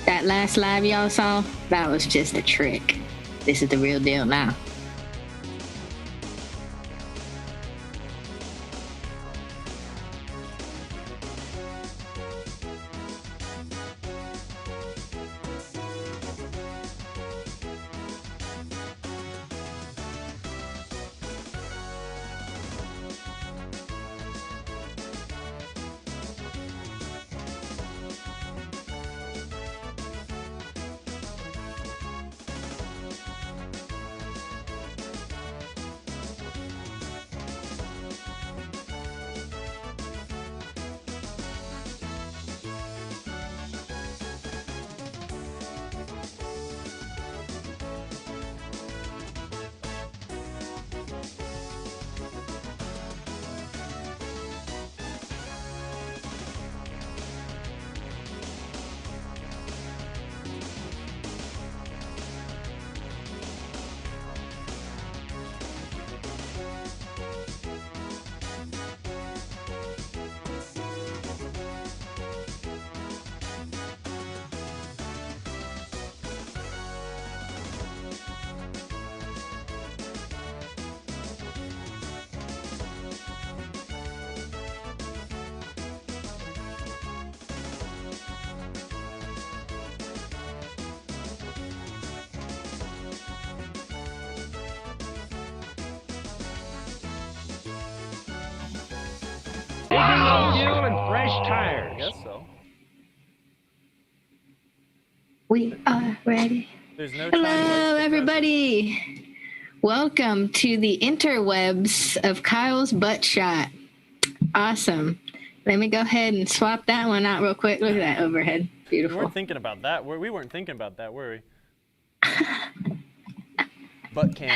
That last live y'all saw, that was just a trick. This is the real deal now. Fuel and fresh tires. I guess so. We are ready. There's no time like Hello, the everybody. Welcome to the interwebs of Kyle's butt shot. Awesome. Let me go ahead and swap that one out real quick. Look at that overhead. We Beautiful. weren't thinking about that. We weren't thinking about that, were we? Butt cam.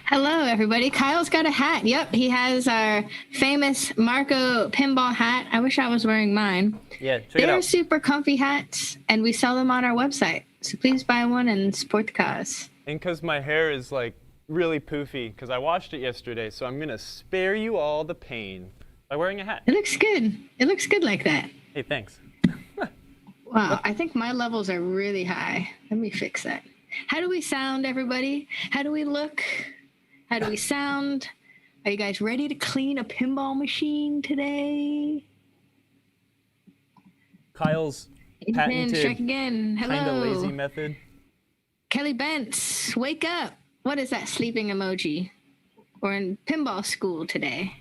Hello, everybody. Kyle's got a hat. Yep, he has our famous Marco pinball hat. I wish I was wearing mine. Yeah, check it They're out. super comfy hats, and we sell them on our website. So please buy one and support the cause. And because my hair is like really poofy, because I washed it yesterday, so I'm gonna spare you all the pain by wearing a hat. It looks good. It looks good like that. Hey, thanks. Wow, I think my levels are really high. Let me fix that. How do we sound, everybody? How do we look? How do we sound? Are you guys ready to clean a pinball machine today? Kyle's Pin, patented strike again. Hello. kind of lazy method. Kelly Bentz, wake up. What is that sleeping emoji? We're in pinball school today.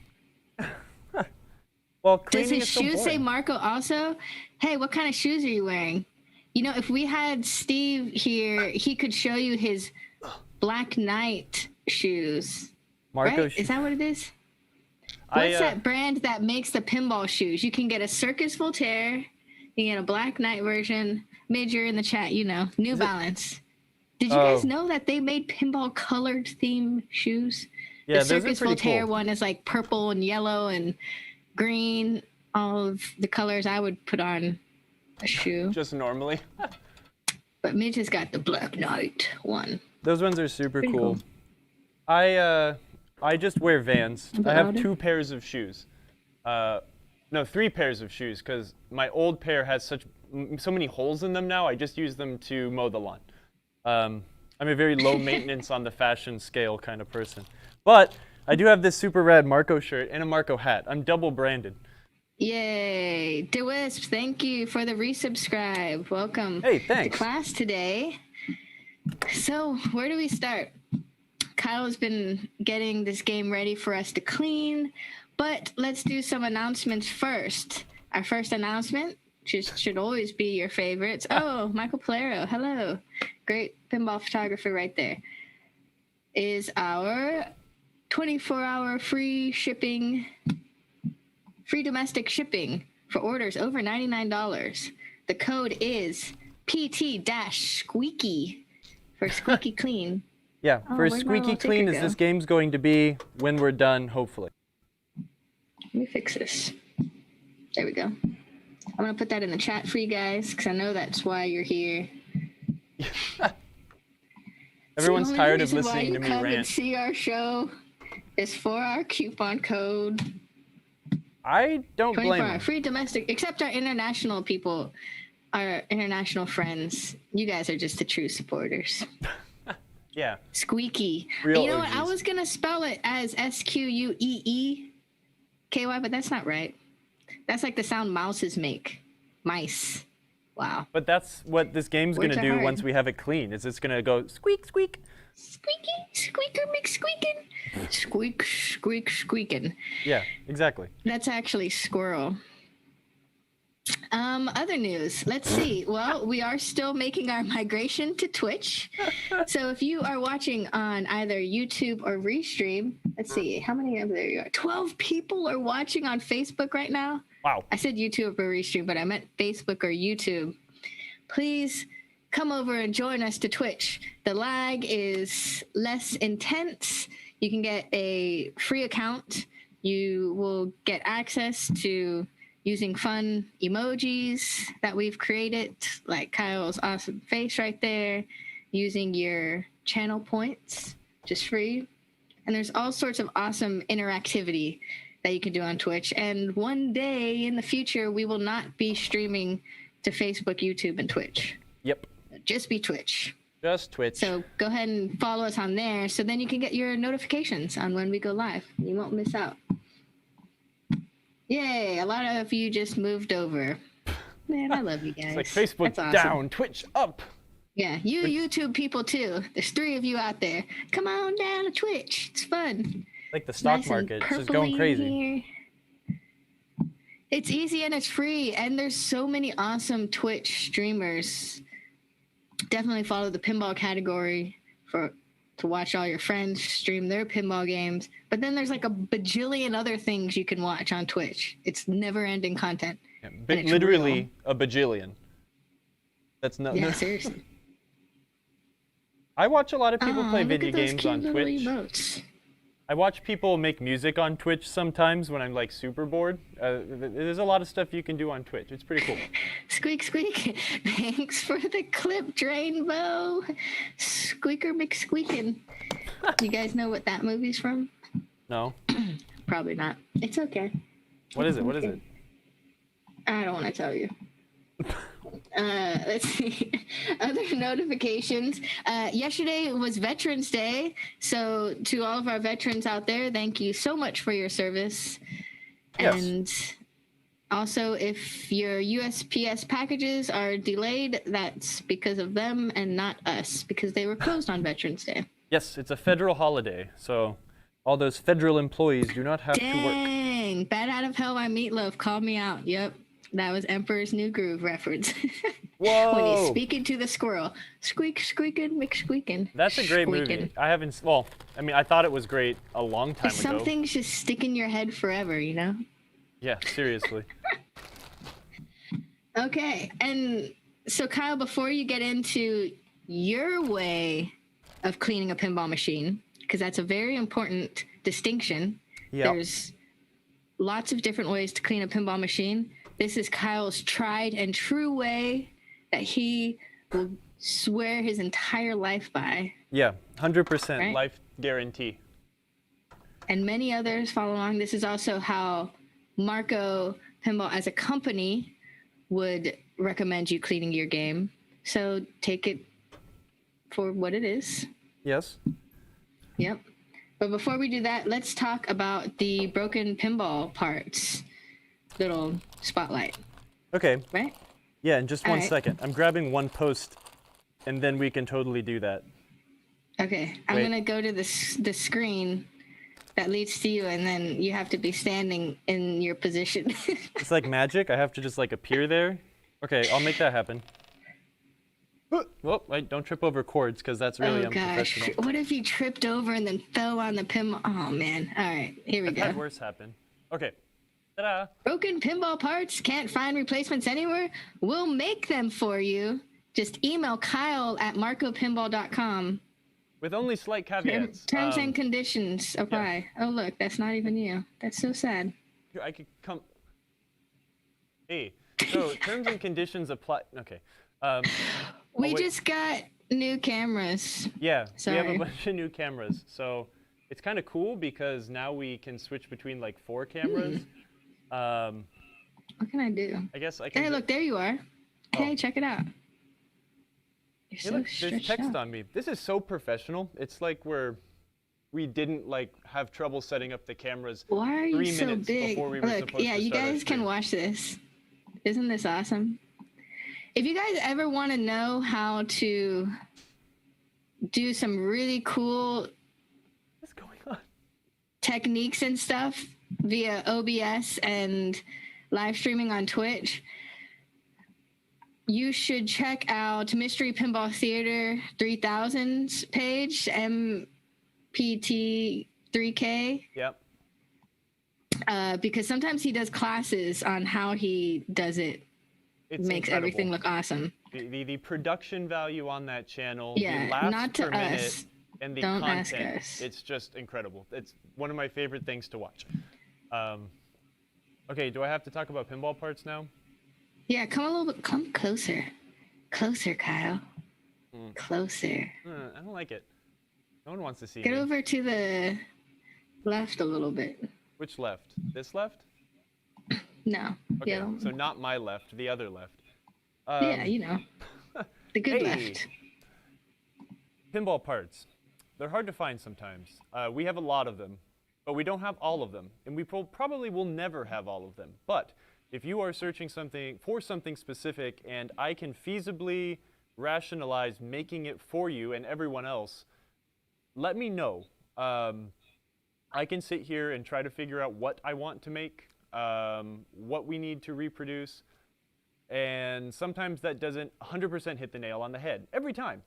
Well, Does cleaning his is so shoes say boring. Marco also? Hey, what kind of shoes are you wearing? You know, if we had Steve here, he could show you his Black Knight shoes. Marco Right? Is that what it is? I, What's that brand that makes the pinball shoes? You can get a Circus Voltaire, you can get a Black Knight version. Major in the chat, you know, New Balance. Did you guys know that they made pinball colored theme shoes? Yeah, The those are Circus pretty Voltaire cool. one is like purple and yellow and green, all of the colors I would put on a shoe. Just normally. But Midge has got the Black Knight one. Those ones are super Pretty cool. cool. I just wear Vans. A bit I have louder? 2 pairs of shoes. No, 3 pairs of shoes because my old pair has so many holes in them now. I just use them to mow the lawn. I'm a very low maintenance on the fashion scale kind of person. But I do have this super rad Marco shirt and a Marco hat. I'm double branded. Yay. DeWisp, thank you for the resubscribe. Welcome Hey, to thanks. class today. So, where do we start? Kyle's been getting this game ready for us to clean, but let's do some announcements first. Our first announcement should always be your favorites. Oh, Michael Polero, hello. Great pinball photographer right there. Is our 24-hour free shipping, free domestic shipping for orders over $99. The code is PT-squeaky for squeaky clean. Yeah, Oh, for where'd my squeaky little clean ticker as go? this game's going to be when we're done, hopefully. Let me fix this. There we go. I'm going to put that in the chat for you guys because I know that's why you're here. Everyone's So the only tired of reason why listening you to me come and rant. see our show is for our coupon code. I don't blame 24-hour them. free domestic, except our international people our international friends, you guys are just the true supporters. Yeah. Squeaky. Real You know what? OGs. I was going to spell it as Squeeky, but that's not right. That's like the sound mouses make. Mice. Wow. But that's what this game's going Words to are do hard. once we have it clean, is it's going to go squeak, squeak. Squeaky, squeaker, McSqueakin. Squeak, squeak, squeaking. Yeah, exactly. That's actually squirrel. Other news. Let's see. Well, we are still making our migration to Twitch. So if you are watching on either YouTube or Restream, let's see. How many of there you are? 12 people are watching on Facebook right now. Wow. I said YouTube or Restream, but I meant Facebook or YouTube. Please come over and join us to Twitch. The lag is less intense. You can get a free account. You will get access to using fun emojis that we've created, like Kyle's awesome face right there, using your channel points, just free. And there's all sorts of awesome interactivity that you can do on Twitch. And one day in the future, we will not be streaming to Facebook, YouTube, and Twitch. Yep. Just be Twitch. Just Twitch. So go ahead and follow us on there, so then you can get your notifications on when we go live. You won't miss out. Yay, a lot of you just moved over. Man, I love you guys. It's like Facebook That's awesome. down, Twitch up. Yeah, you YouTube people too. There's 3 of you out there. Come on down to Twitch. It's fun. Like the stock Nice and market, it's just going purpley crazy. here. It's easy and it's free, and there's so many awesome Twitch streamers. Definitely follow the pinball category to watch all your friends stream their pinball games. But then there's like a bajillion other things you can watch on Twitch. It's never-ending content. Yeah, and it's literally real. a bajillion. That's not. Yeah, seriously. I watch a lot of people play Look video at those games cute on little Twitch. emotes. I watch people make music on Twitch sometimes when I'm like super bored. There's a lot of stuff you can do on Twitch. It's pretty cool. Squeak, squeak. Thanks for the clip, Drainbow. Squeaker McSqueakin. You guys know what that movie's from? No. Probably not. It's okay. What is it? What is it? I don't want to tell you. Let's see. Other notifications. Yesterday was Veterans Day. So to all of our veterans out there, thank you so much for your service. Yes. And also, if your USPS packages are delayed, that's because of them and not us, because they were closed on Veterans Day. Yes, it's a federal holiday, so all those federal employees do not have to work. Dang. Bad Out of Hell by Meatloaf called me out. Yep. That was Emperor's New Groove reference. Whoa! When he's speaking to the squirrel. Squeak, squeaking, McSqueaking. That's a great movie. I haven't. Well, I mean, I thought it was great a long time ago. Some things just stick in your head forever, you know? Yeah, seriously. Okay. And so, Kyle, before you get into your way of cleaning a pinball machine, because that's a very important distinction. Yep. There's lots of different ways to clean a pinball machine. This is Kyle's tried and true way that he will swear his entire life by. Yeah, 100% Right? life guarantee. And many others follow along. This is also how Marco Pinball as a company would recommend you cleaning your game. So take it for what it is. Yes. Yep. But before we do that, let's talk about the broken pinball parts. Little spotlight, Okay. right? Yeah, in just All one right. second. I'm grabbing one post, and then we can totally do that. Okay, I'm Wait. gonna go to the screen that leads to you, and then you have to be standing in your position. It's like magic. I have to just like appear there. Okay, I'll make that happen. Well, wait, don't trip over cords because that's really Oh gosh, unprofessional. what if you tripped over and then fell on the pinball? Oh man, all right, here we I've had go. worse happen. Okay. Ta-da! Broken pinball parts, can't find replacements anywhere? We'll make them for you. Just email Kyle at marcopinball.com. With only slight caveats. Terms and conditions apply. Oh look, that's not even you. That's so sad. I could come. Hey, so terms and conditions apply. Okay. We wait. just got new cameras. Yeah, we have Sorry. a bunch of new cameras. So it's kind of cool because now we can switch between like 4 cameras. What can I do? I guess I can. Hey, look, there you are. Hey, check it out. You're Hey, so look, there's stretched text out. on me. This is so professional. It's like we didn't like have trouble setting up the cameras Why are you 3 so minutes big? before we were Look, supposed yeah, to you start our guys can stream. watch this. Isn't this awesome? If you guys ever want to know how to do some really cool What's going on? techniques and stuff via OBS and live streaming on Twitch, you should check out Mystery Pinball Theater 3000's page, MPT3K, Yep. because sometimes he does classes on how he does it. It's Makes incredible. everything look awesome. The production value on that channel, Yeah, the laughs not to per minute, us. and the Don't ask content, us. it's just incredible. It's one of my favorite things to watch. Okay, do I have to talk about pinball parts now? Yeah, come closer. Closer, Kyle. Closer. I don't like it. No one wants to see Get me. over to the left a little bit. Which left? This left? No. Okay, Yeah. so not my left, the other left. Yeah, you know. The good Hey. left. Pinball parts. They're hard to find sometimes. We have a lot of them, but we don't have all of them, and we probably will never have all of them. But if you are searching for something specific, and I can feasibly rationalize making it for you and everyone else, let me know. I can sit here and try to figure out what I want to make, what we need to reproduce, and sometimes that doesn't 100% hit the nail on the head every time.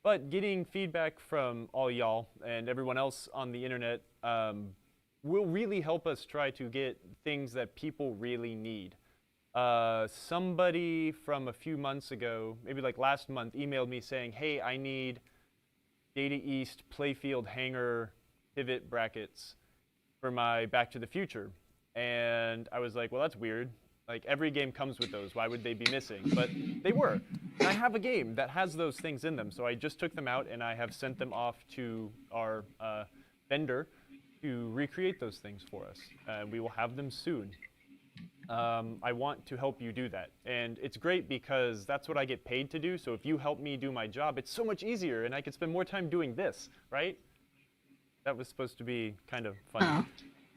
But getting feedback from all y'all and everyone else on the internet will really help us try to get things that people really need. Somebody from a few months ago, maybe like last month, emailed me saying, hey, I need Data East Playfield hanger pivot brackets for my Back to the Future. And I was like, well, that's weird. Like, every game comes with those. Why would they be missing? But they were. And I have a game that has those things in them. So I just took them out, and I have sent them off to our vendor to recreate those things for us. We will have them soon. I want to help you do that. And it's great because that's what I get paid to do. So if you help me do my job, it's so much easier, and I can spend more time doing this, right? That was supposed to be kind of funny.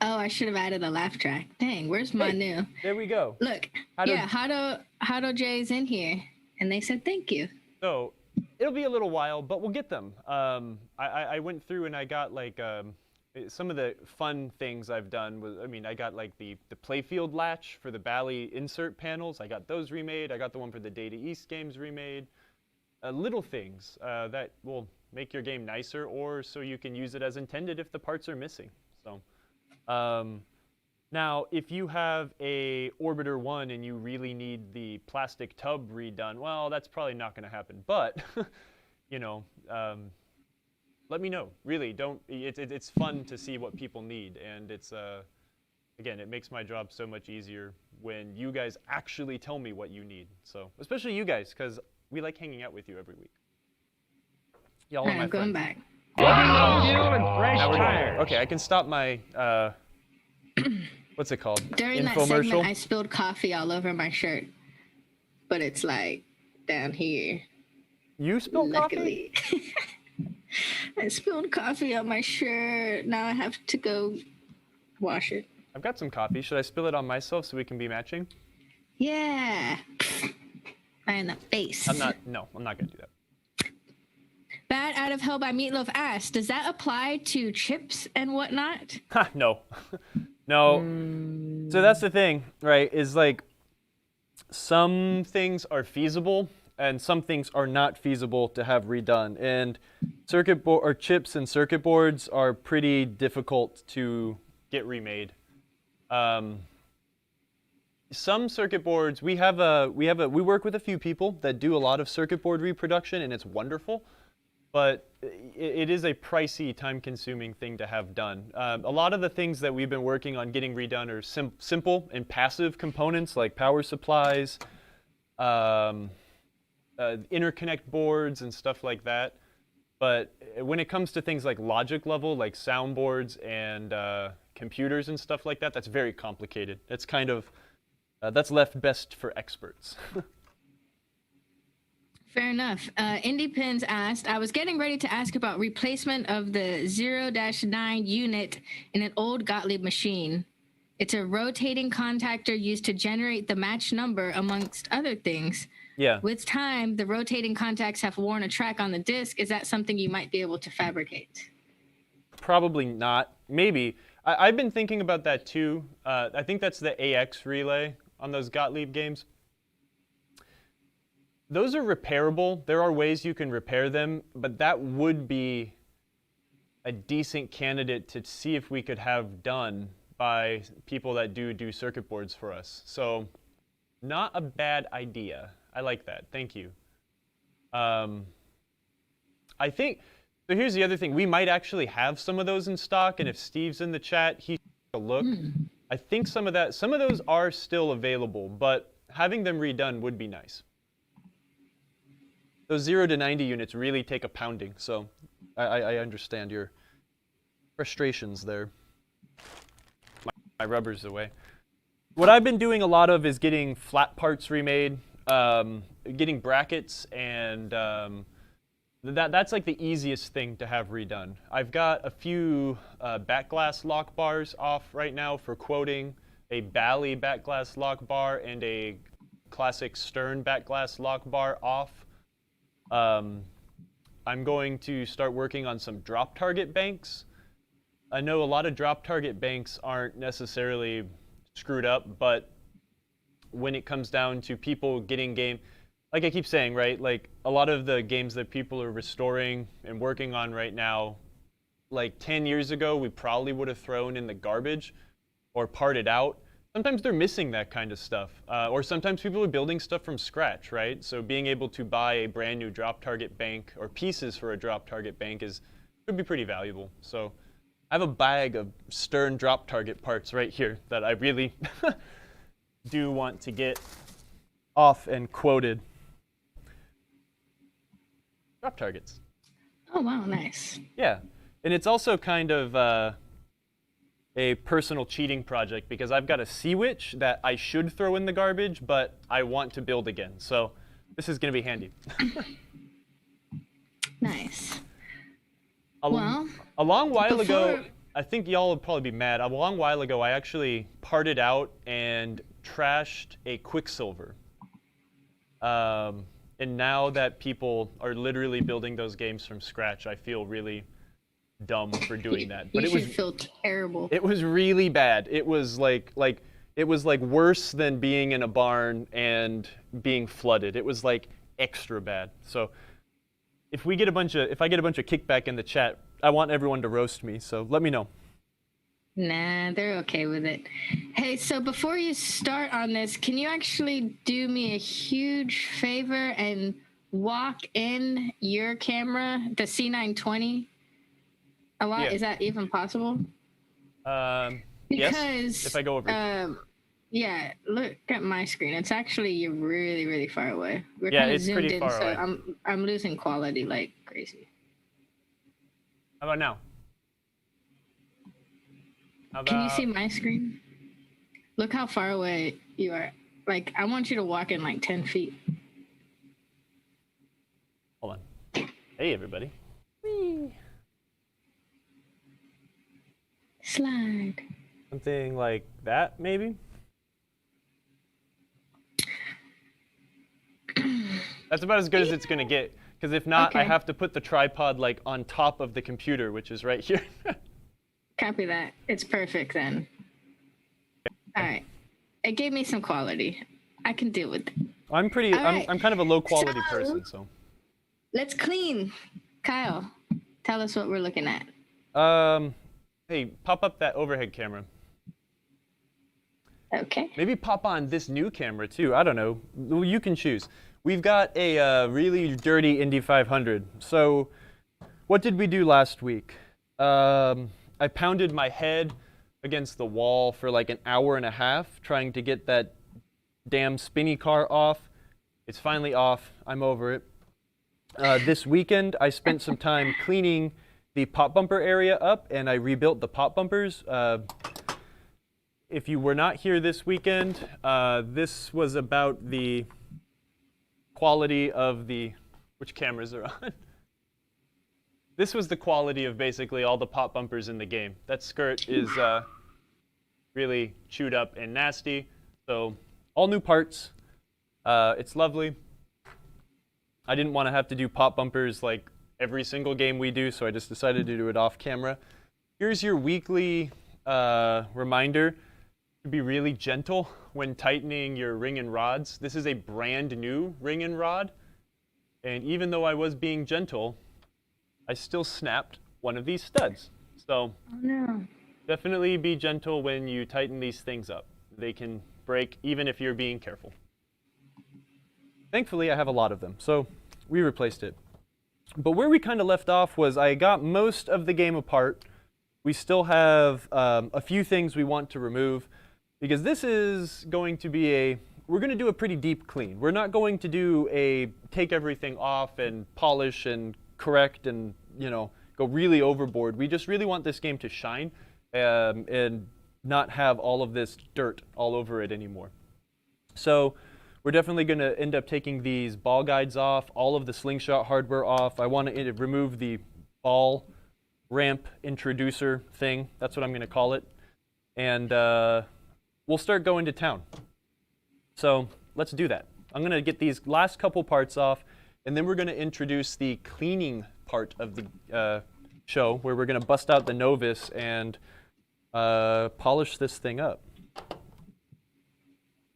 Oh, I should have added a laugh track. Dang, where's my new? There we go. Look, Hado J's in here, and they said thank you. So it'll be a little while, but we'll get them. I went through and I got like some of the fun things I've done. I got like the Playfield latch for the Bally insert panels. I got those remade. I got the one for the Data East games remade. Little things that will make your game nicer, or so you can use it as intended if the parts are missing. So. Now, if you have a Orbiter 1 and you really need the plastic tub redone, well, that's probably not going to happen. But, you know, let me know. Really, don't. It's fun to see what people need, and it's again, it makes my job so much easier when you guys actually tell me what you need. So, especially you guys, because we like hanging out with you every week. Y'all are my I'm going friends. back. Now we're going. Okay, I can stop my what's it called? During that Infomercial. segment, I spilled coffee all over my shirt, but it's like down here. You spilled coffee? Luckily. I spilled coffee on my shirt. Now I have to go wash it. I've got some coffee. Should I spill it on myself so we can be matching? Yeah. Right in the face. No, I'm not going to do that. Bad Out of Hell by Meatloaf asked, does that apply to chips and whatnot? Ha, no. No. So that's the thing, right, is like some things are feasible and some things are not feasible to have redone. And chips and circuit boards are pretty difficult to get remade. Some circuit boards, we work with a few people that do a lot of circuit board reproduction, and it's wonderful. But it is a pricey, time-consuming thing to have done. A lot of the things that we've been working on getting redone are simple and passive components like power supplies, interconnect boards, and stuff like that. But when it comes to things like logic level, like soundboards and computers and stuff like that, that's very complicated. It's kind of that's left best for experts. Fair enough. Indie Pins asked, I was getting ready to ask about replacement of the 0-9 unit in an old Gottlieb machine. It's a rotating contactor used to generate the match number, amongst other things. Yeah. With time, the rotating contacts have worn a track on the disc. Is that something you might be able to fabricate? Probably not. Maybe. I've been thinking about that too. I think that's the AX relay on those Gottlieb games. Those are repairable. There are ways you can repair them, but that would be a decent candidate to see if we could have done by people that do circuit boards for us. So not a bad idea. I like that. Thank you. I think, so here's the other thing. We might actually have some of those in stock, and if Steve's in the chat, he should take a look. I think some of those are still available, but having them redone would be nice. Those 0 to 90 units really take a pounding, so I understand your frustrations there. My rubber's away. What I've been doing a lot of is getting flat parts remade, getting brackets, and that's like the easiest thing to have redone. I've got a few backglass lock bars off right now for quoting, a Bally backglass lock bar, and a classic Stern backglass lock bar off. I'm going to start working on some drop target banks. I know a lot of drop target banks aren't necessarily screwed up, but when it comes down to people getting game, like I keep saying, right, like a lot of the games that people are restoring and working on right now, like 10 years ago, we probably would have thrown in the garbage or parted out. Sometimes they're missing that kind of stuff. Or sometimes people are building stuff from scratch, right? So being able to buy a brand new drop target bank or pieces for a drop target bank could be pretty valuable. So I have a bag of Stern drop target parts right here that I really do want to get off and quoted. Drop targets. Oh, wow, nice. Yeah, and it's also kind of a personal cheating project because I've got a Sea Witch that I should throw in the garbage, but I want to build again. So this is going to be handy. Nice. A long while ago, I think y'all would probably be mad. A long while ago, I actually parted out and trashed a Quicksilver. And now that people are literally building those games from scratch, I feel really dumb for doing that. But you should feel terrible. It was really bad. It was like worse than being in a barn and being flooded. It was like extra bad. So if I get a bunch of kickback in the chat, I want everyone to roast me. So let me know. Nah, they're okay with it. Hey, so before you start on this, can you actually do me a huge favor and walk in your camera, the C920? Yeah. Is that even possible? Because, yes, if I go over. Yeah, look at my screen. It's actually, you're really, really far away. We're yeah, kind of it's zoomed pretty in, far so away. I'm losing quality like crazy. How about now? Can you see my screen? Look how far away you are. Like, I want you to walk in like 10 feet. Hold on. Hey, everybody. Whee. Slide. Something like that, maybe? That's about as good as it's going to get. Because if not, Okay. I have to put the tripod like on top of the computer, which is right here. Copy that. It's perfect then. All right. It gave me some quality. I can deal with it. I'm right. I'm kind of a low quality person, so. Let's clean. Kyle, tell us what we're looking at. Hey, pop up that overhead camera. Okay. Maybe pop on this new camera too. I don't know. Well, you can choose. We've got a really dirty Indy 500. So, what did we do last week? I pounded my head against the wall for like an hour and a half trying to get that damn spinny car off. It's finally off. I'm over it. This weekend, I spent some time cleaning the pop bumper area up, and I rebuilt the pop bumpers. If you were not here this weekend, this was about the quality of the which cameras are on. This was the quality of basically all the pop bumpers in the game. That skirt is really chewed up and nasty. So all new parts. It's lovely. I didn't want to have to do pop bumpers like every single game we do, so I just decided to do it off camera. Here's your weekly reminder to be really gentle when tightening your ring and rods. This is a brand new ring and rod, and even though I was being gentle, I still snapped one of these studs. So Oh no. definitely be gentle when you tighten these things up. They can break even if you're being careful. Thankfully, I have a lot of them, so we replaced it. But where we kind of left off was I got most of the game apart. We still have a few things we want to remove, because this is going to be we're going to do a pretty deep clean. We're not going to do take everything off and polish and correct and, go really overboard. We just really want this game to shine and not have all of this dirt all over it anymore. So we're definitely going to end up taking these ball guides off, all of the slingshot hardware off. I want to remove the ball ramp introducer thing. That's what I'm going to call it. And we'll start going to town. So let's do that. I'm going to get these last couple parts off, and then we're going to introduce the cleaning part of the show, where we're going to bust out the Novus and polish this thing up.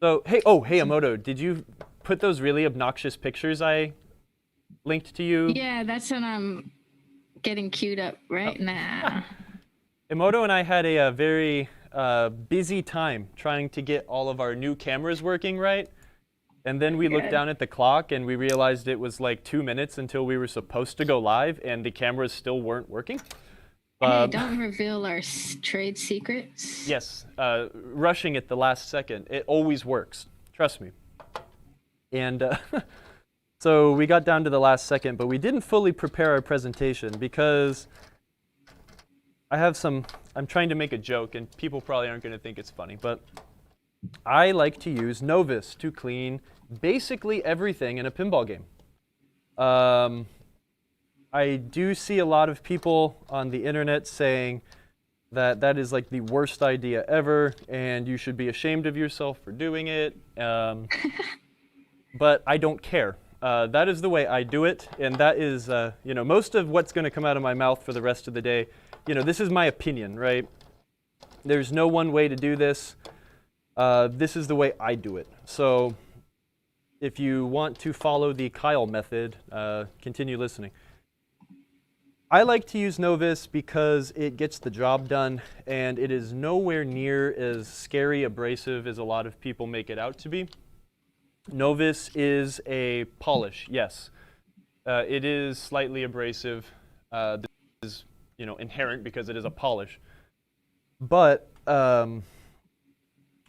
So, hey, Emoto, did you put those really obnoxious pictures I linked to you? Yeah, that's what I'm getting queued up right now. Emoto and I had a very busy time trying to get all of our new cameras working right. And then we looked down at the clock and we realized it was like 2 minutes until we were supposed to go live and the cameras still weren't working. Hey, don't reveal our trade secrets. Yes, rushing at the last second. It always works. Trust me. And so we got down to the last second, but we didn't fully prepare our presentation because I'm trying to make a joke, and people probably aren't going to think it's funny, but I like to use Novus to clean basically everything in a pinball game. I do see a lot of people on the internet saying that that is like the worst idea ever, and you should be ashamed of yourself for doing it. But I don't care. That is the way I do it, and that is, most of what's going to come out of my mouth for the rest of the day. This is my opinion, right? There's no one way to do this. This is the way I do it. So if you want to follow the Coil method, continue listening. I like to use Novus because it gets the job done, and it is nowhere near as scary abrasive as a lot of people make it out to be. Novus is a polish, yes. It is slightly abrasive. This is, inherent because it is a polish. But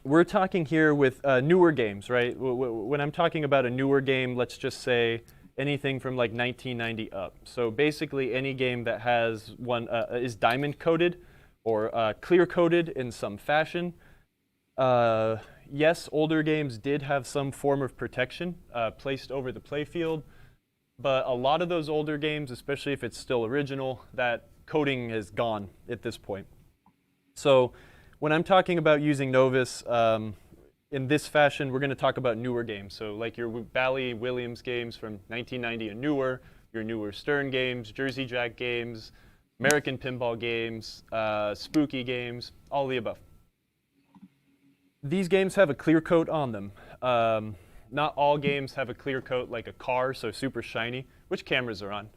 we're talking here with newer games, right? When I'm talking about a newer game, let's just say anything from like 1990 up. So basically any game that has is diamond coated or clear coated in some fashion. Yes, older games did have some form of protection placed over the playfield, but a lot of those older games, especially if it's still original, that coating is gone at this point. So when I'm talking about using Novus in this fashion, we're going to talk about newer games. So like your Bally Williams games from 1990 and newer, your newer Stern games, Jersey Jack games, American Pinball games, Spooky games, all the above. These games have a clear coat on them. Not all games have a clear coat like a car, so super shiny. Which cameras are on?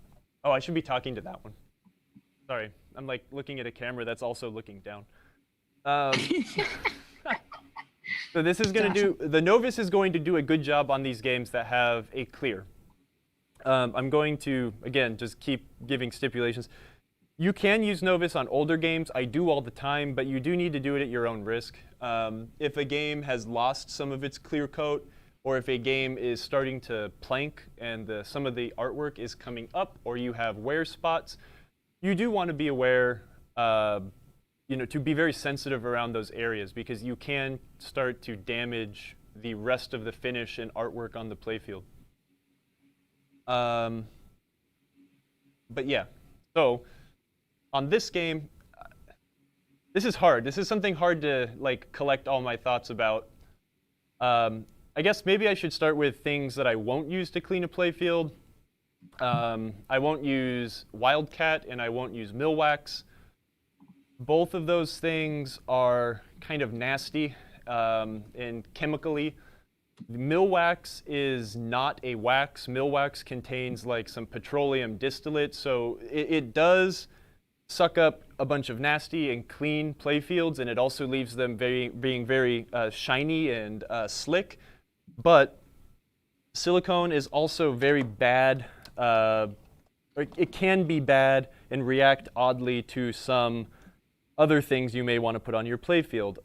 Oh, I should be talking to that one. Sorry, I'm like looking at a camera that's also looking down. So this is going to do, the Novus is going to do a good job on these games that have a clear. I'm going to, again, just keep giving stipulations. You can use Novus on older games. I do all the time, but you do need to do it at your own risk. If a game has lost some of its clear coat, or if a game is starting to plank and some of the artwork is coming up, or you have wear spots, you do want to be aware, to be very sensitive around those areas, because you can start to damage the rest of the finish and artwork on the playfield. But yeah, so on this game, this is hard. This is something hard to like collect all my thoughts about. I guess maybe I should start with things that I won't use to clean a playfield. I won't use Wildcat and I won't use Millwax. Both of those things are kind of nasty and chemically. Millwax is not a wax. Millwax contains like some petroleum distillate, so it does suck up a bunch of nasty and clean playfields, and it also leaves them being very shiny and slick. But silicone is also very bad. It can be bad and react oddly to some other things you may want to put on your playfield.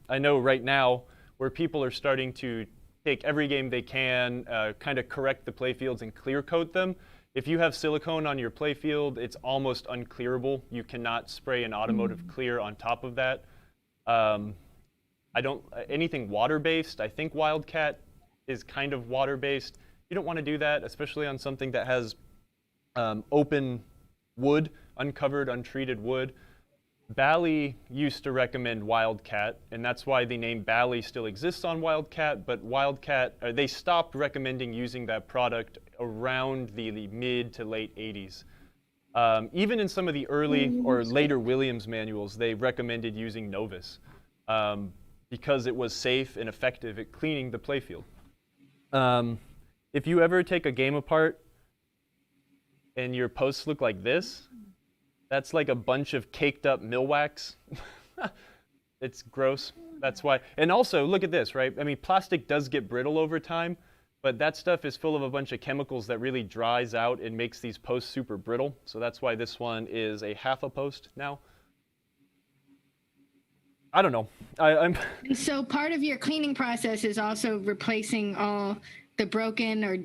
I know right now where people are starting to take every game they can, kind of correct the playfields and clear coat them. If you have silicone on your playfield, it's almost unclearable. You cannot spray an automotive clear on top of that. Anything water-based, I think Wildcat is kind of water-based. You don't want to do that, especially on something that has open wood, uncovered, untreated wood. Bally used to recommend Wildcat, and that's why the name Bally still exists on Wildcat, but Wildcat, they stopped recommending using that product around the mid to late 80s. Even in some of the early or later Williams manuals, they recommended using Novus because it was safe and effective at cleaning the playfield. If you ever take a game apart and your posts look like this, that's like a bunch of caked up millwax. It's gross. That's why. And also, look at this, right? I mean, plastic does get brittle over time, but that stuff is full of a bunch of chemicals that really dries out and makes these posts super brittle. So that's why this one is a half a post now. I don't know. I'm And so part of your cleaning process is also replacing all the broken or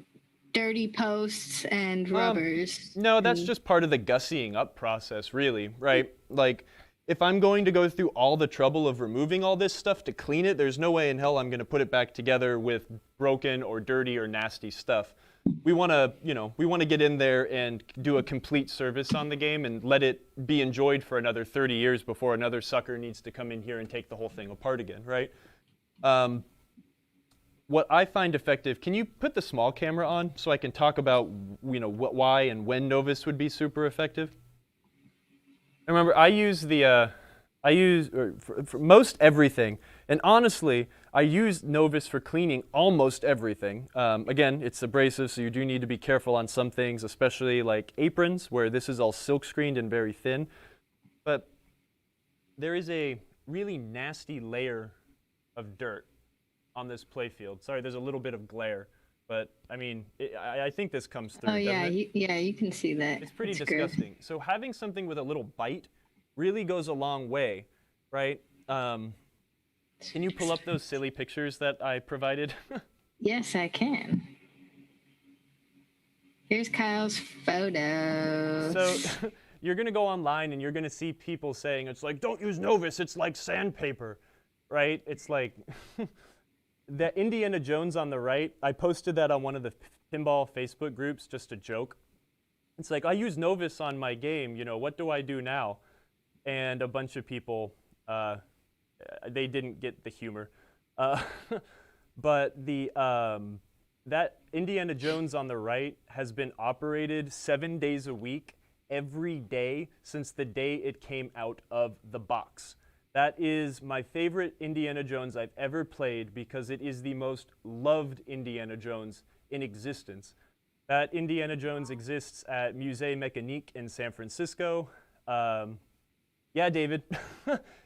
dirty posts and rubbers. No, that's just part of the gussying up process, really, right? Like, if I'm going to go through all the trouble of removing all this stuff to clean it, there's no way in hell I'm going to put it back together with broken or dirty or nasty stuff. We want to, we want to get in there and do a complete service on the game and let it be enjoyed for another 30 years before another sucker needs to come in here and take the whole thing apart again, right? What I find effective, can you put the small camera on so I can talk about, why and when Novus would be super effective? And remember, for most everything, and honestly, I use Novus for cleaning almost everything. Again, it's abrasive, so you do need to be careful on some things, especially like aprons, where this is all silk screened and very thin. But there is a really nasty layer of dirt on this playfield. Sorry, there's a little bit of glare, but I mean, I think this comes through. Oh yeah, you can see that. It's pretty disgusting. Gross. So having something with a little bite really goes a long way, right? Can you pull up those silly pictures that I provided? Yes, I can. Here's Kyle's photo. So you're gonna go online and you're gonna see people saying it's like, don't use Novus, it's like sandpaper, right? It's like. That Indiana Jones on the right, I posted that on one of the Pinball Facebook groups, just a joke. It's like, I use Novus on my game, what do I do now? And a bunch of people, they didn't get the humor. But that Indiana Jones on the right has been operated 7 days a week, every day, since the day it came out of the box. That is my favorite Indiana Jones I've ever played because it is the most loved Indiana Jones in existence. That Indiana Jones exists at Musée Mécanique in San Francisco. Yeah, David,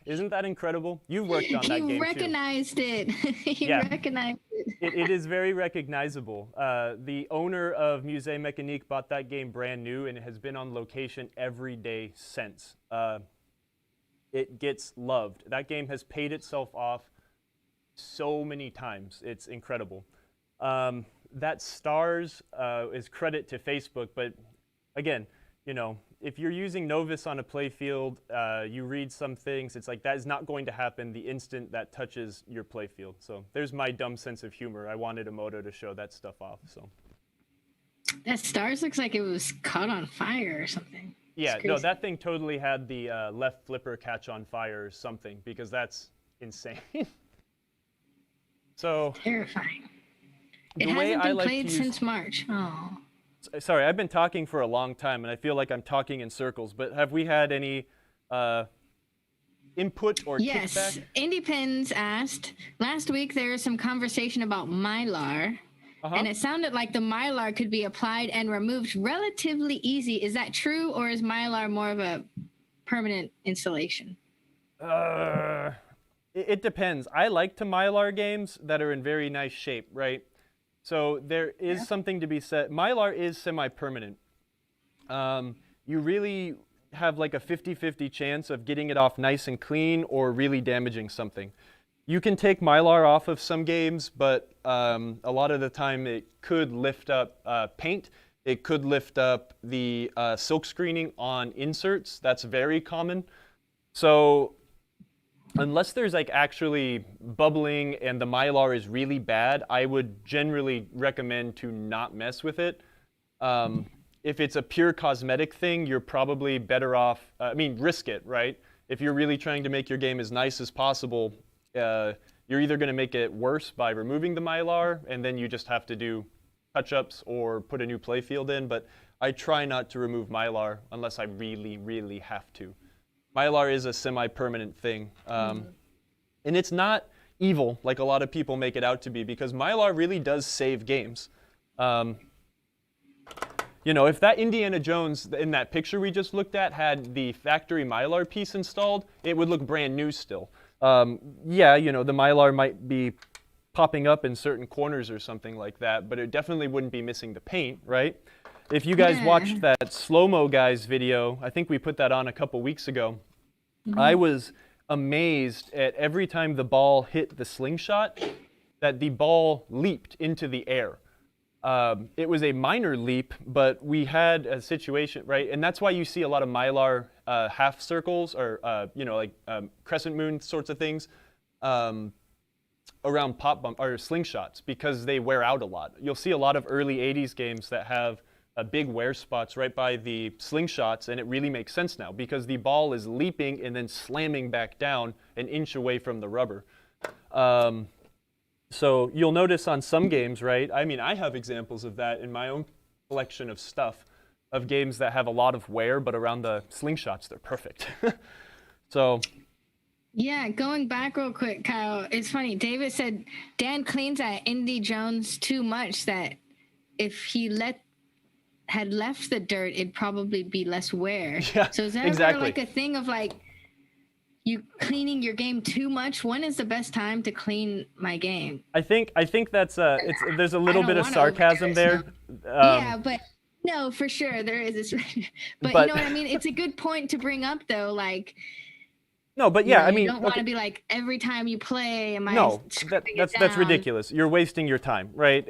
isn't that incredible? You worked on that game too. You recognized it. You recognized it. It is very recognizable. The owner of Musée Mécanique bought that game brand new and it has been on location every day since. It gets loved. That game has paid itself off so many times. It's incredible. That stars is credit to Facebook, but again, if you're using Novus on a playfield, you read some things, it's like that is not going to happen the instant that touches your playfield. So there's my dumb sense of humor. I wanted Emoto to show that stuff off. So. That stars looks like it was caught on fire or something. Yeah, no, that thing totally had the left flipper catch on fire or something, because that's insane. So terrifying. It the way hasn't I been like played to use, since March. Oh. sorry, I've been talking for a long time, and I feel like I'm talking in circles. But have we had any input or Yes, kickback? Indie Pens asked, last week there was some conversation about Mylar, and it sounded like the Mylar could be applied and removed relatively easy. Is that true, or is Mylar more of a permanent installation? It depends. I like to Mylar games that are in very nice shape, right? So there is something to be said. Mylar is semi-permanent. You really have like a 50-50 chance of getting it off nice and clean or really damaging something. You can take Mylar off of some games, but a lot of the time it could lift up paint. It could lift up the silk screening on inserts. That's very common. So unless there's like actually bubbling and the Mylar is really bad, I would generally recommend to not mess with it. If it's a pure cosmetic thing, you're probably better off, risk it, right? If you're really trying to make your game as nice as possible, you're either going to make it worse by removing the Mylar, and then you just have to do touch-ups or put a new playfield in, but I try not to remove Mylar unless I really, really have to. Mylar is a semi-permanent thing. And it's not evil like a lot of people make it out to be, because Mylar really does save games. You know, if that Indiana Jones in that picture we just looked at had the factory Mylar piece installed, it would look brand new still. Yeah, you know, the Mylar might be popping up in certain corners or something like that, but it definitely wouldn't be missing the paint, right? If you guys watched that slow-mo guys video, I think we put that on a couple weeks ago, I was amazed at every time the ball hit the slingshot that the ball leaped into the air. It was a minor leap, but we had a situation, right? And that's why you see a lot of Mylar half circles or, crescent moon sorts of things around pop bump or slingshots, because they wear out a lot. You'll see a lot of early 80s games that have big wear spots right by the slingshots, and it really makes sense now because the ball is leaping and then slamming back down an inch away from the rubber. So you'll notice on some games, right? I mean, I have examples of that in my own collection of stuff, of games that have a lot of wear, but around the slingshots, they're perfect. So. Yeah, going back real quick, Kyle, it's funny. David said Dan cleans at Indy Jones too much that if he had left the dirt, it'd probably be less wear. Yeah, so is that exactly. like a thing of like you cleaning your game too much? When is the best time to clean my game? I think that's there's a little bit of sarcasm there. Yeah, but no, for sure there is this. but you know what I mean? It's a good point to bring up though, like. No, but yeah, you don't want to be like every time you play. That's ridiculous. You're wasting your time, right?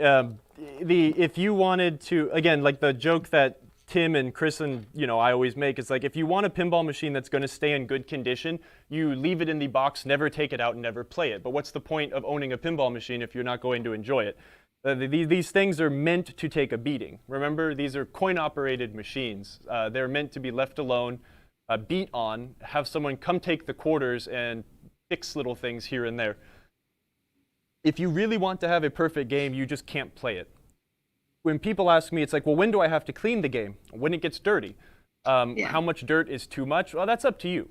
If you wanted to, again, like the joke that Tim and Chris and I always make, is like if you want a pinball machine that's going to stay in good condition, you leave it in the box, never take it out, and never play it. But what's the point of owning a pinball machine if you're not going to enjoy it? These things are meant to take a beating. Remember, these are coin-operated machines. They're meant to be left alone. Beat on, have someone come take the quarters and fix little things here and there. If you really want to have a perfect game, you just can't play it. When people ask me, it's like, well, when do I have to clean the game? When it gets dirty. How much dirt is too much? Well, that's up to you.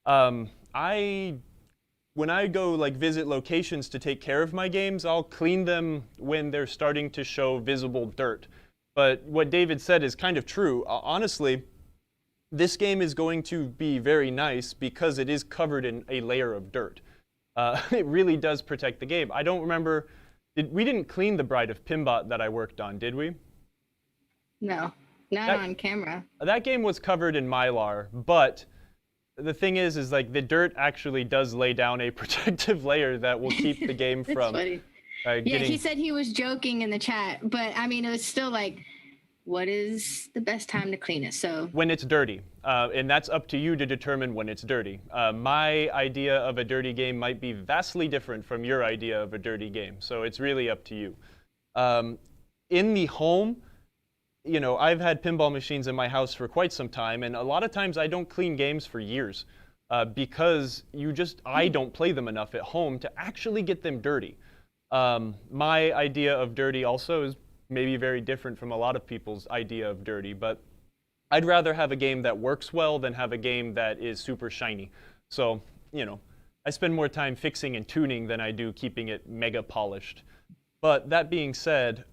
When I go like visit locations to take care of my games, I'll clean them when they're starting to show visible dirt. But what David said is kind of true. Honestly, this game is going to be very nice because it is covered in a layer of dirt. It really does protect the game. I don't remember, we didn't clean the Bride of Pinbot that I worked on, did we? No, not on camera. That game was covered in Mylar, but the thing is like the dirt actually does lay down a protective layer that will keep the game from funny. Yeah, he said he was joking in the chat, but I mean, it was still like, what is the best time to clean it? So when it's dirty, and that's up to you to determine when it's dirty. My idea of a dirty game might be vastly different from your idea of a dirty game, so it's really up to you. In the home, I've had pinball machines in my house for quite some time, and a lot of times I don't clean games for years because I don't play them enough at home to actually get them dirty. My idea of dirty also is maybe very different from a lot of people's idea of dirty, but I'd rather have a game that works well than have a game that is super shiny. So, I spend more time fixing and tuning than I do keeping it mega polished. But that being said,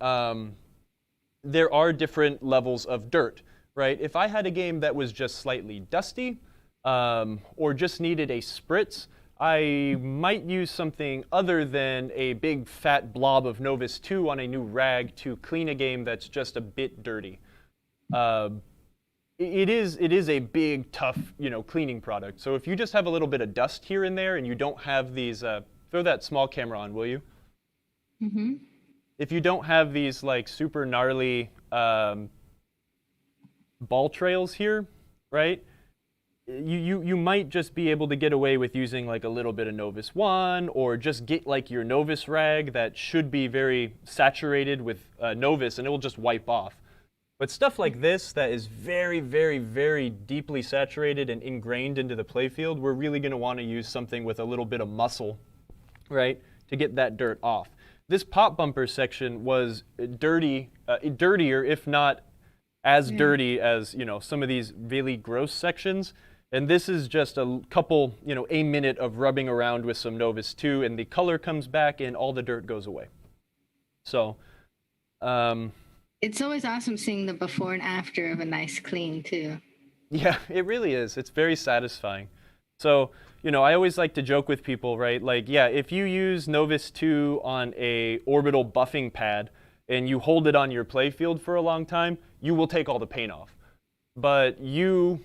there are different levels of dirt, right? If I had a game that was just slightly dusty or just needed a spritz, I might use something other than a big fat blob of Novus 2 on a new rag to clean a game that's just a bit dirty. It is a big, tough, cleaning product. So if you just have a little bit of dust here and there and you don't have these, throw that small camera on, will you? Mm-hmm. If you don't have these like super gnarly ball trails here, right? You might just be able to get away with using like a little bit of Novus 1 or just get like your Novus rag that should be very saturated with Novus and it will just wipe off. But stuff like this that is very, very, very deeply saturated and ingrained into the playfield, we're really going to want to use something with a little bit of muscle, right, to get that dirt off. This pop bumper section was dirtier, if not as dirty as, some of these really gross sections. And this is just a couple, a minute of rubbing around with some Novus 2, and the color comes back and all the dirt goes away. So, it's always awesome seeing the before and after of a nice clean, too. Yeah, it really is. It's very satisfying. So, I always like to joke with people, right? Like, yeah, if you use Novus 2 on a orbital buffing pad and you hold it on your playfield for a long time, you will take all the paint off. But you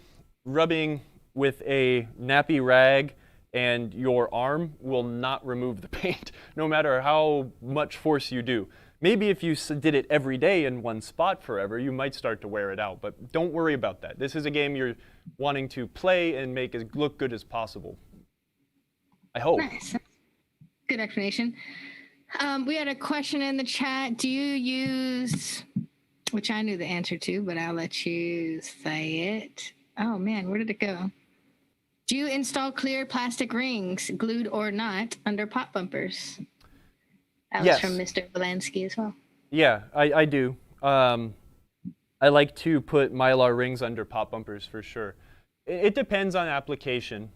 rubbing with a nappy rag and your arm will not remove the paint, no matter how much force you do. Maybe if you did it every day in one spot forever, you might start to wear it out, but don't worry about that. This is a game you're wanting to play and make it look good as possible. I hope. Nice. Good explanation. We had a question in the chat. Do you use, which I knew the answer to, but I'll let you say it. Oh man, where did it go? Do you install clear plastic rings, glued or not, under pop bumpers? That was from Mr. Volansky as well. Yeah, I do. I like to put Mylar rings under pop bumpers for sure. It depends on application.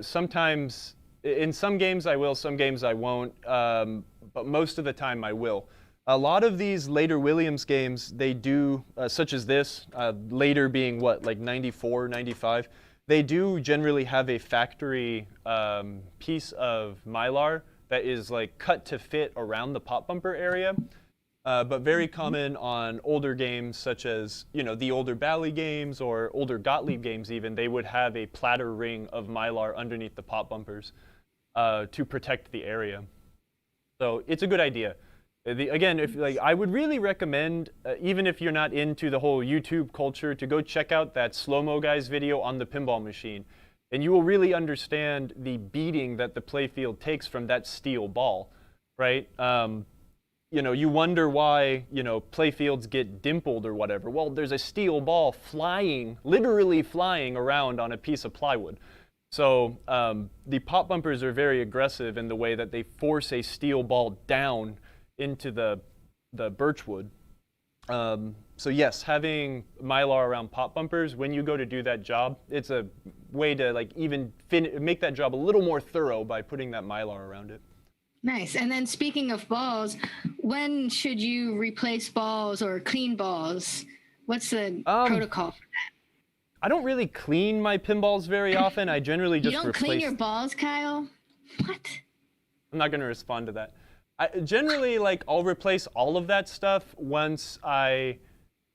Sometimes, in some games I will, some games I won't, but most of the time I will. A lot of these later Williams games, they do, such as this, later being what, like 94, 95, they do generally have a factory piece of Mylar that is like cut to fit around the pop bumper area. But very common on older games such as, the older Bally games or older Gottlieb games even, they would have a platter ring of Mylar underneath the pop bumpers to protect the area. So it's a good idea. Again, I would really recommend, even if you're not into the whole YouTube culture, to go check out that Slow-Mo Guy's video on the pinball machine. And you will really understand the beating that the playfield takes from that steel ball, right? You wonder why, playfields get dimpled or whatever. Well, there's a steel ball literally flying around on a piece of plywood. So the pop bumpers are very aggressive in the way that they force a steel ball down into the birchwood. So yes, having Mylar around pop bumpers, when you go to do that job, it's a way to even make that job a little more thorough by putting that Mylar around it. Nice. And then speaking of balls, when should you replace balls or clean balls? What's the protocol for that? I don't really clean my pinballs very often. I generally just replace. You don't clean your balls, Kyle? What? I'm not going to respond to that. Generally, I'll replace all of that stuff once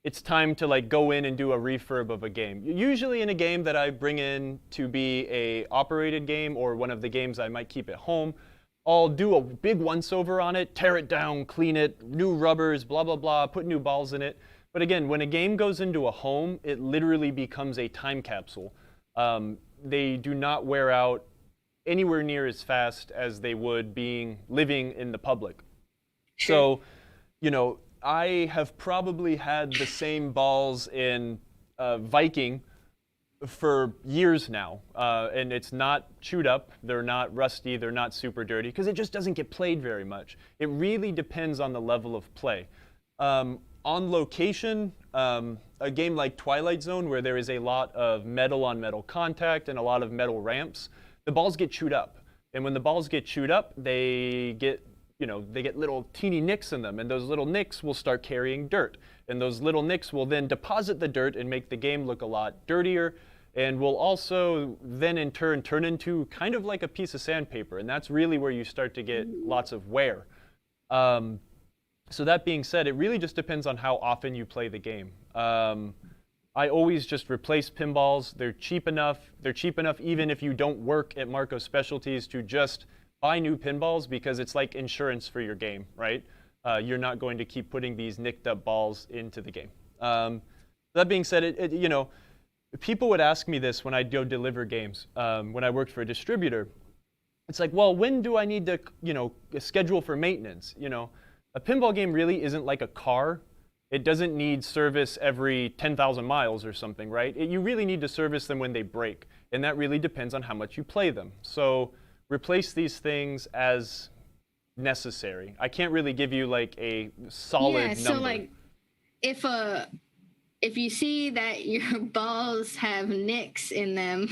it's time to go in and do a refurb of a game. Usually in a game that I bring in to be a operated game or one of the games I might keep at home, I'll do a big once-over on it, tear it down, clean it, new rubbers, blah, blah, blah, put new balls in it. But again, when a game goes into a home, it literally becomes a time capsule. They do not wear out anywhere near as fast as they would living in the public. Sure. So, I have probably had the same balls in Viking for years now, and it's not chewed up, they're not rusty, they're not super dirty, because it just doesn't get played very much. It really depends on the level of play. On location, a game like Twilight Zone, where there is a lot of metal-on-metal contact and a lot of metal ramps, the balls get chewed up. And when the balls get chewed up, they get little teeny nicks in them, and those little nicks will start carrying dirt. And those little nicks will then deposit the dirt and make the game look a lot dirtier, and will also then in turn turn into kind of like a piece of sandpaper, and that's really where you start to get lots of wear. So that being said, it really just depends on how often you play the game. I always just replace pinballs. They're cheap enough. They're cheap enough even if you don't work at Marco Specialties to just buy new pinballs, because it's like insurance for your game, right? You're not going to keep putting these nicked up balls into the game. That being said, people would ask me this when I'd go deliver games when I worked for a distributor. It's like, well, when do I need to, schedule for maintenance? A pinball game really isn't like a car. It doesn't need service every 10,000 miles or something, right? You really need to service them when they break, and that really depends on how much you play them. So replace these things as necessary. I can't really give you like a solid number. So like if you see that your balls have nicks in them,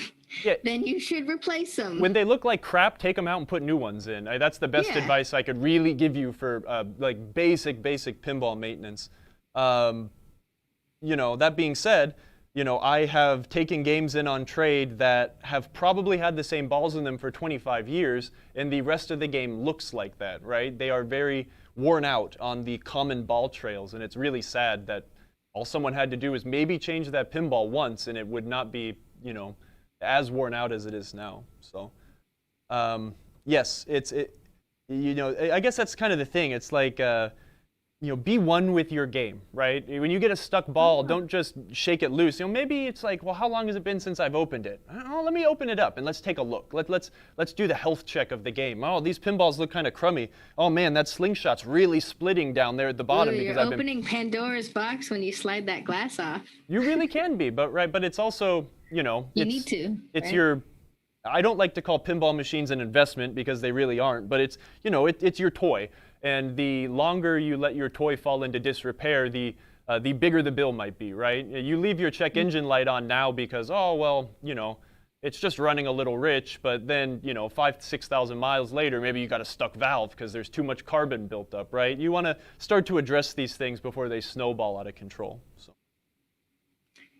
then you should replace them. When they look like crap, take them out and put new ones in. That's the best advice I could really give you for like basic pinball maintenance. That being said, I have taken games in on trade that have probably had the same balls in them for 25 years, and the rest of the game looks like that, right? They are very worn out on the common ball trails, and it's really sad that all someone had to do is maybe change that pinball once, and it would not be, as worn out as it is now. So, yes, I guess that's kind of the thing. It's like, be one with your game, right? When you get a stuck ball, don't just shake it loose. Maybe it's like, well, how long has it been since I've opened it? Oh, let me open it up and let's take a look. Let's do the health check of the game. Oh, these pinballs look kind of crummy. Oh man, that slingshot's really splitting down there at the bottom. Ooh, you're opening Pandora's box when you slide that glass off. You really can be, but it's also, you need to. It's right? I don't like to call pinball machines an investment, because they really aren't, but it's, it's your toy. And the longer you let your toy fall into disrepair, the bigger the bill might be, right? You leave your check engine light on now because, oh, well, it's just running a little rich, but then, 5,000 to 6,000 miles later, maybe you got a stuck valve because there's too much carbon built up, right? You want to start to address these things before they snowball out of control. So.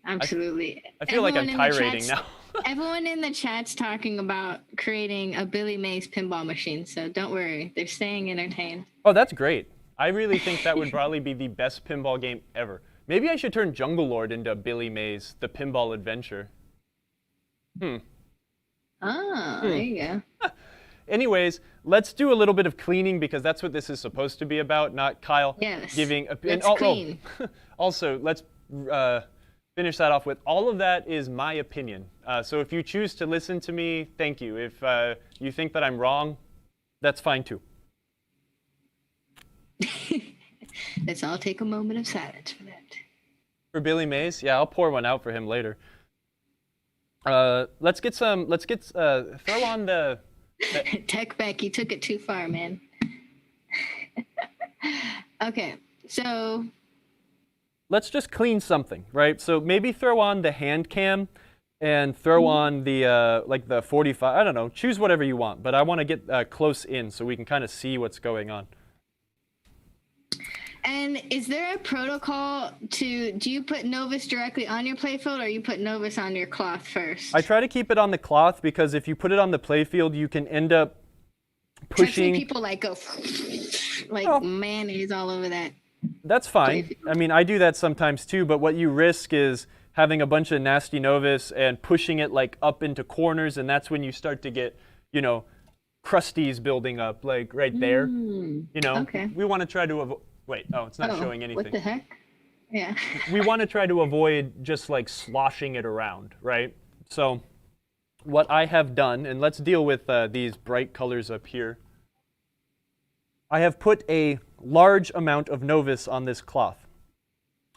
Absolutely. I feel like I'm tirading now. Everyone in the chat's talking about creating a Billy Mays pinball machine, so don't worry. They're staying entertained. Oh, that's great. I really think that would probably be the best pinball game ever. Maybe I should turn Jungle Lord into Billy Mays, the pinball adventure. Oh, there you go. Anyways, let's do a little bit of cleaning, because that's what this is supposed to be about, not Kyle giving a... Let's clean. Also, let's... finish that off with, all of that is my opinion. So if you choose to listen to me, thank you. If you think that I'm wrong, that's fine too. Let's all take a moment of silence for that. For Billy Mays? Yeah, I'll pour one out for him later. Throw on the... Tech back, you took it too far, man. Okay, so... Let's just clean something, right? So maybe throw on the hand cam and throw on the like the 45. I don't know. Choose whatever you want, but I want to get close in so we can kind of see what's going on. And is there a protocol do you put Novus directly on your playfield, or you put Novus on your cloth first? I try to keep it on the cloth, because if you put it on the playfield, you can end up pushing. People like go like mayonnaise all over that. That's fine. I mean, I do that sometimes too, but what you risk is having a bunch of nasty Novus and pushing it like up into corners, and that's when you start to get, crusties building up, like right there. Okay. We want to try to avoid... Wait, it's not showing anything. What the heck? Yeah. We want to try to avoid just like sloshing it around, right? So what I have done, and let's deal with these bright colors up here. I have put a large amount of Novus on this cloth.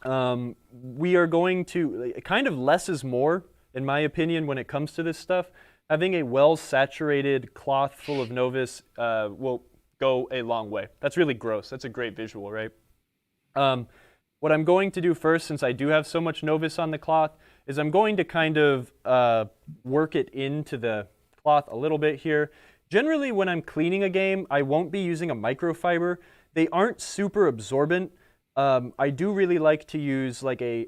We are going to, kind of less is more, in my opinion, when it comes to this stuff. Having a well-saturated cloth full of Novus will go a long way. That's really gross. That's a great visual, right? What I'm going to do first, since I do have so much Novus on the cloth, is I'm going to kind of work it into the cloth a little bit here. Generally, when I'm cleaning a game, I won't be using a microfiber. They aren't super absorbent. I do really like to use like a,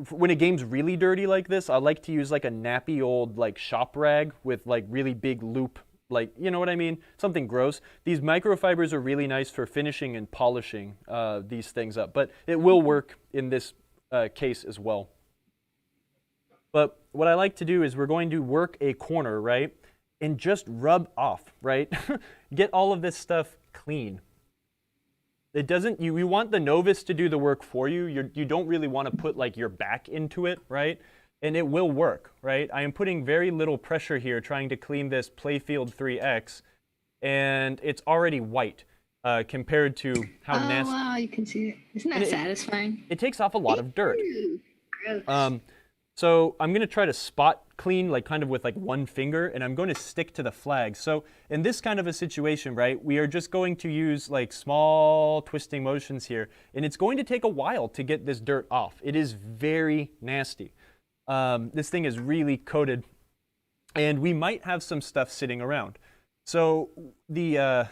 when a game's really dirty like this, I like to use like a nappy old like shop rag with like really big loop, like, you know what I mean? Something gross. These microfibers are really nice for finishing and polishing these things up, but it will work in this case as well. But what I like to do is we're going to work a corner, right? And just rub off, right? Get all of this stuff clean. It doesn't, you want the Novus to do the work for you. You don't really want to put like your back into it, right? And it will work, right? I am putting very little pressure here trying to clean this Playfield 3X, and it's already white compared to how nasty. Oh, wow, you can see it. Isn't that satisfying? It takes off a lot of dirt. Gross. So I'm going to try to spot clean, like kind of with like one finger, and I'm going to stick to the flag. So in this kind of a situation, right, we are just going to use like small twisting motions here, and it's going to take a while to get this dirt off. It is very nasty. This thing is really coated, and we might have some stuff sitting around. So the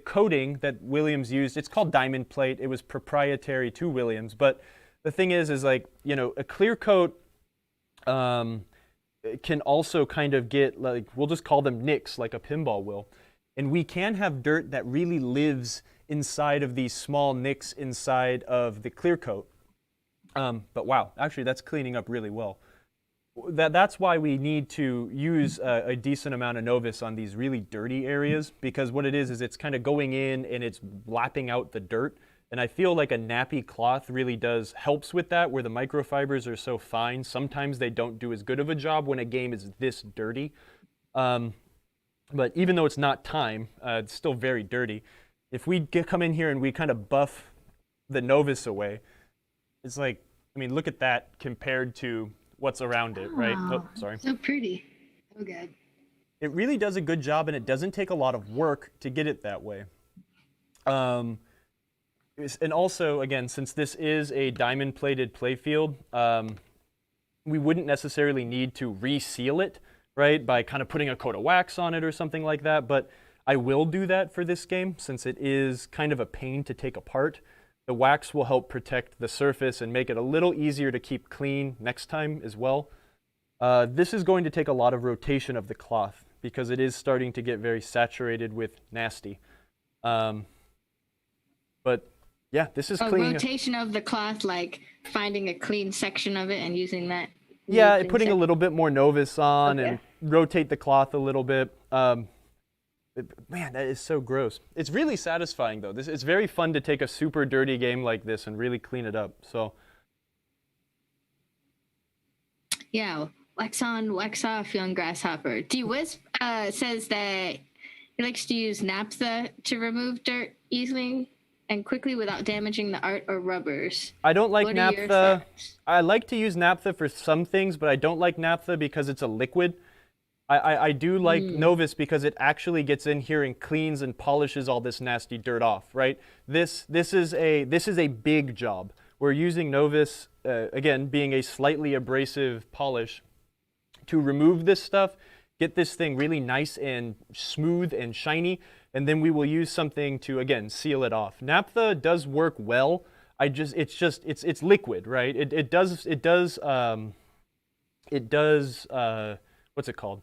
coating that Williams used, it's called diamond plate. It was proprietary to Williams, but the thing is like, you know, a clear coat can also kind of get, like, we'll just call them nicks, like a pinball will. And we can have dirt that really lives inside of these small nicks inside of the clear coat. But wow, actually that's cleaning up really well. That's why we need to use a decent amount of Novus on these really dirty areas, because what it is it's kind of going in and it's lapping out the dirt. And I feel like a nappy cloth really helps with that, where the microfibers are so fine. Sometimes they don't do as good of a job when a game is this dirty. But even though it's not time, it's still very dirty. If we come in here and we kind of buff the Novus away, it's like, I mean, look at that compared to what's around it, right? Wow. Oh, sorry. So pretty. So good. It really does a good job, and it doesn't take a lot of work to get it that way. And also, again, since this is a diamond-plated playfield, we wouldn't necessarily need to reseal it, right, by kind of putting a coat of wax on it or something like that. But I will do that for this game, since it is kind of a pain to take apart. The wax will help protect the surface and make it a little easier to keep clean next time as well. This is going to take a lot of rotation of the cloth, because it is starting to get very saturated with nasty. But yeah, this is cleaning. Rotation of the cloth, like finding a clean section of it and using that. Yeah, putting a little bit more Novus on and rotate the cloth a little bit. Man, that is so gross. It's really satisfying though. It's very fun to take a super dirty game like this and really clean it up. So yeah, wax on, wax off, young grasshopper. D-Wisp says that he likes to use naphtha to remove dirt easily and quickly without damaging the art or rubbers. I don't like naphtha. I like to use naphtha for some things, but I don't like naphtha because it's a liquid. I do like Novus because it actually gets in here and cleans and polishes all this nasty dirt off, right? This is a big job. We're using Novus, again, being a slightly abrasive polish, to remove this stuff, get this thing really nice and smooth and shiny, and then we will use something to, again, seal it off. Naphtha does work well. It's liquid, right? It does what's it called?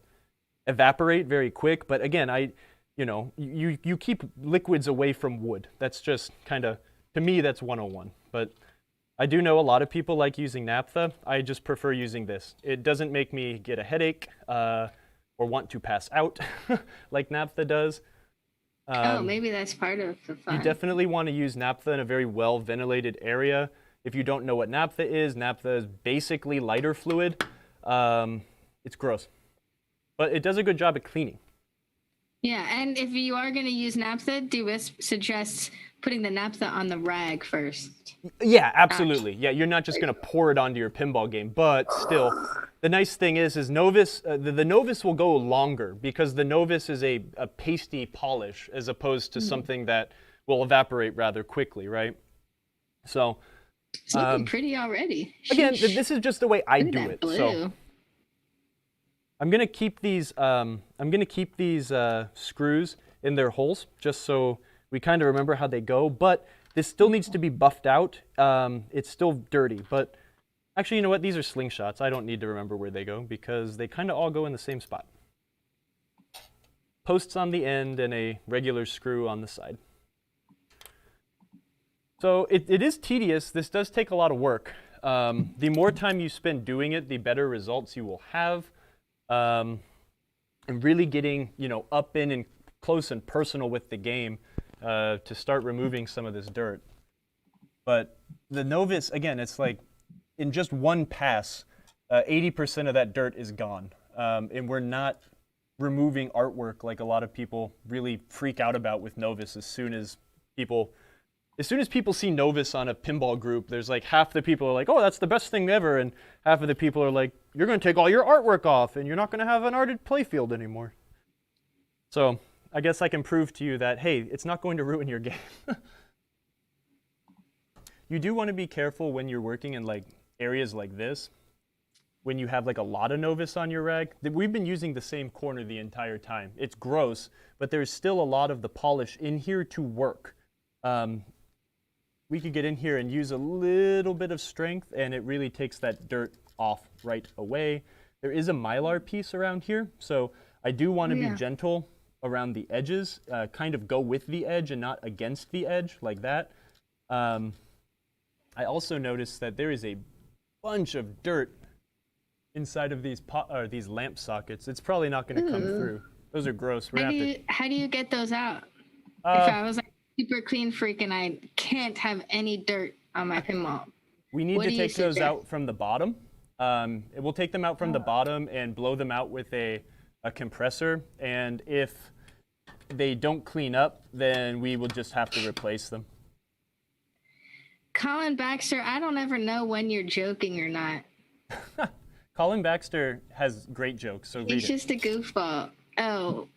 Evaporate very quick. But again, you keep liquids away from wood. That's just kind of, to me, that's 101. But I do know a lot of people like using naphtha. I just prefer using this. It doesn't make me get a headache or want to pass out like naphtha does. Maybe that's part of the fun. You definitely want to use naphtha in a very well-ventilated area. If you don't know what naphtha is basically lighter fluid. It's gross. But it does a good job at cleaning. Yeah, and if you are going to use naphtha, D-Wisp suggests putting the naphtha on the rag first. Yeah, absolutely. Yeah, you're not just going to pour it onto your pinball game, but still, the nice thing is Novus, the Novus will go longer because the Novus is a pasty polish as opposed to something that will evaporate rather quickly, right? So, it's looking pretty already. Again, this is just the way I do it. Blue. So, I'm gonna keep these. Screws in their holes just so we kind of remember how they go. But this still needs to be buffed out. It's still dirty, but actually, you know what? These are slingshots. I don't need to remember where they go because they kind of all go in the same spot. Posts on the end and a regular screw on the side. So it is tedious. This does take a lot of work. The more time you spend doing it, the better results you will have. And really getting, up in and close and personal with the game to start removing some of this dirt. But the Novus, again, it's like in just one pass, 80% of that dirt is gone. And we're not removing artwork like a lot of people really freak out about with Novus. As soon as people see Novus on a pinball group, there's like half the people are like, oh, that's the best thing ever. And half of the people are like, you're going to take all your artwork off and you're not going to have an arted playfield anymore. So I guess I can prove to you that, hey, it's not going to ruin your game. You do want to be careful when you're working in like areas like this, when you have like a lot of Novus on your rag. We've been using the same corner the entire time. It's gross, but there's still a lot of the polish in here to work. We could get in here and use a little bit of strength, and it really takes that dirt off right away. There is a Mylar piece around here, so I do want to be gentle around the edges, kind of go with the edge and not against the edge like that. I also noticed that there is a bunch of dirt inside of these lamp sockets. It's probably not going to come through. Those are gross. How do you get those out? If I was like super clean freak and I can't have any dirt on my pinball. We need to take those out from the bottom. We'll take them out from the bottom and blow them out with a compressor. And if they don't clean up, then we will just have to replace them. Colin Baxter, I don't ever know when you're joking or not. Colin Baxter has great jokes, so read it. He's just a goofball. Oh.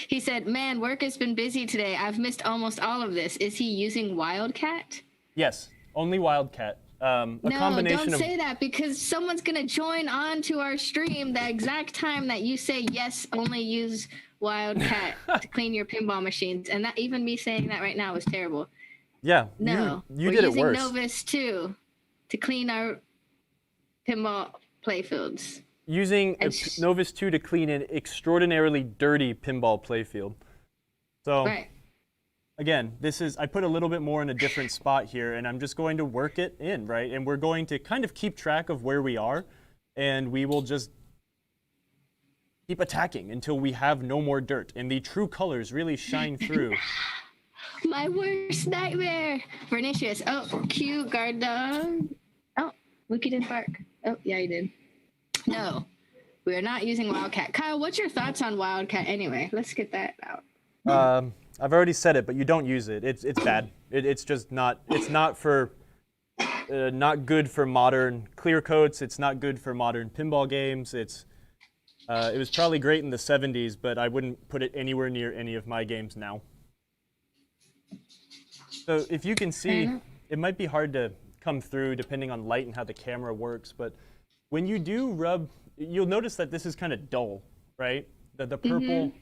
He said, man, work has been busy today. I've missed almost all of this. Is he using Wildcat? Yes, only Wildcat. No, don't say that because someone's going to join on to our stream the exact time that you say, yes, only use Wildcat to clean your pinball machines. And that even me saying that right now is terrible. Yeah, no, you did it worse. We're using Novus too to clean our pinball playfields. Using Novus 2 to clean an extraordinarily dirty pinball playfield. So, again, I put a little bit more in a different spot here, and I'm just going to work it in, right? And we're going to kind of keep track of where we are, and we will just keep attacking until we have no more dirt, and the true colors really shine through. My worst nightmare. Vernicious. Oh, cute guard dog. Oh, Wookie didn't bark. Oh, yeah, he did. No, we are not using Wildcat. Kyle, what's your thoughts on Wildcat anyway? Let's get that out. I've already said it, but you don't use it. It's bad. It's just not. It's not for. Not good for modern clear coats. It's not good for modern pinball games. It was probably great in the 70s, but I wouldn't put it anywhere near any of my games now. So if you can see, it might be hard to come through depending on light and how the camera works, but when you do rub, you'll notice that this is kind of dull, right? The purple,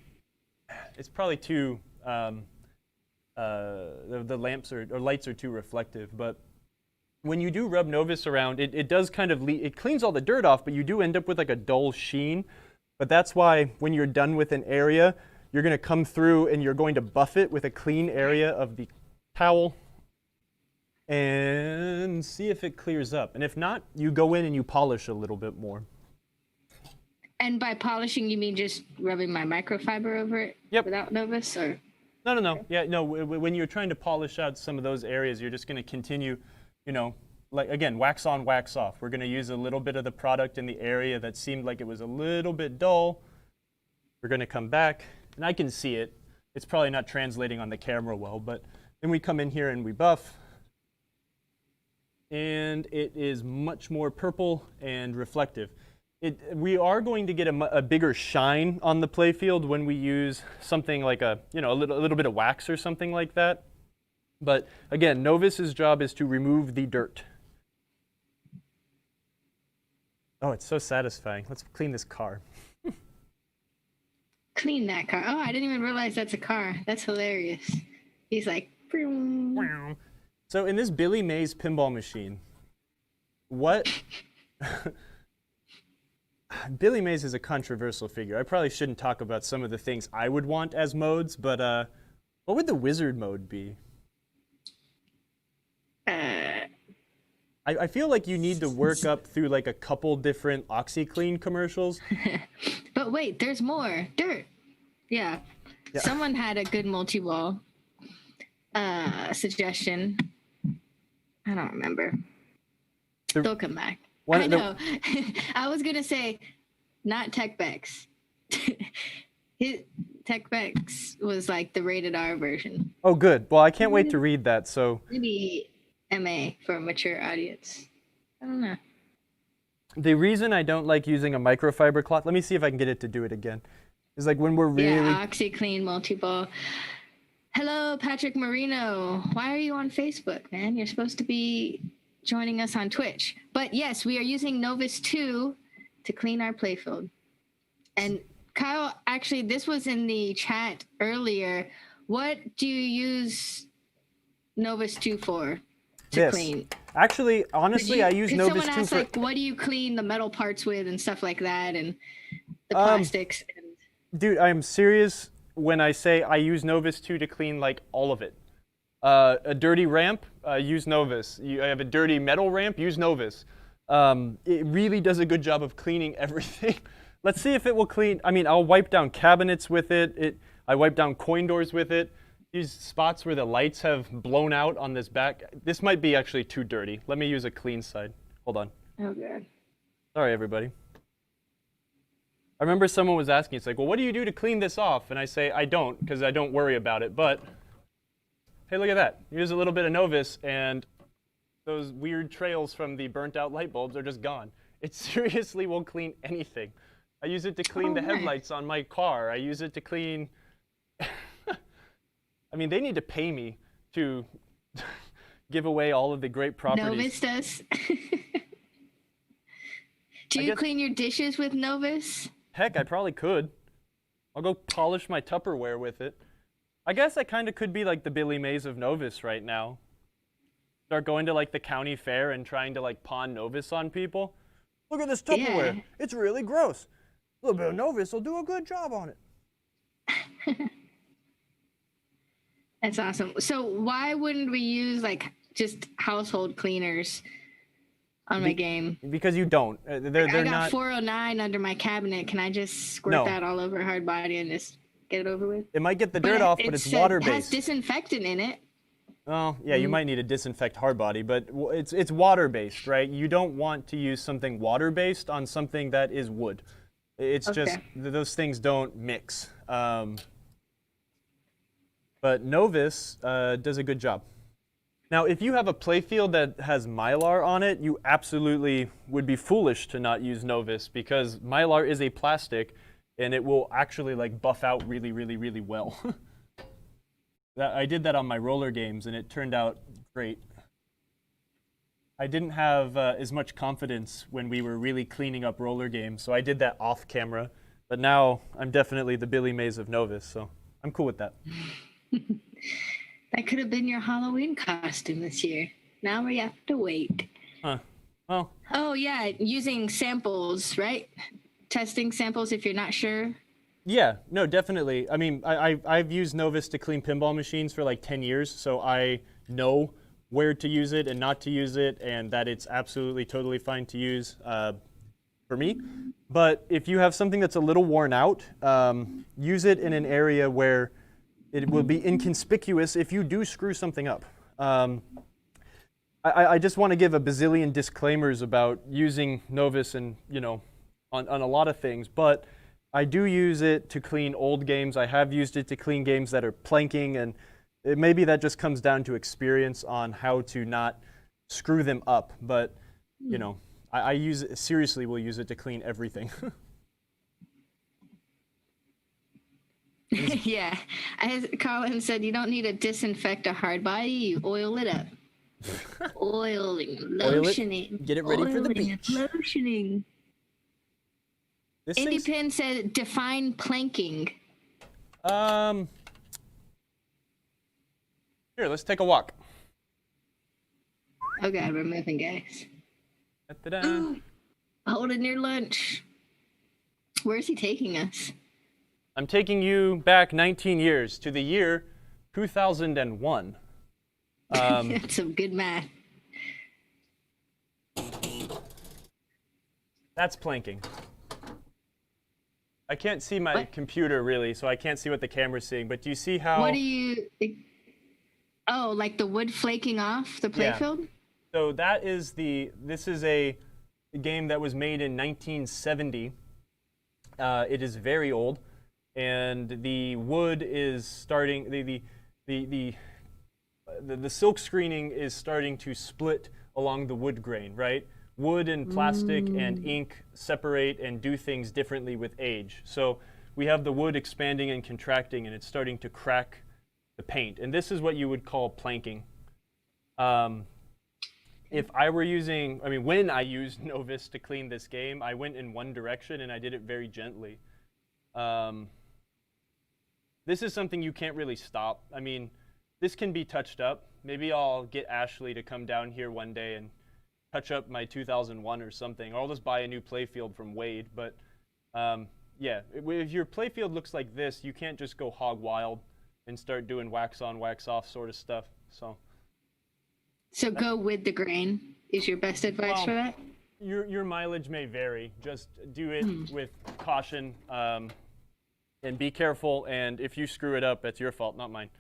it's probably too, the lamps or lights are too reflective, but when you do rub Novus around, it does kind of, it cleans all the dirt off, but you do end up with like a dull sheen. But that's why when you're done with an area, you're going to come through and you're going to buff it with a clean area of the towel and see if it clears up. And if not, you go in and you polish a little bit more. And by polishing, you mean just rubbing my microfiber over it without Novus? Or? No. Yeah, no, when you're trying to polish out some of those areas, you're just going to continue, like, again, wax on, wax off. We're going to use a little bit of the product in the area that seemed like it was a little bit dull. We're going to come back, and I can see it. It's probably not translating on the camera well, but Then we come in here and we buff. And it is much more purple and reflective. We are going to get a bigger shine on the playfield when we use something like a little bit of wax or something like that. But again, Novus's job is to remove the dirt. Oh, it's so satisfying. Let's clean this car. Clean that car. Oh, I didn't even realize that's a car. That's hilarious. He's like, "Vroom." So in this Billy Mays pinball machine, what? Billy Mays is a controversial figure. I probably shouldn't talk about some of the things I would want as modes, but what would the wizard mode be? I feel like you need to work up through like a couple different OxyClean commercials. But wait, there's more. Dirt. Yeah. Someone had a good multi-ball suggestion. I don't remember. They'll come back. I know. I was going to say, not TechBex. TechBex was like the rated R version. Oh, good. Well, I can't wait to read that. So maybe MA for a mature audience. I don't know. The reason I don't like using a microfiber cloth, let me see if I can get it to do it again, is like when we're really... Yeah, OxyClean multi-ball. Hello, Patrick Marino. Why are you on Facebook, man? You're supposed to be joining us on Twitch. But yes, we are using Novus 2 to clean our playfield. And Kyle, actually, this was in the chat earlier. What do you use Novus 2 for? To clean? Actually, honestly, I use Novus 2 someone asked, like, what do you clean the metal parts with and stuff like that, and the plastics? Dude, I'm serious when I say I use Novus 2 to clean, like, all of it. A dirty ramp, use Novus. You have a dirty metal ramp, use Novus. It really does a good job of cleaning everything. Let's see if it will clean. I mean, I'll wipe down cabinets with it. I wipe down coin doors with it. These spots where the lights have blown out on this back. This might be actually too dirty. Let me use a clean side. Hold on. Oh, God. Sorry, everybody. I remember someone was asking, it's like, well, what do you do to clean this off? And I say, I don't, because I don't worry about it. But, hey, look at that. Use a little bit of Novus, and those weird trails from the burnt-out light bulbs are just gone. It seriously will clean anything. I use it to clean the headlights on my car. I use it to clean... I mean, they need to pay me to give away all of the great properties. Novus does. Do you clean your dishes with Novus? Heck, I probably could. I'll go polish my Tupperware with it. I guess I kind of could be like the Billy Mays of Novus right now. Start going to like the county fair and trying to like pawn Novus on people. Look at this Tupperware. Yeah. It's really gross. A little bit of Novus will do a good job on it. That's awesome. So why wouldn't we use like just household cleaners on my game? Because you don't. I got 409 under my cabinet. Can I just squirt that all over hard body and just get it over with? It might get the dirt off, but it's water-based. It has disinfectant in it. Oh, yeah, you might need to disinfect hard body, but it's water-based, right? You don't want to use something water-based on something that is wood. It's just, those things don't mix. But Novus does a good job. Now, if you have a playfield that has Mylar on it, you absolutely would be foolish to not use Novus because Mylar is a plastic and it will actually like buff out really, really, really well. I did that on my roller games and it turned out great. I didn't have as much confidence when we were really cleaning up roller games, so I did that off camera. But now I'm definitely the Billy Mays of Novus, so I'm cool with that. That could have been your Halloween costume this year. Now we have to wait. Huh. Well. Oh, yeah, using samples, right? Testing samples if you're not sure. Yeah, no, definitely. I mean, I've used Novus to clean pinball machines for like 10 years, so I know where to use it and not to use it, and that it's absolutely totally fine to use for me. But if you have something that's a little worn out, use it in an area where it will be inconspicuous if you do screw something up. I just want to give a bazillion disclaimers about using Novus and, you know, on a lot of things, but I do use it to clean old games. I have used it to clean games that are planking, and maybe that just comes down to experience on how to not screw them up. But, you know, I use it, seriously will use it to clean everything. Yeah. As Colin said, you don't need to disinfect a hard body. You oil it up. Oiling, lotioning. Get it ready for the oiling and beach. Lotioning. This Indy thing's- Pin said, define planking. Here, let's take a walk. Oh God, we're moving, guys. Da-da-da. Ooh, holding your lunch. Where's he taking us? I'm taking you back 19 years to the year 2001. That's some good math. That's planking. I can't see my What? computer really, so I can't see what the camera's seeing. But do you see how? What do you? Oh, like the wood flaking off the Yeah. playfield? So that is this is a game that was made in 1970. It is very old, and the wood is starting, the silk screening is starting to split along the wood grain, right? Wood and plastic and ink separate and do things differently with age. So we have the wood expanding and contracting, and it's starting to crack the paint. And this is what you would call planking. If I were using, I mean, when I used Novus to clean this game, I went in one direction and I did it very gently. This is something you can't really stop. I mean, this can be touched up. Maybe I'll get Ashley to come down here one day and touch up my 2001 or something. Or I'll just buy a new playfield from Wade. But yeah, if your playfield looks like this, you can't just go hog wild and start doing wax on, wax off sort of stuff. So go with the grain is your best advice for that? Your mileage may vary. Just do it with caution and be careful. And if you screw it up, it's your fault, not mine.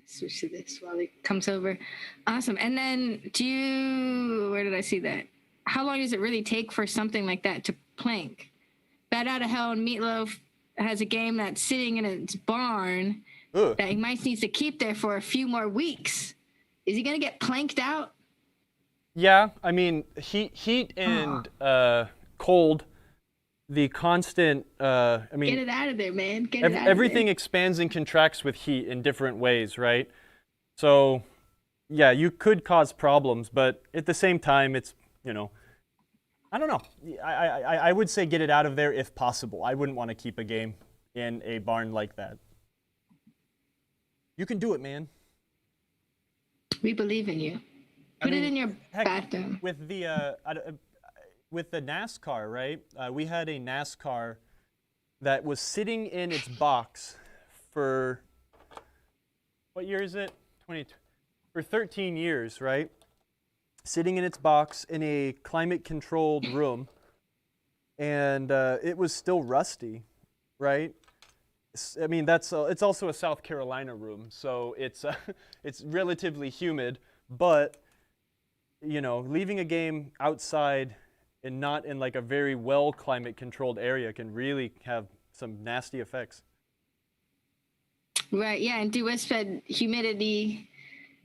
Switch to this while it comes over. Awesome. And then where did I see that? How long does it really take for something like that to plank? Bat Out of Hell and Meatloaf has a game that's sitting in its barn Ugh. that he might need to keep there for a few more weeks. Is he going to get planked out? Yeah, I mean, heat and cold, the constant, I mean, Get it out of there, man. Get it out everything of there. expands and contracts with heat in different ways, right? So, yeah, you could cause problems, but at the same time, it's, you know, I don't know. I would say get it out of there if possible. I wouldn't want to keep a game in a barn like that. You can do it, man. We believe in you. Put it in your bathroom. With the NASCAR, right? We had a NASCAR that was sitting in its box for, what year is it? For 13 years, right? Sitting in its box in a climate-controlled room, and it was still rusty, right? I mean, it's also a South Carolina room, so it's relatively humid, but you know, leaving a game outside and not in like a very well climate-controlled area can really have some nasty effects. Right, yeah, and Dewis said humidity.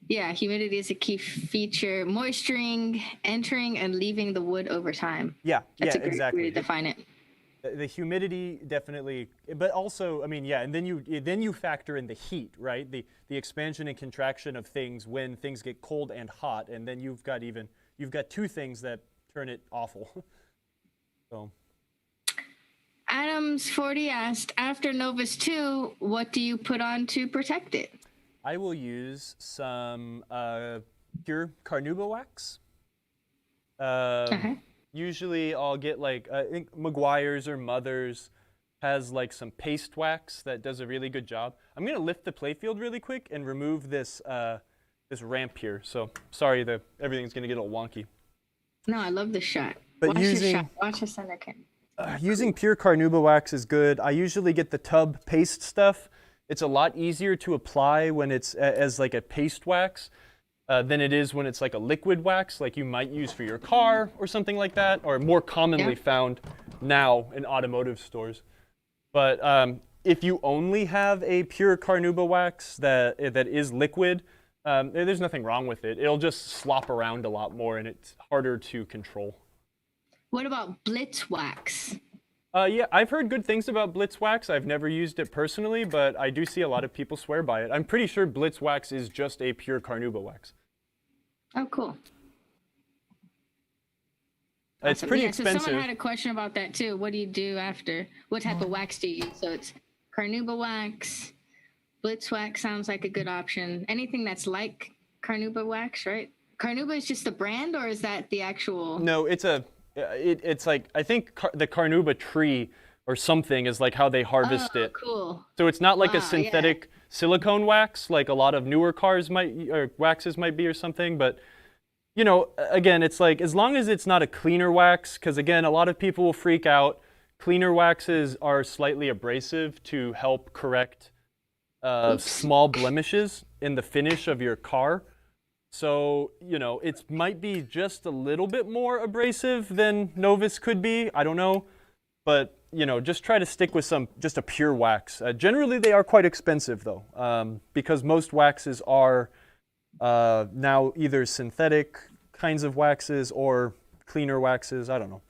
Yeah, humidity is a key feature. Moisturing, entering, and leaving the wood over time. Yeah, That's a great exactly. way to define it. The humidity definitely, but also, I mean, yeah, and then you factor in the heat, right? The expansion and contraction of things when things get cold and hot, and then you've got two things that turn it awful. So. Adams40 asked, after Novus 2, what do you put on to protect it? I will use some pure carnauba wax. Usually I'll get like, I think Meguiar's or Mother's has like some paste wax that does a really good job. I'm gonna lift the playfield really quick and remove this this ramp here. So sorry that everything's gonna get a little wonky. No, I love this shot. But Watch this shot. Watch the center cam. Using pure carnauba wax is good. I usually get the tub paste stuff. It's a lot easier to apply when it's as like a paste wax than it is when it's like a liquid wax, like you might use for your car or something like that, or more commonly found now in automotive stores. But if you only have a pure carnauba wax that is liquid, there's nothing wrong with it. It'll just slop around a lot more, and it's harder to control. What about blitz wax? Yeah, I've heard good things about blitz wax. I've never used it personally, but I do see a lot of people swear by it. I'm pretty sure blitz wax is just a pure carnauba wax. Oh, cool. It's pretty expensive. So someone had a question about that too. What do you do after? What type of wax do you use? So it's carnauba wax, blitz wax sounds like a good option. Anything that's like carnauba wax, right? Carnauba is just the brand, or is that the actual? No, it's like, I think the carnauba tree or something is like how they harvest it. Cool. So it's not like a synthetic silicone wax like a lot of newer cars or waxes might be or something, but you know, again, it's like, as long as it's not a cleaner wax, because again, a lot of people will freak out. Cleaner waxes are slightly abrasive to help correct small blemishes in the finish of your car. So, you know, it might be just a little bit more abrasive than Novus could be. I don't know. But, you know, just try to stick with just a pure wax. Generally, they are quite expensive, though, because most waxes are now either synthetic kinds of waxes or cleaner waxes. I don't know.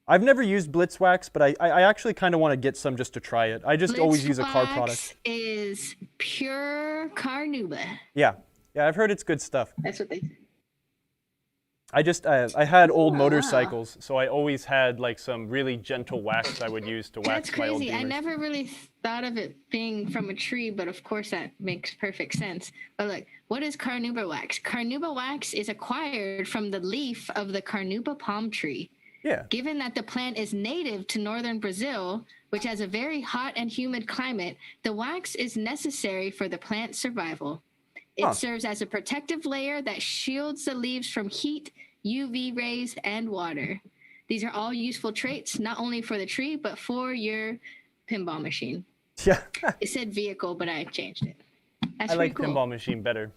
I've never used blitz wax, but I actually kind of want to get some just to try it. I just always use a car product. Blitz wax is pure carnauba. Yeah. Yeah, I've heard it's good stuff. That's what they say. I had old motorcycles, so I always had like some really gentle wax I would use to wax my old Beamers. That's crazy. I never really thought of it being from a tree, but of course that makes perfect sense. But look, what is carnauba wax? Carnauba wax is acquired from the leaf of the carnauba palm tree. Yeah. Given that the plant is native to northern Brazil, which has a very hot and humid climate, the wax is necessary for the plant's survival. It serves as a protective layer that shields the leaves from heat, UV rays, and water. These are all useful traits, not only for the tree, but for your pinball machine. Yeah. It said vehicle, but I changed it. That's I like cool. pinball machine better.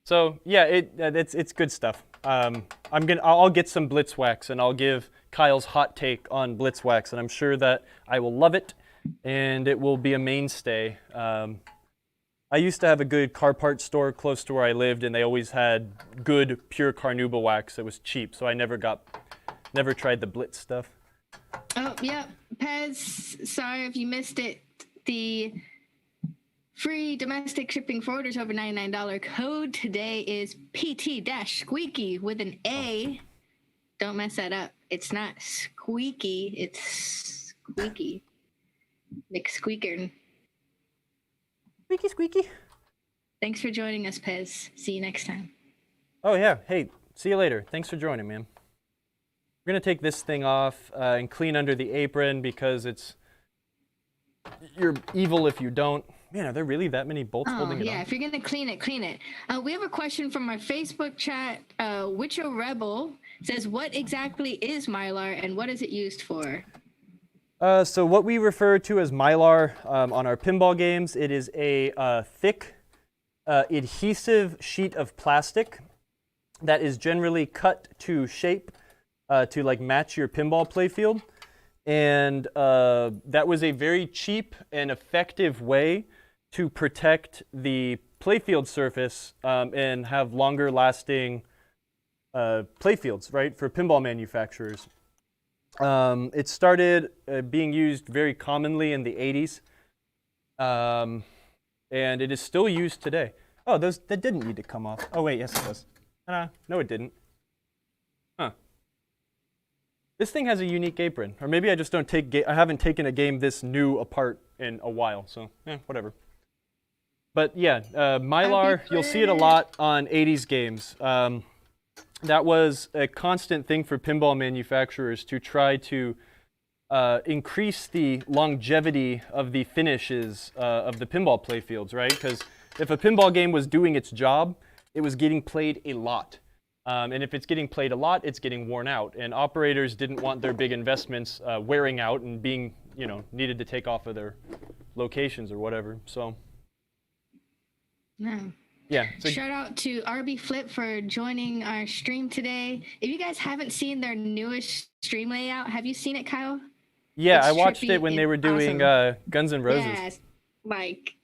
So yeah, it's good stuff. I'll get some blitz wax, and I'll give Kyle's hot take on blitz wax, and I'm sure that I will love it, and it will be a mainstay. I used to have a good car parts store close to where I lived, and they always had good pure carnauba wax that was cheap, so I never tried the blitz stuff. Oh, yeah. Pez, sorry if you missed it. The free domestic shipping for orders over $99 code today is PT-squeaky with an A. Don't mess that up. It's not squeaky, it's squeaky. McSqueaker. Squeaky, squeaky. Thanks for joining us, Pez. See you next time. Oh, yeah. Hey, see you later. Thanks for joining, man. We're going to take this thing off and clean under the apron because you're evil if you don't. Man, are there really that many bolts holding it on? Yeah, if you're going to clean it, clean it. We have a question from our Facebook chat. Witcher Rebel says, what exactly is Mylar and what is it used for? So what we refer to as Mylar on our pinball games, it is a thick adhesive sheet of plastic that is generally cut to shape to like match your pinball playfield. And that was a very cheap and effective way to protect the playfield surface and have longer lasting playfields, right, for pinball manufacturers. It started being used very commonly in the 80s, and it is still used today. Oh, that didn't need to come off. Oh, wait, yes, it does. No, it didn't. Huh. This thing has a unique apron, or maybe I just don't I haven't taken a game this new apart in a while, so whatever. But yeah, Mylar, you'll see it a lot on 80s games. That was a constant thing for pinball manufacturers to try to increase the longevity of the finishes of the pinball playfields, right? Because if a pinball game was doing its job, it was getting played a lot. And if it's getting played a lot, it's getting worn out. And operators didn't want their big investments wearing out and being, needed to take off of their locations or whatever. So. No. Yeah. Shout out to RB Flip for joining our stream today. If you guys haven't seen their newest stream layout, have you seen it, Kyle? Yeah, It's I watched trippy it when they and were doing awesome. Guns N' Roses. Yeah, like,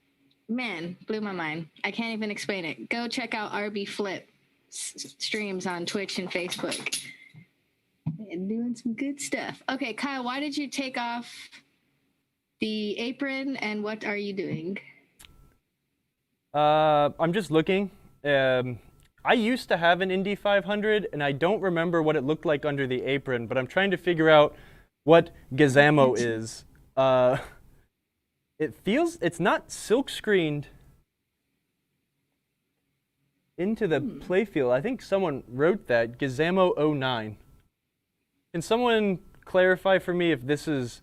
man, blew my mind. I can't even explain it. Go check out RB Flip streams on Twitch and Facebook. And doing some good stuff. Okay, Kyle, why did you take off the apron and what are you doing? I'm just looking. I used to have an Indy 500, and I don't remember what it looked like under the apron, but I'm trying to figure out what Gizamo is. It's not silk screened into the playfield. I think someone wrote that, Gizamo 09. Can someone clarify for me if this is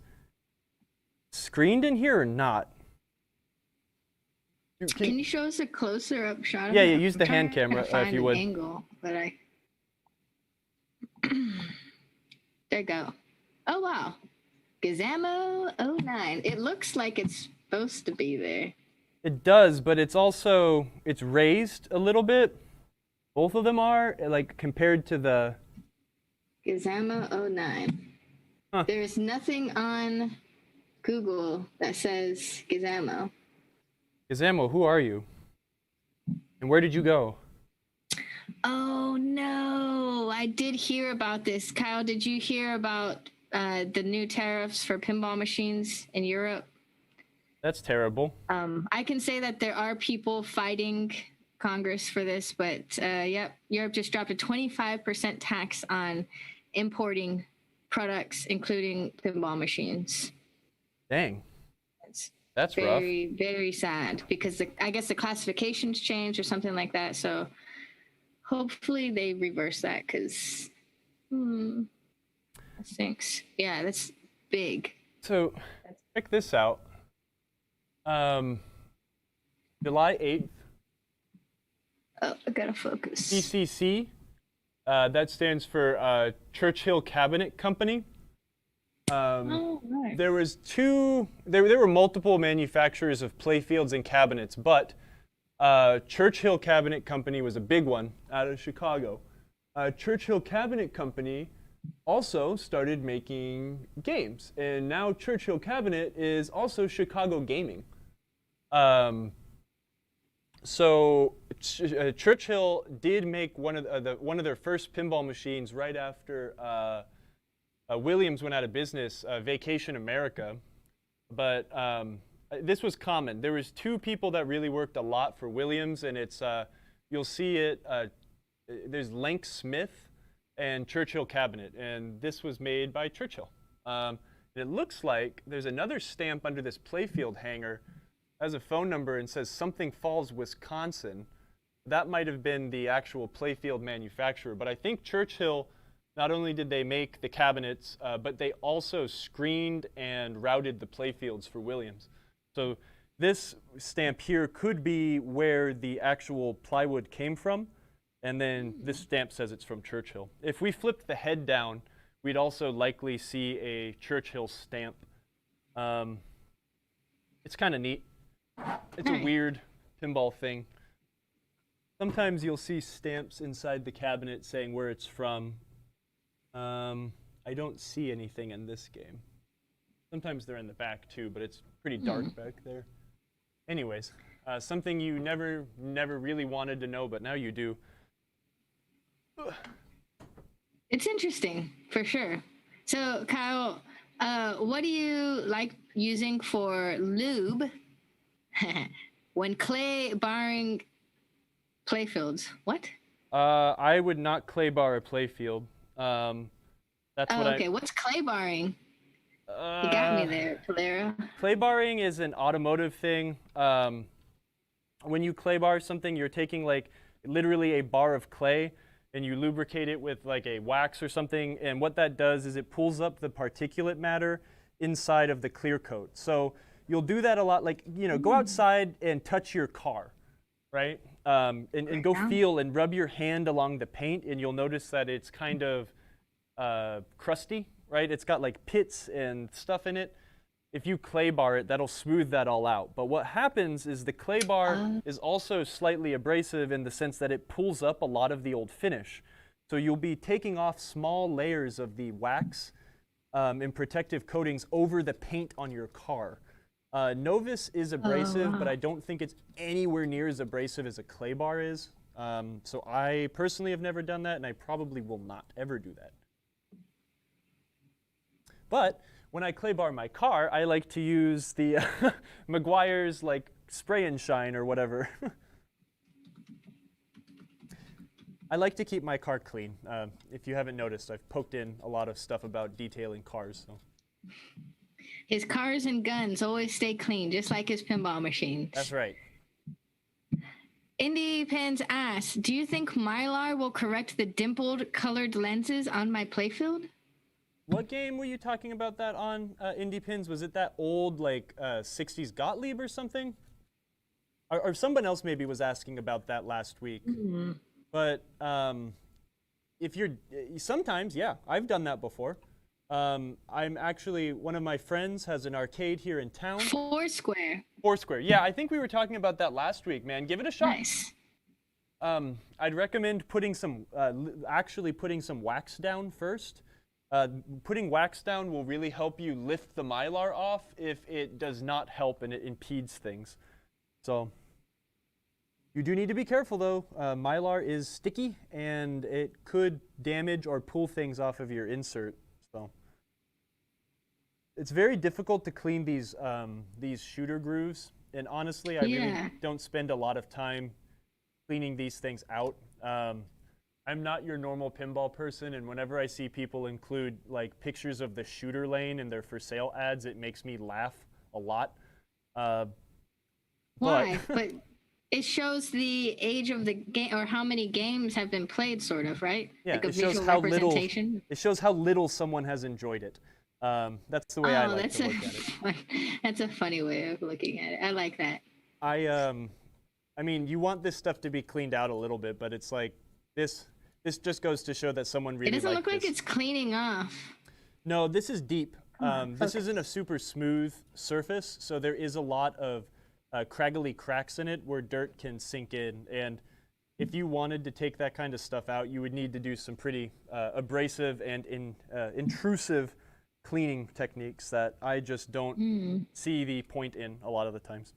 screened in here or not? Can you show us a closer up shot? Yeah, use the hand camera if you would. Angle, but there you go. Oh wow, Gizamo 09. It looks like it's supposed to be there. It does, but it's raised a little bit. Both of them are, like, compared to the Gizamo 09. Huh. There's nothing on Google that says Gizamo. Gizamo, who are you? And where did you go? Oh no, I did hear about this. Kyle, did you hear about the new tariffs for pinball machines in Europe? That's terrible. I can say that there are people fighting Congress for this, but yep, Europe just dropped a 25% tax on importing products, including pinball machines. Dang. That's very, rough. very sad because I guess the classifications changed or something like that. So hopefully they reverse that because that stinks. Yeah, that's big. So check this out. July 8th. Oh, I gotta focus. CCC. That stands for Churchill Cabinet Company. Right. There were multiple manufacturers of playfields and cabinets, but Churchill Cabinet Company was a big one out of Chicago. Churchill Cabinet Company also started making games, and now Churchill Cabinet is also Chicago Gaming. So Churchill did make one of their first pinball machines right after Williams went out of business, Vacation America. But this was common. There was two people that really worked a lot for Williams, and it's you'll see it. There's Lenk Smith and Churchill Cabinet, and this was made by Churchill. It looks like there's another stamp under this Playfield hanger. Has a phone number and says Something Falls, Wisconsin. That might have been the actual Playfield manufacturer, but I think Churchill, not only did they make the cabinets, but they also screened and routed the playfields for Williams. So this stamp here could be where the actual plywood came from, and then this stamp says it's from Churchill. If we flipped the head down, we'd also likely see a Churchill stamp. It's kind of neat. It's a weird pinball thing. Sometimes you'll see stamps inside the cabinet saying where it's from. I don't see anything in this game. Sometimes they're in the back too, but it's pretty dark back there. Anyways, something you never really wanted to know, but now you do. It's interesting, for sure. So, Kyle, what do you like using for lube when clay barring playfields? What? I would not clay bar a playfield. That's what okay. What's clay barring? You got me there, Polera. Clay barring is an automotive thing. When you clay bar something, you're taking like literally a bar of clay and you lubricate it with like a wax or something. And what that does is it pulls up the particulate matter inside of the clear coat. So you'll do that a lot, like, you know, go outside and touch your car, right? And go feel and rub your hand along the paint, and you'll notice that it's kind of crusty, right? It's got like pits and stuff in it. If you clay bar it, that'll smooth that all out. But what happens is the clay bar is also slightly abrasive in the sense that it pulls up a lot of the old finish. So you'll be taking off small layers of the wax and protective coatings over the paint on your car. Novus is abrasive, but I don't think it's anywhere near as abrasive as a clay bar is. So I personally have never done that, and I probably will not ever do that. But when I clay bar my car, I like to use the Meguiar's like spray and shine or whatever. I like to keep my car clean. If you haven't noticed, I've poked in a lot of stuff about detailing cars. So. His cars and guns always stay clean, just like his pinball machines. That's right. Indie Pins asks, do you think Mylar will correct the dimpled colored lenses on my Playfield? What game were you talking about that on, Indie Pins? Was it that old, like, 60s Gottlieb or something? Or someone else maybe was asking about that last week. Mm-hmm. But if you're, sometimes, yeah, I've done that before. I'm actually, one of my friends has an arcade here in town. Foursquare. Foursquare, yeah, I think we were talking about that last week, man. Give it a shot. Nice. I'd recommend putting some, actually putting some wax down first. Putting wax down will really help you lift the Mylar off if it does not help and it impedes things. So you do need to be careful though. Mylar is sticky and it could damage or pull things off of your insert. So it's very difficult to clean these shooter grooves. And honestly, I really don't spend a lot of time cleaning these things out. I'm not your normal pinball person, and whenever I see people include like pictures of the shooter lane in their for sale ads, it makes me laugh a lot. Why? But it shows the age of the game or how many games have been played, sort of, right? Yeah, like a it shows visual how representation. little. It shows how little someone has enjoyed it. That's the way I like to look at it. That's a funny way of looking at it. I like that. I mean, you want this stuff to be cleaned out a little bit, but it's like this just goes to show that someone really liked this. It doesn't look like it's cleaning off. No, this is deep. This isn't a super smooth surface, so there is a lot of craggly cracks in it where dirt can sink in. And if you wanted to take that kind of stuff out, you would need to do some pretty abrasive and intrusive cleaning techniques that I just don't see the point in a lot of the times.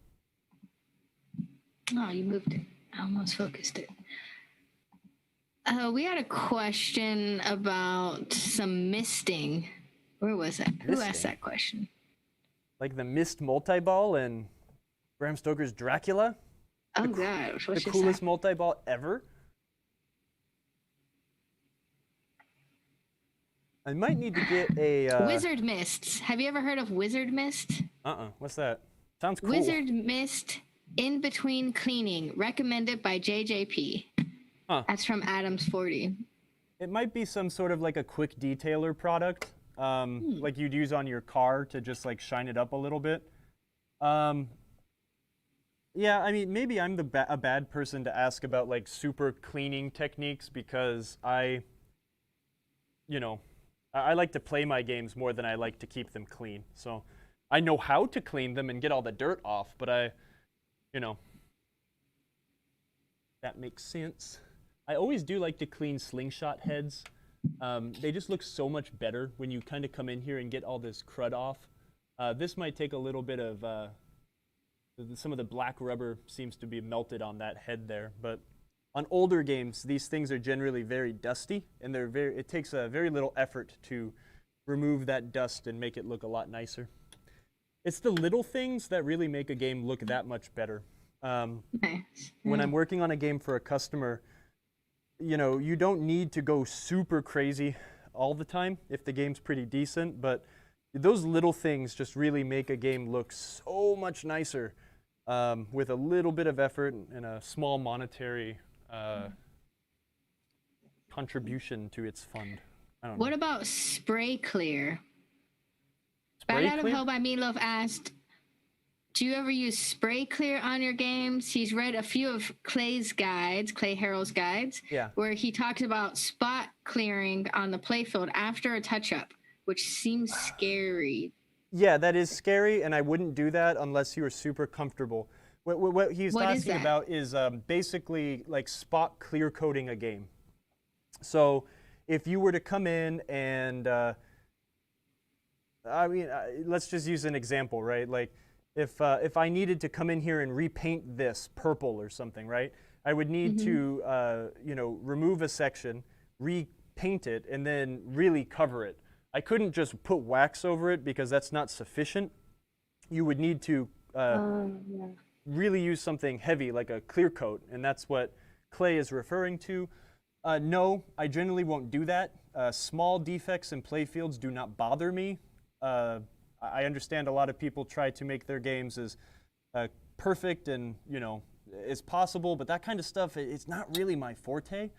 Oh, you moved it. I almost focused it. We had a question about some misting. Where was that? Who asked that question? Like the mist multi-ball and Bram Stoker's Dracula? Oh, gosh. The coolest multi-ball ever? I might need to get a... Wizard Mists. Have you ever heard of Wizard Mist? What's that? Sounds cool. Wizard Mist in between cleaning. Recommended by JJP. Huh. That's from Adams 40. It might be some sort of like a quick detailer product, like you'd use on your car to just like shine it up a little bit. Yeah, I mean, maybe I'm a bad person to ask about like super cleaning techniques because I like to play my games more than I like to keep them clean. So I know how to clean them and get all the dirt off, but that makes sense. I always do like to clean slingshot heads. They just look so much better when you kind of come in here and get all this crud off. This might take a little bit of, some of the black rubber seems to be melted on that head there. But on older games, these things are generally very dusty, and it takes a very little effort to remove that dust and make it look a lot nicer. It's the little things that really make a game look that much better. When I'm working on a game for a customer, you don't need to go super crazy all the time if the game's pretty decent, but those little things just really make a game look so much nicer with a little bit of effort and a small monetary contribution to its fund. I don't know. What about Spray Clear? Bad Out of Hell by Meatloaf asked, do you ever use Spray Clear on your games? He's read a few of Clay Harrell's guides, where he talks about spot clearing on the playfield after a touch-up, which seems scary. Yeah, that is scary, and I wouldn't do that unless you were super comfortable. What he's asking about is basically like spot clear coating a game. So if you were to come in and I mean, let's just use an example, right? Like, if I needed to come in here and repaint this purple or something, right? I would need to, remove a section, repaint it, and then really cover it. I couldn't just put wax over it because that's not sufficient. You would need to really use something heavy like a clear coat, and that's what Clay is referring to. No, I generally won't do that. Small defects in playfields do not bother me. I understand a lot of people try to make their games as perfect and as possible, but that kind of stuff, it's not really my forte.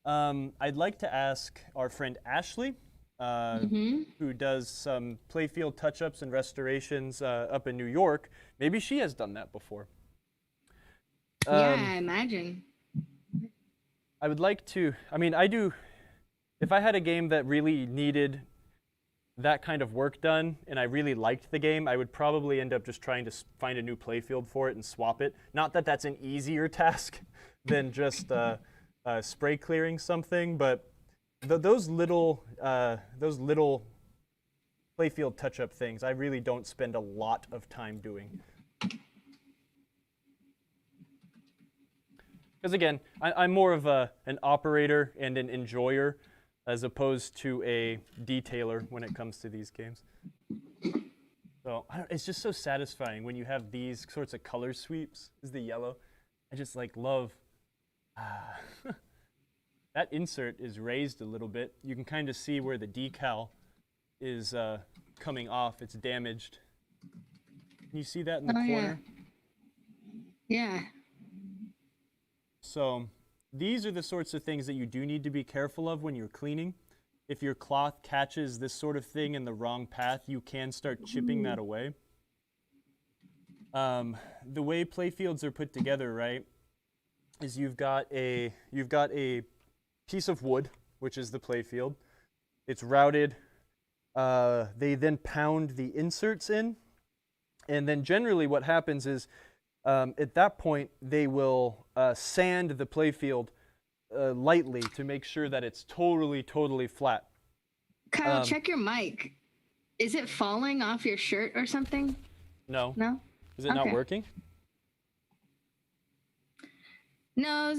I'd like to ask our friend Ashley, who does some playfield touch-ups and restorations up in New York. Maybe she has done that before. Yeah, I imagine. I would like to, I do, if I had a game that really needed that kind of work done and I really liked the game, I would probably end up just trying to find a new playfield for it and swap it. Not that that's an easier task than just spray clearing something, but those little playfield touch-up things, I really don't spend a lot of time doing. Because again, I'm more of an operator and an enjoyer as opposed to a detailer when it comes to these games. So it's just so satisfying when you have these sorts of color sweeps. This is the yellow. I just love. That insert is raised a little bit. You can kind of see where the decal is coming off. It's damaged. Can you see that in the corner? Yeah. So these are the sorts of things that you do need to be careful of when you're cleaning. If your cloth catches this sort of thing in the wrong path, you can start chipping that away. The way playfields are put together, right, is you've got a piece of wood, which is the playfield. It's routed. They then pound the inserts in, and then generally what happens is at that point they will sand the playfield lightly to make sure that it's totally flat. Kyle, check your mic. Is it falling off your shirt or something? No. No? Is it not working? No,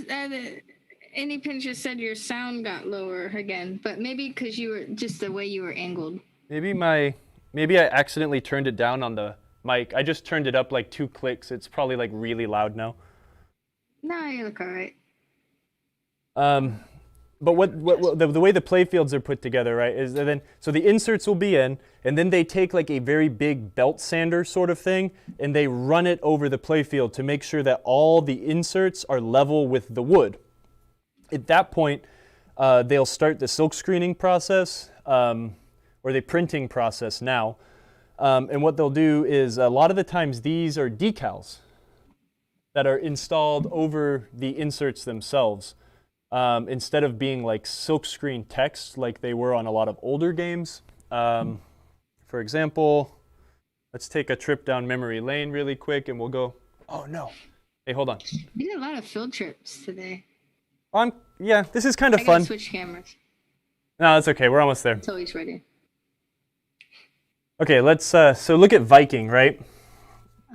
Anypin just said your sound got lower again, but maybe because you were just the way you were angled. Maybe I accidentally turned it down on the mic. I just turned it up like 2 clicks. It's probably like really loud now. No, you look all right. But the way the playfields are put together, right, is then so the inserts will be in, and then they take like a very big belt sander sort of thing, and they run it over the playfield to make sure that all the inserts are level with the wood. At that point, they'll start the silk screening process, or the printing process now. And what they'll do is a lot of the times these are decals that are installed over the inserts themselves. Instead of being like silkscreen text like they were on a lot of older games. For example, let's take a trip down memory lane really quick and we'll go, oh no. Hey, hold on. You did a lot of field trips today. Yeah, this is kind of I fun. gotta switch cameras. No, that's okay, we're almost there. Until he's ready. Okay, let's, so look at Viking, right?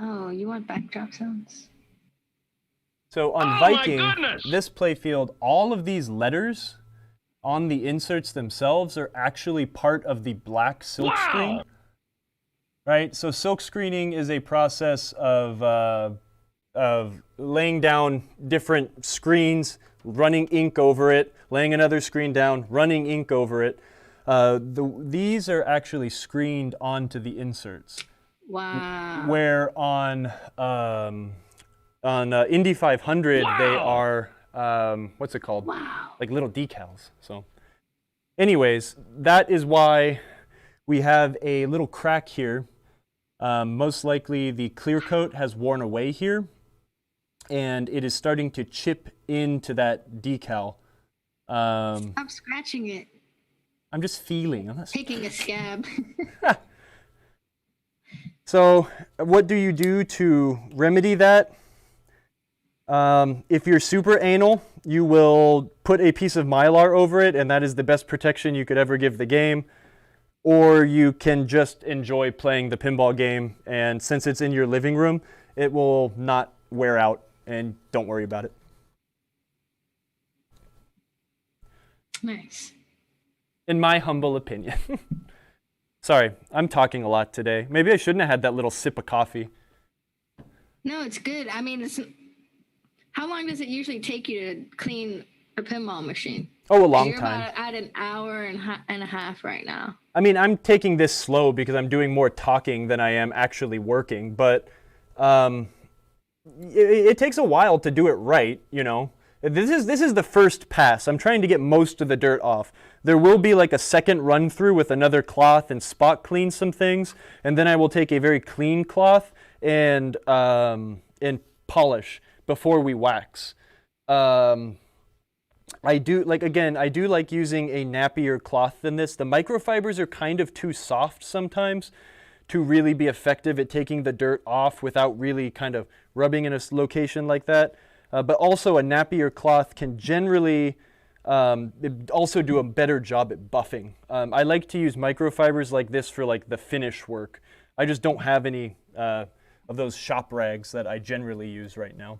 Oh, you want backdrop sounds? So on Viking, this playfield, all of these letters on the inserts themselves are actually part of the black silk screen. Right? So silk screening is a process of laying down different screens, running ink over it, laying another screen down, running ink over it. These are actually screened onto the inserts. Wow. Where on Indy 500, they are, what's it called? Wow. Like little decals. So anyways, that is why we have a little crack here. Most likely the clear coat has worn away here, and it is starting to chip into that decal. Stop scratching it. I'm just feeling. I'm not taking a scab. So what do you do to remedy that? If you're super anal, you will put a piece of Mylar over it, and that is the best protection you could ever give the game. or you can just enjoy playing the pinball game, and since it's in your living room, it will not wear out, and don't worry about it. Nice. In my humble opinion. Sorry, I'm talking a lot today. Maybe I shouldn't have had that little sip of coffee. No, it's good. I mean, how long does it usually take you to clean a pinball machine? Oh, a long You're time. about at an hour and a half right now. I mean, I'm taking this slow because I'm doing more talking than I am actually working, but it takes a while to do it right, you know. This is the first pass. I'm trying to get most of the dirt off. There will be like a second run through with another cloth and spot clean some things, and then I will take a very clean cloth and polish before we wax. I do like using a nappier cloth than this. The microfibers are kind of too soft sometimes to really be effective at taking the dirt off without really kind of rubbing in a location like that. But also a nappier cloth can generally also do a better job at buffing. I like to use microfibers like this for like the finish work. I just don't have any of those shop rags that I generally use right now.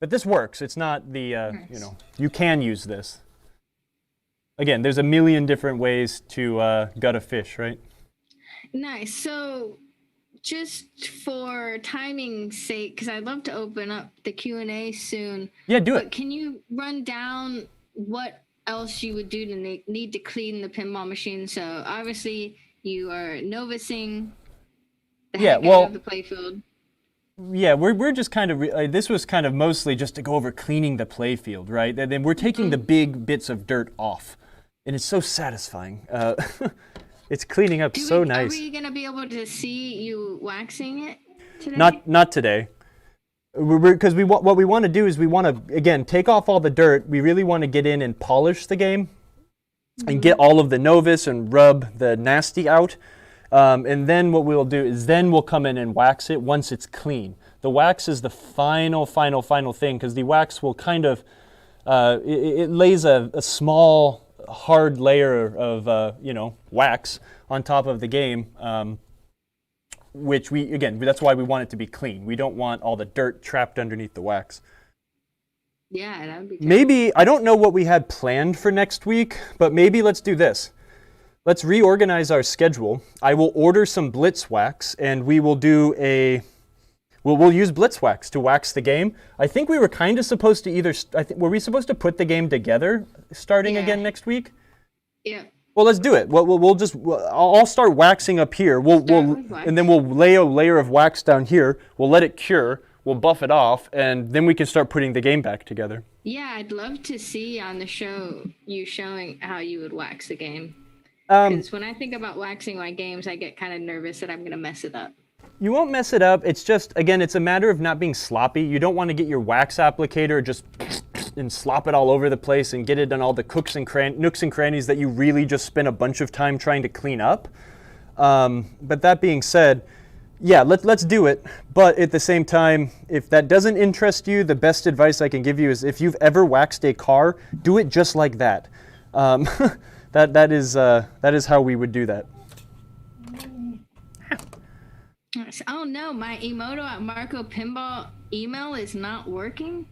But this works. It's not the, you know, you can use this. Again, there's a million different ways to gut a fish, right? Nice. So just for timing's sake, because I'd love to open up the Q&A soon. Yeah, do it. But can you run down what else you would do to need to clean the pinball machine? So obviously you are Novusing the heck out of the Playfield. Yeah, we're just kind of, this was kind of mostly just to go over cleaning the Playfield, right? And then we're taking the big bits of dirt off, and it's so satisfying. It's cleaning up so nice. Are we going to be able to see you waxing it today? Not today. Because what we want to do is we want to, again, take off all the dirt. We really want to get in and polish the game and get all of the Novus and rub the nasty out. And then what we'll do is then we'll come in and wax it once it's clean. The wax is the final thing, because the wax will kind of, it lays a small, hard layer of, you know, wax on top of the game, which that's why we want it to be clean. We don't want all the dirt trapped underneath the wax. Yeah, that would be good. Maybe, I don't know what we had planned for next week, but maybe let's do this. Let's reorganize our schedule. I will order some Blitz wax, and we will do we'll use Blitz wax to wax the game. I think we were kind of supposed to were we supposed to put the game together starting again next week? Yeah. Well, let's do it. I'll start waxing up here. And then we'll lay a layer of wax down here. We'll let it cure. We'll buff it off, and then we can start putting the game back together. Yeah, I'd love to see on the show you showing how you would wax the game. Because when I think about waxing my games, I get kind of nervous that I'm going to mess it up. You won't mess it up. It's just, again, it's a matter of not being sloppy. You don't want to get your wax applicator just and slop it all over the place and get it on all the nooks and crannies that you really just spent a bunch of time trying to clean up. But that being said, yeah, let's do it. But at the same time, if that doesn't interest you, the best advice I can give you is if you've ever waxed a car, do it just like that. That is how we would do that. Oh no, my Emoto at Marco Pinball email is not working?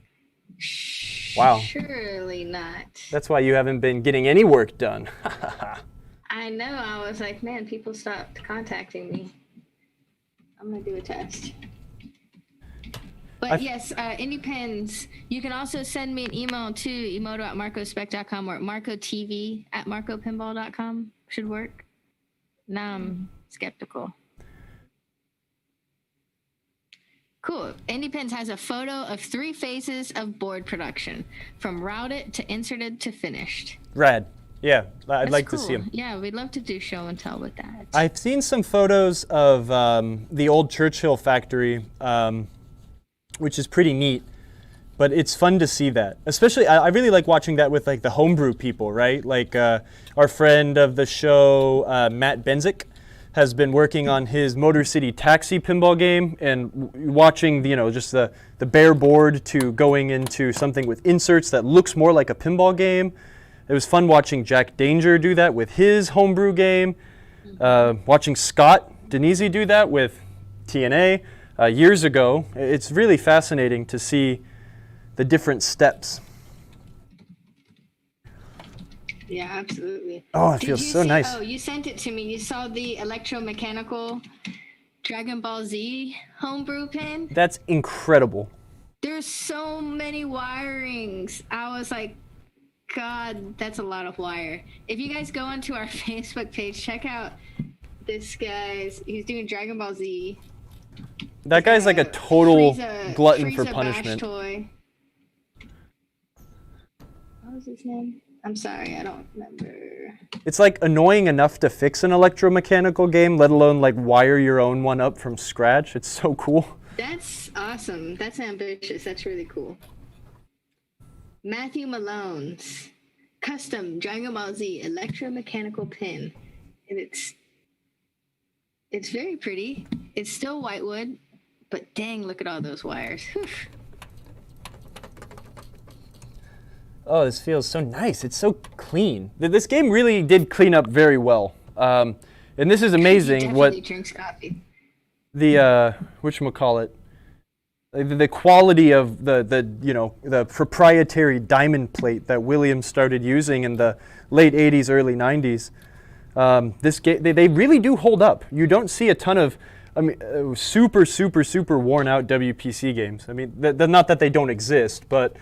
Wow. Surely not. That's why you haven't been getting any work done. I know, I was like, man, people stopped contacting me. I'm gonna do a test. But yes, Indie Pins, you can also send me an email to emoto@marcospec.com or marcotv@marcopinball.com. Should work. Now I'm skeptical. Cool. Indie Pins has a photo of 3 phases of board production, from routed to inserted to finished. Rad. Yeah, I'd like cool. to see them. Yeah, we'd love to do show and tell with that. I've seen some photos of the old Churchill factory, which is pretty neat, but it's fun to see that. Especially, I really like watching that with like the homebrew people, right? Like our friend of the show, Matt Benzik, has been working on his Motor City Taxi pinball game, and watching just the bare board to going into something with inserts that looks more like a pinball game. It was fun watching Jack Danger do that with his homebrew game, watching Scott Denisi do that with TNA years ago. It's really fascinating to see the different steps. Yeah, absolutely. Oh, it feels so nice. Oh, you sent it to me. You saw the electromechanical Dragon Ball Z homebrew pin? That's incredible. There's so many wirings. I was like, God, that's a lot of wire. If you guys go onto our Facebook page, check out this guy's. He's doing Dragon Ball Z. That guy's like a total glutton for punishment. Toy. What was his name? I'm sorry, I don't remember. It's like annoying enough to fix an electromechanical game, let alone like wire your own one up from scratch. It's so cool. That's awesome. That's ambitious. That's really cool. Matthew Malone's custom Dragon Ball Z electromechanical pin. And it's very pretty. It's still whitewood, but dang, look at all those wires. Whew. Oh, this feels so nice. It's so clean. This game really did clean up very well. And this is amazing. He what drinks coffee. The whatchamacallit, the quality of the proprietary diamond plate that Williams started using in the late 80s, early 90s. This game, they really do hold up. You don't see a ton of super worn out WPC games. I mean, not that they don't exist, but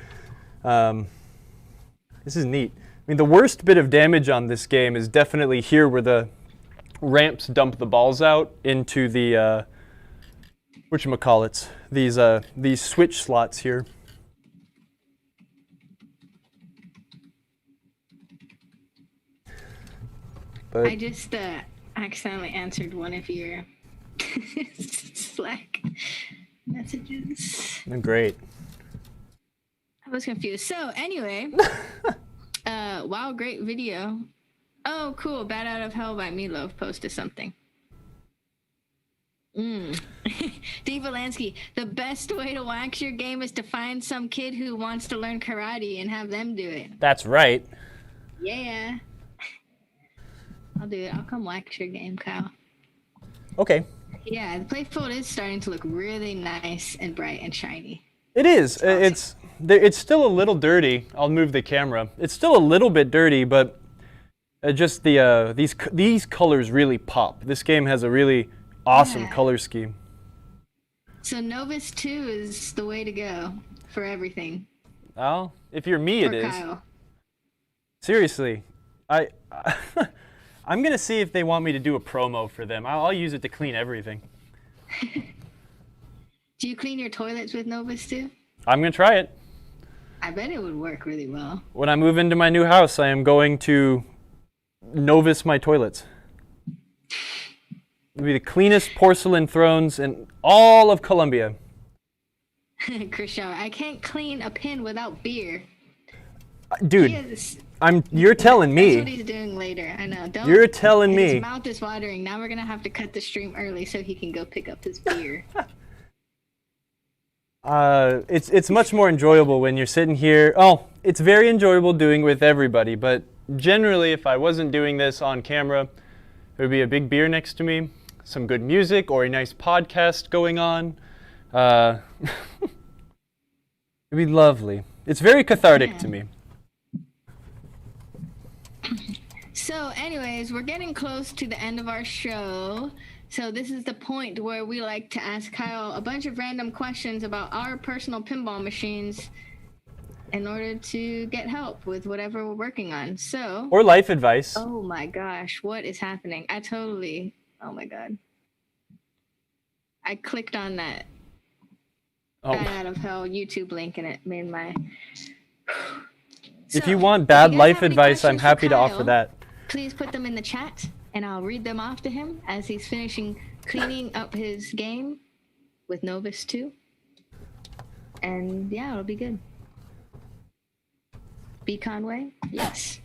this is neat. I mean, the worst bit of damage on this game is definitely here where the ramps dump the balls out into the whatchamacallits, these switch slots here. But I just accidentally answered one of your Slack messages. Great. I was confused. So anyway, wow, great video. Oh, cool. Bad Out of Hell by Meatloaf posted something. Dave Valansky, the best way to wax your game is to find some kid who wants to learn karate and have them do it. That's right. Yeah. I'll do it. I'll come wax your game, Kyle. Okay. Yeah, the Playfield is starting to look really nice and bright and shiny. It is. Awesome. It's still a little dirty. I'll move the camera. It's still a little bit dirty, but just these colors really pop. This game has a really awesome color scheme. So Novus 2 is the way to go for everything. Well, if you're me, it is. Kyle. Seriously, I'm gonna see if they want me to do a promo for them. I'll use it to clean everything. Do you clean your toilets with Novus 2? I'm gonna try it. I bet it would work really well. When I move into my new house, I am going to Novus my toilets. It'll be the cleanest porcelain thrones in all of Colombia. Chris Shaw, I can't clean a pin without beer. Dude, you're telling me. That's what he's doing later. I know. You're telling me. His mouth is watering. Now we're gonna have to cut the stream early so he can go pick up his beer. It's much more enjoyable when you're sitting here. Oh, it's very enjoyable doing with everybody, but generally, if I wasn't doing this on camera, there would be a big beer next to me, some good music, or a nice podcast going on. It'd be lovely. It's very cathartic to me. So anyways, we're getting close to the end of our show. So this is the point where we like to ask Kyle a bunch of random questions about our personal pinball machines in order to get help with whatever we're working on. So or life advice. Oh my gosh, what is happening? Oh my God. I clicked on that Bad Out of Hell YouTube link and it made my... If you want bad life advice, I'm happy to offer that. Please put them in the chat and I'll read them off to him as he's finishing cleaning up his game with Novus 2. And yeah, it'll be good. B. Conway? Yes.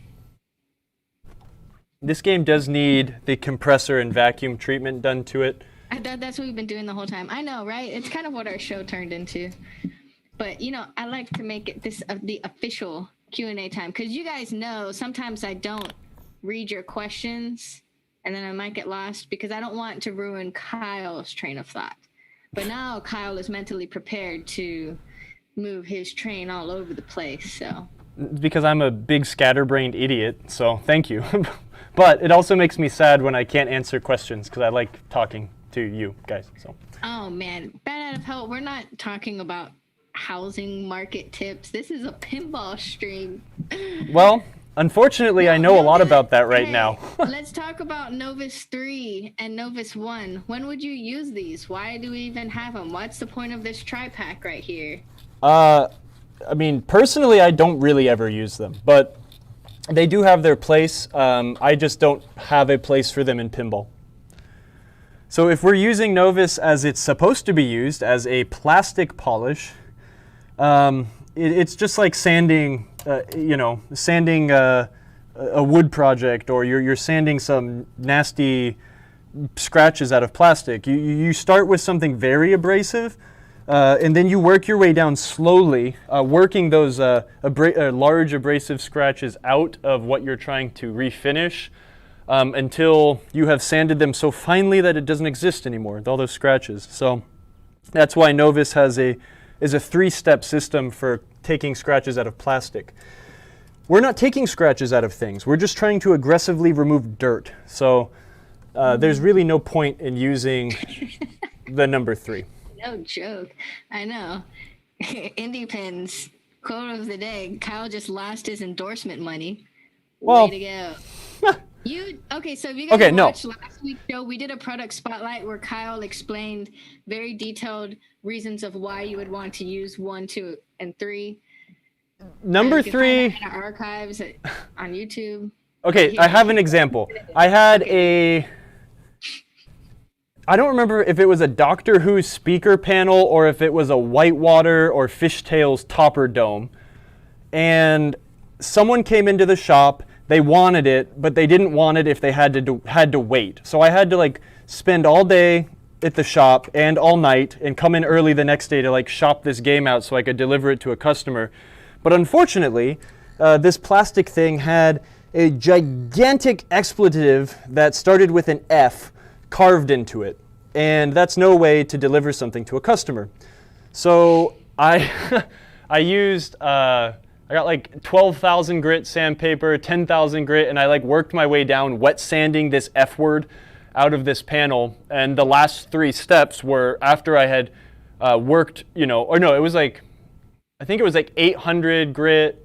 This game does need the compressor and vacuum treatment done to it. That's what we've been doing the whole time. I know, right? It's kind of what our show turned into. But, you know, I like to make it the official Q&A time, because you guys know sometimes I don't read your questions and then I might get lost because I don't want to ruin Kyle's train of thought. But now Kyle is mentally prepared to move his train all over the place. So because I'm a big scatterbrained idiot, so thank you. But it also makes me sad when I can't answer questions because I like talking to you guys. So. Oh man, bad out of hell. We're not talking about housing market tips. This is a pinball stream. Well, unfortunately, I know a lot about that right now. Let's talk about Novus 3 and Novus 1. When would you use these? Why do we even have them? What's the point of this tri-pack right here? I mean, personally, I don't really ever use them, but they do have their place. I just don't have a place for them in pinball. So if we're using Novus as it's supposed to be used, as a plastic polish, it's just like sanding, sanding a wood project, or you're sanding some nasty scratches out of plastic. You start with something very abrasive, and then you work your way down slowly, working those large abrasive scratches out of what you're trying to refinish, until you have sanded them so finely that it doesn't exist anymore, all those scratches. So that's why Novus is a 3-step system for taking scratches out of plastic. We're not taking scratches out of things. We're just trying to aggressively remove dirt. So there's really no point in using the number 3. No joke. I know. Indie Pins, quote of the day, Kyle just lost his endorsement money. Well, way to go. So if you guys watched last week's show, we did a product spotlight where Kyle explained very detailed reasons of why you would want to use 1, 2, and 3. Number 3 in our archives on YouTube. Okay, I have an example. I had I don't remember if it was a Doctor Who speaker panel or if it was a Whitewater or Fishtails topper dome, and someone came into the shop. They wanted it, but they didn't want it if they had to wait. So I had to spend all day at the shop and all night and come in early the next day to shop this game out so I could deliver it to a customer. But unfortunately, this plastic thing had a gigantic expletive that started with an F carved into it. And that's no way to deliver something to a customer. So I used I got 12,000 grit sandpaper, 10,000 grit, and I worked my way down wet sanding this F word out of this panel. And the last 3 steps were after I had worked, it was I think it was 800 grit,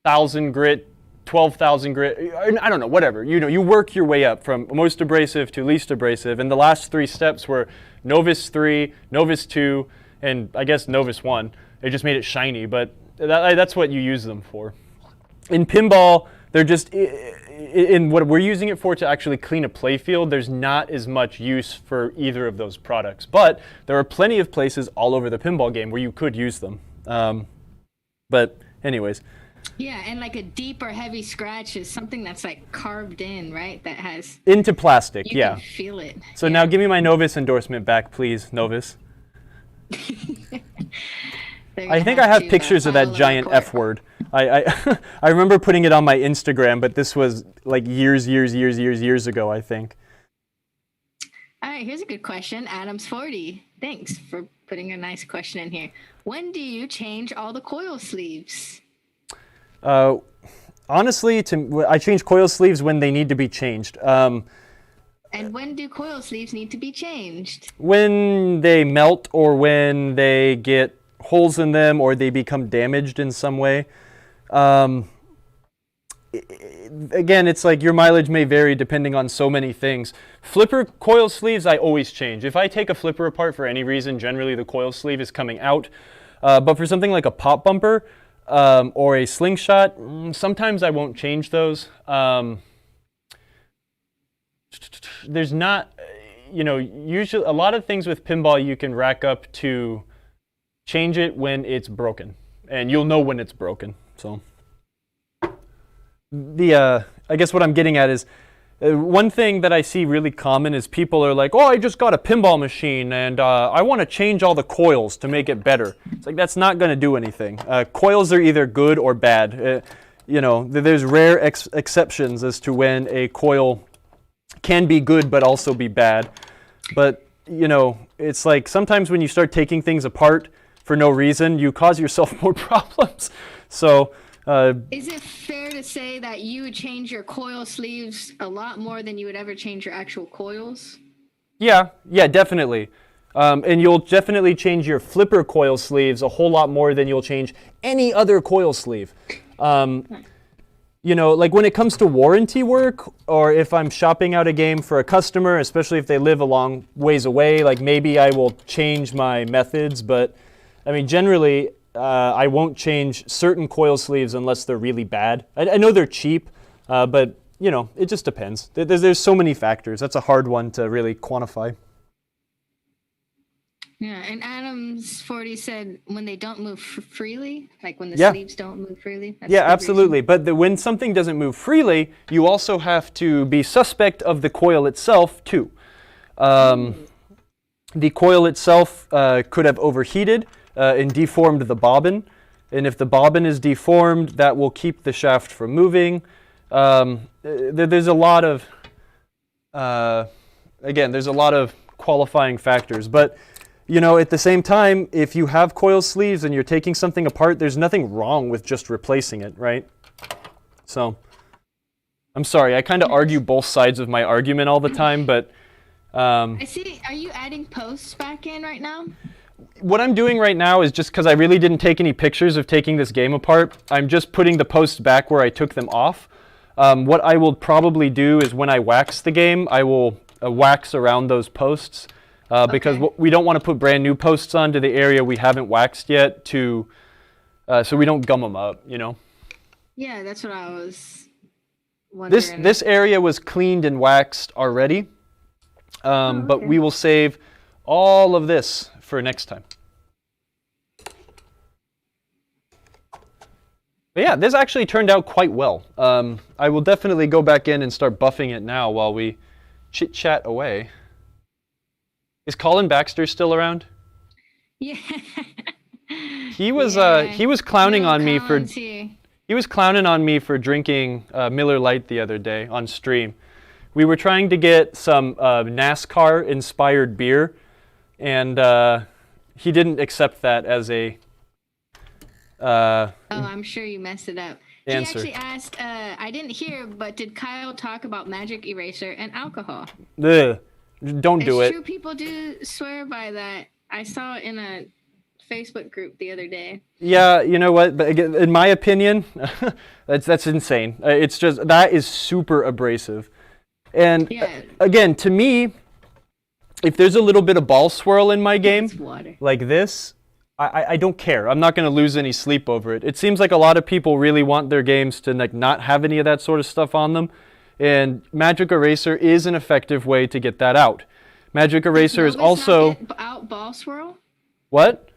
1,000 grit, 12,000 grit, I don't know, whatever. You work your way up from most abrasive to least abrasive. And the last 3 steps were Novus 3, Novus 2, and I guess Novus 1. It just made it shiny, but that's what you use them for. In pinball, they're just, in what we're using it for to actually clean a playfield, there's not as much use for either of those products. But there are plenty of places all over the pinball game where you could use them. But anyways. Yeah, and a deep or heavy scratch is something that's carved in, right? That has... Into plastic, you can feel it. So now give me my Novus endorsement back, please, Novus. I think I have pictures of that giant F word. I remember putting it on my Instagram, but this was years ago, I think. All right, here's a good question. Adams40, thanks for putting a nice question in here. When do you change all the coil sleeves? Honestly, I change coil sleeves when they need to be changed. And when do coil sleeves need to be changed? When they melt or when they get holes in them or they become damaged in some way. Again, it's your mileage may vary depending on so many things. Flipper coil sleeves, I always change. If I take a flipper apart for any reason, generally the coil sleeve is coming out. But for something like a pop bumper or a slingshot, sometimes I won't change those. There's not, usually a lot of things with pinball you can rack up to change it when it's broken, and you'll know when it's broken. So I guess what I'm getting at is One thing that I see really common is people are like, oh, I just got a pinball machine and I want to change all the coils to make it better. It's like, that's not going to do anything. Coils are either good or bad. You know, there's rare exceptions as to when a coil can be good but also be bad. But, you know, it's like sometimes when you start taking things apart for no reason, you cause yourself more problems. So... is it fair to say that you would change your coil sleeves a lot more than you would ever change your actual coils? Yeah, definitely. And you'll definitely change your flipper coil sleeves a whole lot more than you'll change any other coil sleeve. You know, like when it comes to warranty work, or if I'm shopping out a game for a customer, especially if they live a long ways away, like maybe I will change my methods, but I mean, generally, I won't change certain coil sleeves unless they're really bad. I know they're cheap, but you know, it just depends. There's so many factors. That's a hard one to really quantify. Yeah, and Adams 40 said when they don't move freely, like when the sleeves don't move freely. That's yeah, absolutely. But when something doesn't move freely, you also have to be suspect of the coil itself too. The coil itself could have overheated and deformed the bobbin. And if the bobbin is deformed, that will keep the shaft from moving. There's a lot of, again, there's a lot of qualifying factors. But, you know, at the same time, if you have coil sleeves and you're taking something apart, there's nothing wrong with just replacing it, right? So, I'm sorry, I kind of argue both sides of my argument all the time, but... I see, are you adding posts back in right now? What I'm doing right now is just because I really didn't take any pictures of taking this game apart, I'm just putting the posts back where I took them off. What I will probably do is when I wax the game, I will wax around those posts because we don't want to put brand new posts onto the area we haven't waxed yet to, so we don't gum them up, you know? Yeah, that's what I was wondering. This area was cleaned and waxed already, but we will save all of this for next time. But yeah, this actually turned out quite well. I will definitely go back in and start buffing it now while we chit-chat away. Is Colin Baxter still around? Yeah. He was clowning on me for he was clowning on me for drinking Miller Lite the other day on stream. We were trying to get some NASCAR inspired beer, and he didn't accept that as a I'm sure you messed it up. Answer. He actually asked, I didn't hear, but did Kyle talk about magic eraser and alcohol? Ugh, don't do it. It's true, people do swear by that. I saw it in a Facebook group the other day. Yeah, you know what? But again, in my opinion, that's insane. It's just, that is super abrasive. And again, to me, if there's a little bit of ball swirl in my game, like this, I don't care. I'm not going to lose any sleep over it. It seems like a lot of people really want their games to like not have any of that sort of stuff on them. And Magic Eraser is an effective way to get that out. Magic Eraser is also... Not get out ball swirl? What?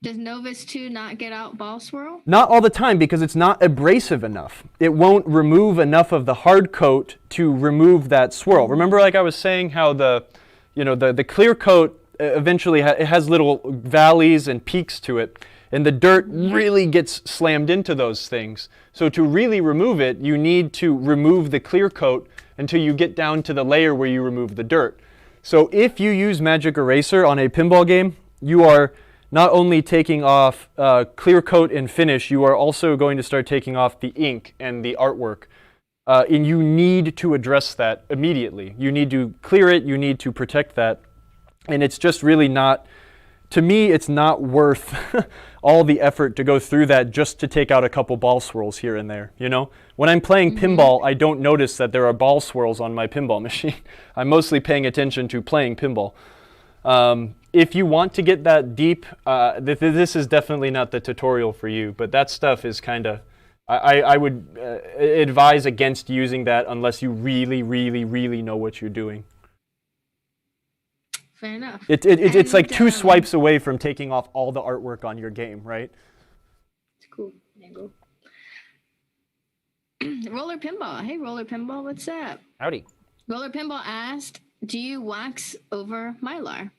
Does Novus 2 not get out ball swirl? Not all the time, because it's not abrasive enough. It won't remove enough of the hard coat to remove that swirl. Remember, like I was saying, how the clear coat eventually it has little valleys and peaks to it, and the dirt really gets slammed into those things. So to really remove it, you need to remove the clear coat until you get down to the layer where you remove the dirt. So if you use Magic Eraser on a pinball game, you are not only taking off clear coat and finish, you are also going to start taking off the ink and the artwork. And you need to address that immediately. You need to clear it, you need to protect that. And it's just really not, to me, it's not worth all the effort to go through that just to take out a couple ball swirls here and there, you know? When I'm playing pinball, I don't notice that there are ball swirls on my pinball machine. I'm mostly paying attention to playing pinball. If you want to get that deep, this is definitely not the tutorial for you, but that stuff is kind of, I would advise against using that unless you really, really, really know what you're doing. Fair enough. It's like 2 swipes away from taking off all the artwork on your game, right? It's cool. Roller Pinball. Hey, Roller Pinball, what's up? Howdy. Roller Pinball asked, do you wax over Mylar?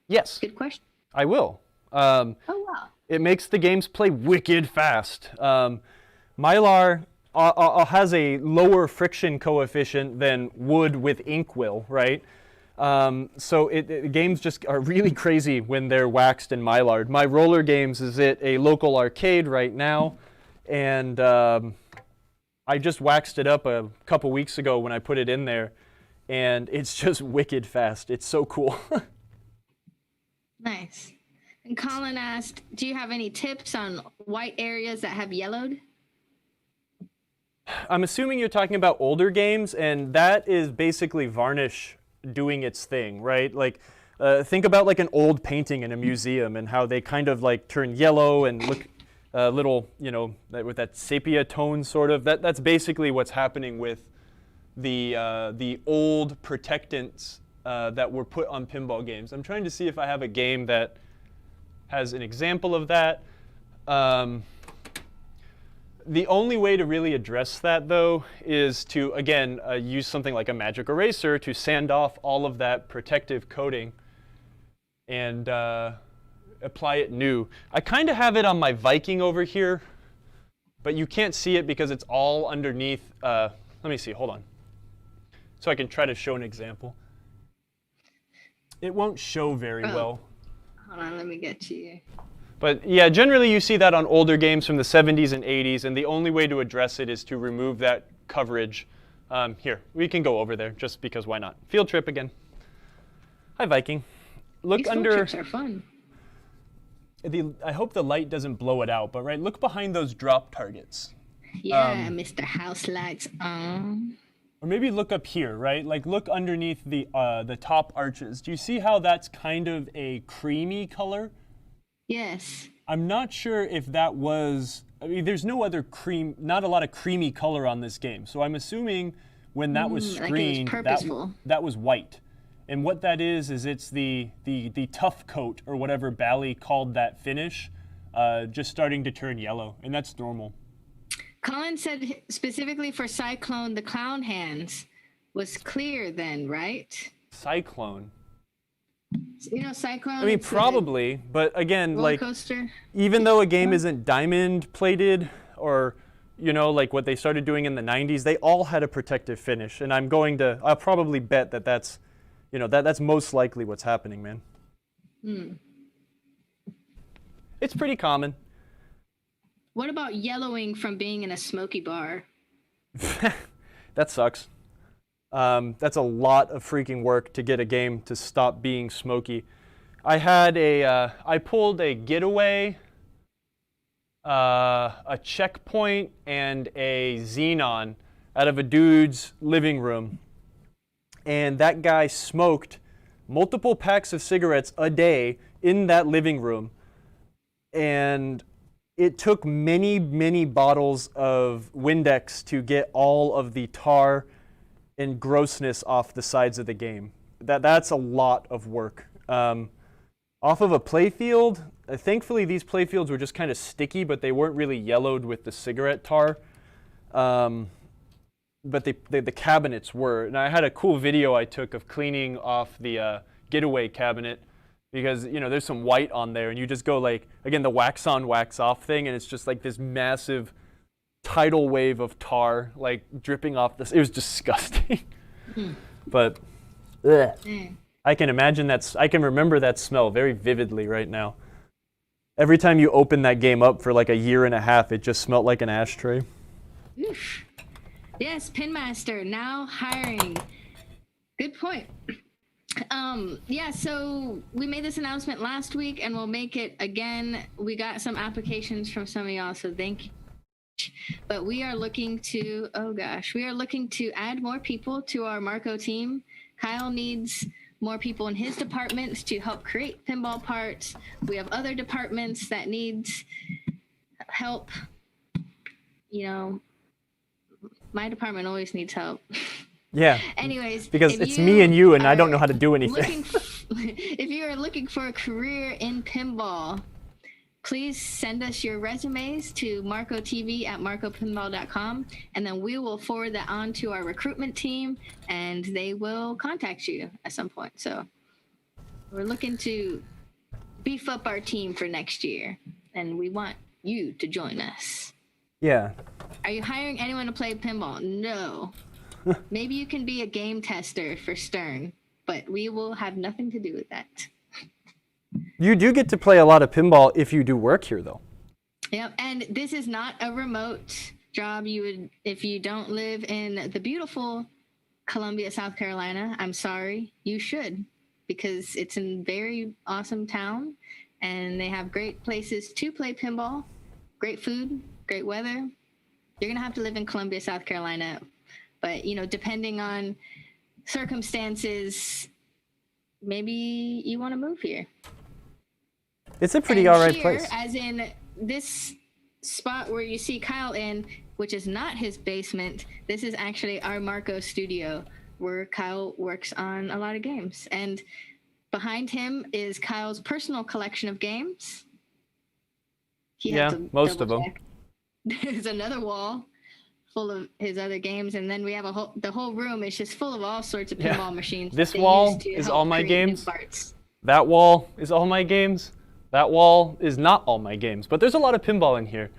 Yes. Good question. I will. Oh, wow. It makes the games play wicked fast. Mylar has a lower friction coefficient than wood with ink will, right? So games just are really crazy when they're waxed in Mylar. My roller games is at a local arcade right now, and I just waxed it up a couple weeks ago when I put it in there, and it's just wicked fast. It's so cool. Nice. And Colin asked, do you have any tips on white areas that have yellowed? I'm assuming you're talking about older games, and that is basically varnish doing its thing, right? Like, think about like an old painting in a museum and how they kind of like turn yellow and look little, you know, with that sepia tone sort of. That's basically what's happening with the old protectants that were put on pinball games. I'm trying to see if I have a game that has an example of that. The only way to really address that, though, is to, again, use something like a magic eraser to sand off all of that protective coating and apply it new. I kind of have it on my Viking over here, but you can't see it because it's all underneath. Let me see, hold on. So I can try to show an example. It won't show very well. Hold on, let me get to you. But yeah, generally you see that on older games from the 70s and 80s, and the only way to address it is to remove that coverage. Here, we can go over there, just because why not? Field trip again. Hi, Viking. Look These under. field trips are fun. I hope the light doesn't blow it out, but right, look behind those drop targets. Yeah, Mr. House Lights on. Or maybe look up here, right? Like look underneath the top arches. Do you see how that's kind of a creamy color? Yes. I'm not sure if that was, I mean, there's no other cream, not a lot of creamy color on this game. So I'm assuming when that was screened, like it was that was white. And what that is it's the tough coat or whatever Bally called that finish, just starting to turn yellow, and that's normal. Colin said specifically for Cyclone, the clown hands was clear then, right? Cyclone. You know, Cyclone. I mean, probably, but again, like, coaster. even though a game isn't diamond plated or, you know, like what they started doing in the 90s, they all had a protective finish, and I'll probably bet that that's, you know, that's most likely what's happening, man. It's pretty common. What about yellowing from being in a Smoky bar? That sucks. That's a lot of freaking work to get a game to stop being smoky. I pulled a getaway, a checkpoint, and a xenon out of a dude's living room. And that guy smoked multiple packs of cigarettes a day in that living room. And it took many, many bottles of Windex to get all of the tar and grossness off the sides of the game. That's a lot of work. Off of a playfield, thankfully these playfields were just kind of sticky, but they weren't really yellowed with the cigarette tar. But the cabinets were. And I had a cool video I took of cleaning off the getaway cabinet, because, you know, there's some white on there, and you just go like, again, the wax on, wax off thing, and it's just like this massive tidal wave of tar like dripping off this. It was disgusting. But I can imagine I can remember that smell very vividly right now. Every time you open that game up for like a year and a half, it just smelled like an ashtray. Oof. Yes, Pinmaster now hiring. Good point. Yeah, so we made this announcement last week, and we'll make it again. We got some applications from some of y'all, so thank you. But we are looking to, we are looking to add more people to our Marco team. Kyle needs more people in his departments to help create pinball parts. We have other departments that needs help. You know, my department always needs help. Yeah. Anyways, because it's me and you, and I don't know how to do anything. If you are looking for a career in pinball, please send us your resumes to marcotv@marcopinball.com, and then we will forward that on to our recruitment team, and they will contact you at some point. So we're looking to beef up our team for next year, and we want you to join us. Yeah. Are you hiring anyone to play pinball? No. Maybe you can be a game tester for Stern, but we will have nothing to do with that. You do get to play a lot of pinball if you do work here, though. Yep, and this is not a remote job. You would, if you don't live in the beautiful Columbia, South Carolina, I'm sorry, you should, because it's a very awesome town, and they have great places to play pinball, great food, great weather. You're gonna have to live in Columbia, South Carolina, but you know, depending on circumstances, maybe you want to move here. It's a pretty all right place. As in this spot where you see Kyle in, which is not his basement, this is actually our Marco studio where Kyle works on a lot of games. And behind him is Kyle's personal collection of games. Yeah, most of them. There's another wall full of his other games, and then we have the whole room is just full of all sorts of pinball machines. This wall is all my games. That wall is all my games. That wall is not all my games, but there's a lot of pinball in here.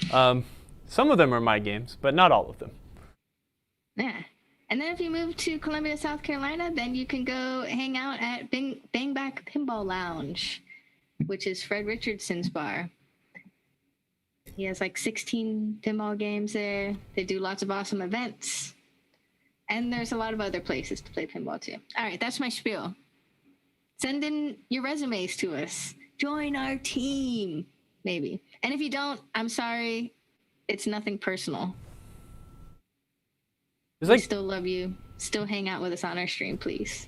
Some of them are my games, but not all of them. Yeah. And then if you move to Columbia, South Carolina, then you can go hang out at Bang Back Pinball Lounge, which is Fred Richardson's bar. He has like 16 pinball games there. They do lots of awesome events. And there's a lot of other places to play pinball too. All right, that's my spiel. Send in your resumes to us. Join our team, maybe. And if you don't, I'm sorry. It's nothing personal. We still love you. Still hang out with us on our stream, please.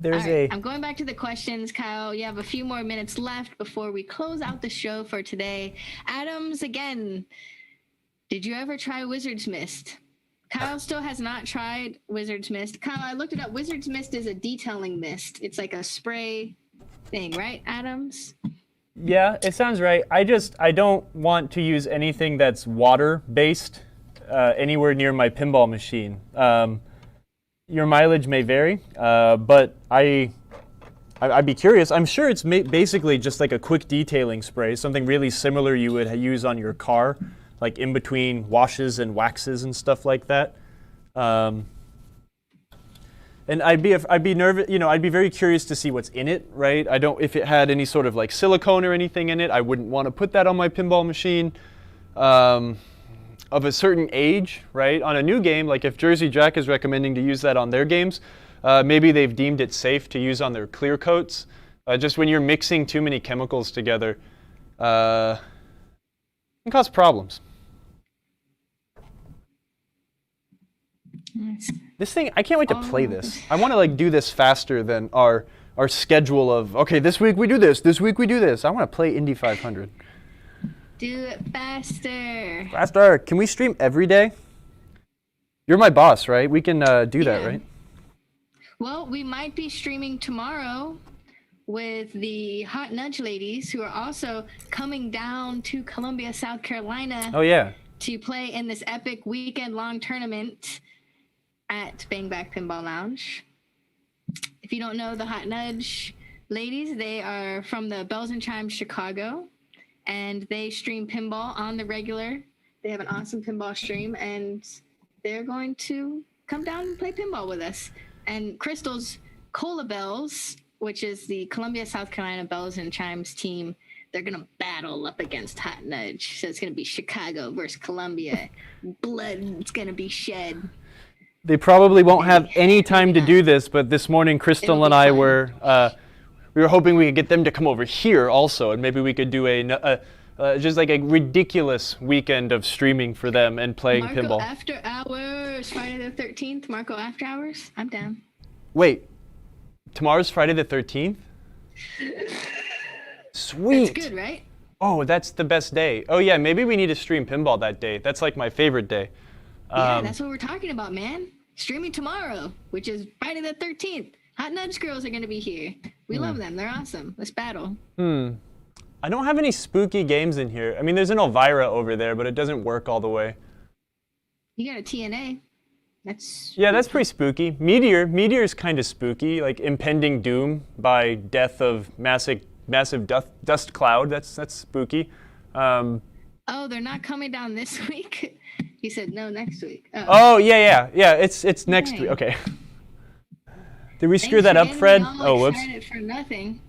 I'm going back to the questions, Kyle. You have a few more minutes left before we close out the show for today. Adams, again, did you ever try Wizard's Mist? Kyle still has not tried Wizard's Mist. Kyle, I looked it up. Wizard's Mist is a detailing mist. It's like a spray thing, right, Adams? Yeah, it sounds right. I don't want to use anything that's water-based anywhere near my pinball machine. Your mileage may vary, but I'd be curious. I'm sure it's basically just like a quick detailing spray, something really similar you would use on your car, like in between washes and waxes and stuff like that. And I'd be nervous, I'd be very curious to see what's in it, right? If it had any sort of like silicone or anything in it, I wouldn't want to put that on my pinball machine. Of a certain age, right? On a new game, like if Jersey Jack is recommending to use that on their games, maybe they've deemed it safe to use on their clear coats. Just when you're mixing too many chemicals together, it can cause problems. Nice. This thing, I can't wait to play this. I want to like do this faster than our schedule of, okay, this week we do this week we do this. I want to play Indy 500. Do it faster. Faster. Can we stream every day? You're my boss, right? We can do that, right? Well, we might be streaming tomorrow with the Hot Nudge ladies, who are also coming down to Columbia, South Carolina. Oh, yeah. To play in this epic weekend-long tournament at Bang Back Pinball Lounge. If you don't know the Hot Nudge ladies, they are from the Bells and Chimes Chicago, and they stream pinball on the regular. They have an awesome pinball stream, and they're going to come down and play pinball with us. And Crystal's Cola Bells, which is the Columbia, South Carolina Bells and Chimes team, they're going to battle up against Hot Nudge. So it's going to be Chicago versus Columbia. Blood's going to be shed. They probably won't have any time to do this, but this morning Crystal and I were hoping we could get them to come over here also, and maybe we could do just like a ridiculous weekend of streaming for them and playing pinball. Marco After Hours, Friday the 13th. Marco After Hours, I'm down. Wait, tomorrow's Friday the 13th? Sweet. That's good, right? Oh, that's the best day. Oh yeah, maybe we need to stream pinball that day. That's like my favorite day. Yeah, that's what we're talking about, man. Streaming tomorrow, which is Friday the 13th. Hot Nudge girls are going to be here. We love them. They're awesome. Let's battle. I don't have any spooky games in here. I mean, there's an Elvira over there, but it doesn't work all the way. You got a TNA. Yeah, that's pretty spooky. Meteor is kind of spooky, like impending doom by death of massive dust cloud. That's spooky. Oh, they're not coming down this week. He said no next week. Oh yeah. It's next week. Okay. Did we screw that up, Fred? Oh, whoops. For nothing.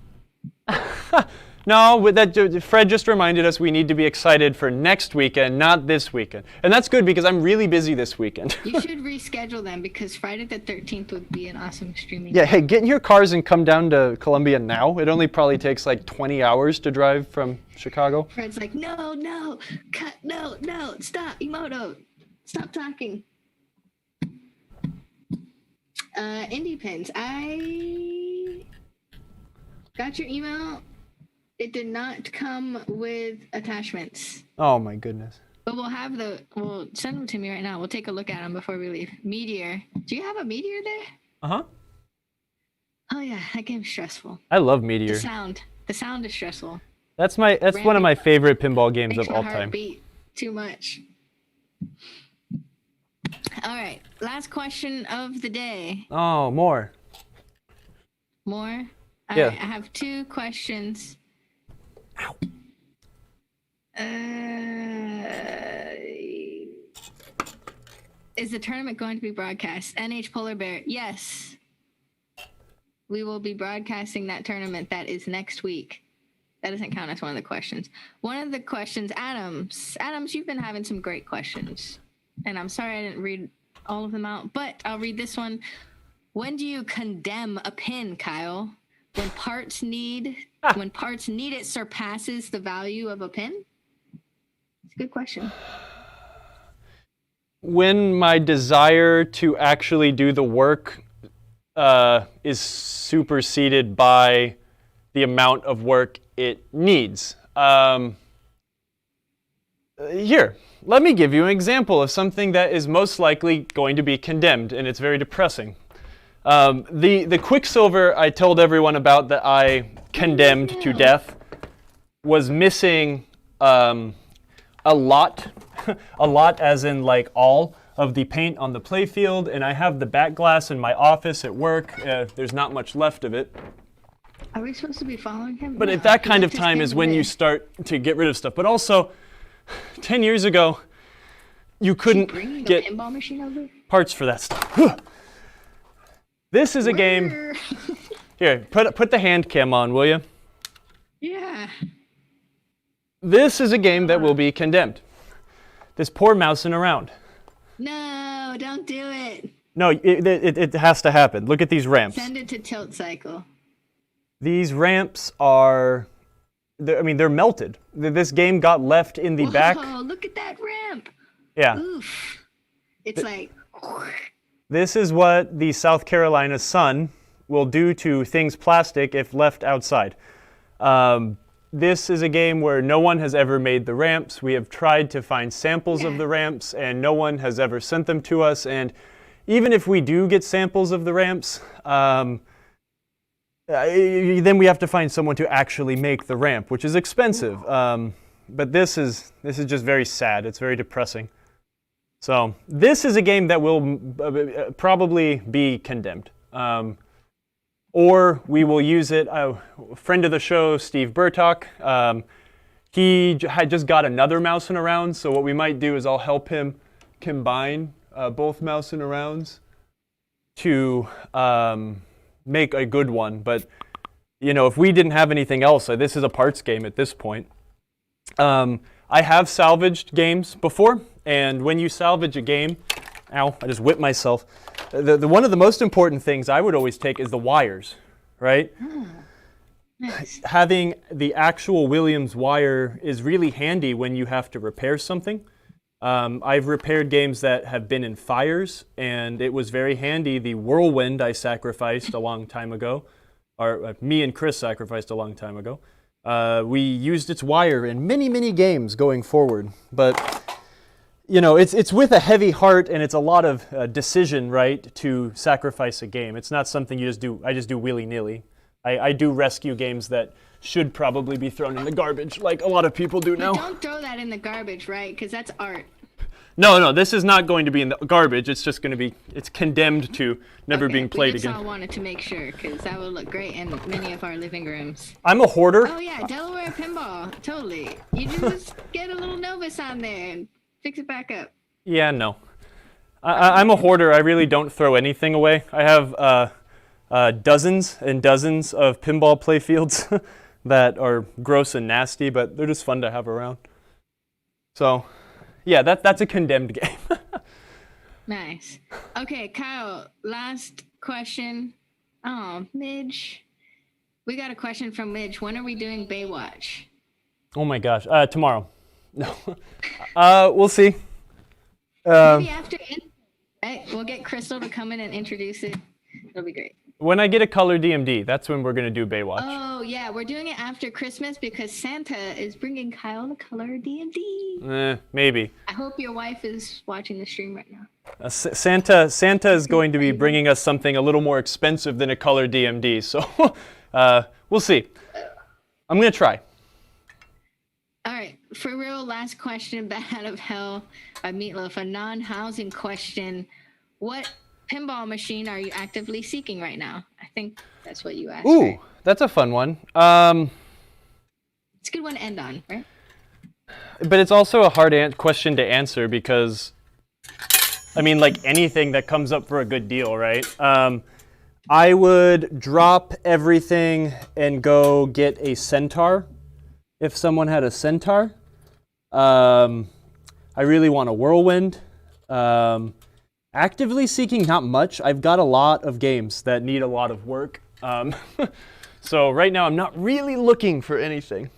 No, Fred just reminded us we need to be excited for next weekend, not this weekend. And that's good because I'm really busy this weekend. You should reschedule them because Friday the 13th would be an awesome streaming Yeah, day. hey, get in your cars and come down to Columbia now. It only probably takes like 20 hours to drive from Chicago. Fred's like, no, cut, no, stop, Emoto, stop talking. Indie Pins, I got your email. It did not come with attachments. Oh my goodness. But we'll send them to me right now. We'll take a look at them before we leave. Meteor. Do you have a Meteor there? Uh-huh. Oh yeah, that game's stressful. I love Meteor. The sound is stressful. That's one of my favorite pinball games of all Makes my time. heart beat too much. All right, last question of the day. Oh, more. More? All Yeah. right, I have 2 questions. Ow. Is the tournament going to be broadcast? NH Polar Bear, yes. We will be broadcasting that tournament. That is next week. That doesn't count as one of the questions. One of the questions, Adams, you've been having some great questions. And I'm sorry I didn't read all of them out, but I'll read this one. When do you condemn a pin, Kyle? When parts needed surpasses the value of a pin? It's a good question. When my desire to actually do the work is superseded by the amount of work it needs. Here, let me give you an example of something that is most likely going to be condemned, and it's very depressing. The Quicksilver I told everyone about that I condemned to death was missing a lot as in like all of the paint on the playfield, and I have the back glass in my office at work. There's not much left of it. Are we supposed to be following him? But No, at that he kind of left his time is camera when there. you start to get rid of stuff. But also, 10 years ago, you couldn't Bringing get a pinball machine over? parts for that stuff. This is a game. Where? Here, put the hand cam on, will you? Yeah. This is a game that will be condemned. This poor mousing around. No, don't do it. No, it has to happen. Look at these ramps. Send it to Tilt Cycle. These ramps are, they're melted. This game got left in the back. Oh, look at that ramp. Yeah. Oof. It's like, This is what the South Carolina sun will do to things plastic if left outside. This is a game where no one has ever made the ramps. We have tried to find samples of the ramps, and no one has ever sent them to us. And even if we do get samples of the ramps, then we have to find someone to actually make the ramp, which is expensive. But this is just very sad. It's very depressing. So this is a game that will probably be condemned. Or we will use it. A friend of the show, Steve Burtock, he had just got another mouse and around. So what we might do is I'll help him combine both mouse and arounds to make a good one. But you know, if we didn't have anything else, this is a parts game at this point. I have salvaged games before, and when you salvage a game, ow, I just whipped myself. The one of the most important things I would always take is the wires, right? nice. Having the actual Williams wire is really handy when you have to repair something. I've repaired games that have been in fires, and it was very handy. The Whirlwind I sacrificed a long time ago, or me and Chris sacrificed a long time ago. We used its wire in many, many games going forward. But you know, it's with a heavy heart, and it's a lot of decision, right, to sacrifice a game. It's not something you just do. I just do willy-nilly. I do rescue games that should probably be thrown in the garbage, like a lot of people do now. But don't throw that in the garbage, right? Because that's art. No, this is not going to be in the garbage. It's just going to be, it's condemned to never being played we just again. all wanted to make sure, because that would look great in many of our living rooms. I'm a hoarder. Oh yeah, Delaware Pinball, totally. You just get a little Novus on there and fix it back up. Yeah, no. I'm a hoarder. I really don't throw anything away. I have dozens and dozens of pinball playfields that are gross and nasty, but they're just fun to have around. So, yeah, that's a condemned game. Nice. Okay, Kyle, last question. Oh, Midge. We got a question from Midge. When are we doing Baywatch? Oh my gosh, tomorrow. No. We'll see. Maybe after, right? We'll get Crystal to come in and introduce it. It'll be great. When I get a color DMD, that's when we're going to do Baywatch. Oh, yeah, we're doing it after Christmas because Santa is bringing Kyle a color DMD. Maybe. I hope your wife is watching the stream right now. Santa is going to be bringing us something a little more expensive than a color DMD, so we'll see. I'm going to try. All right, for real, last question, Bat Out of Hell by Meatloaf, a non-housing question. What pinball machine are you actively seeking right now? I think that's what you asked. Ooh, right? That's a fun one. It's a good one to end on, right? But it's also a hard question to answer because, I mean, like anything that comes up for a good deal, right? I would drop everything and go get a Centaur if someone had a Centaur. I really want a Whirlwind. Actively seeking, not much. I've got a lot of games that need a lot of work. So right now I'm not really looking for anything.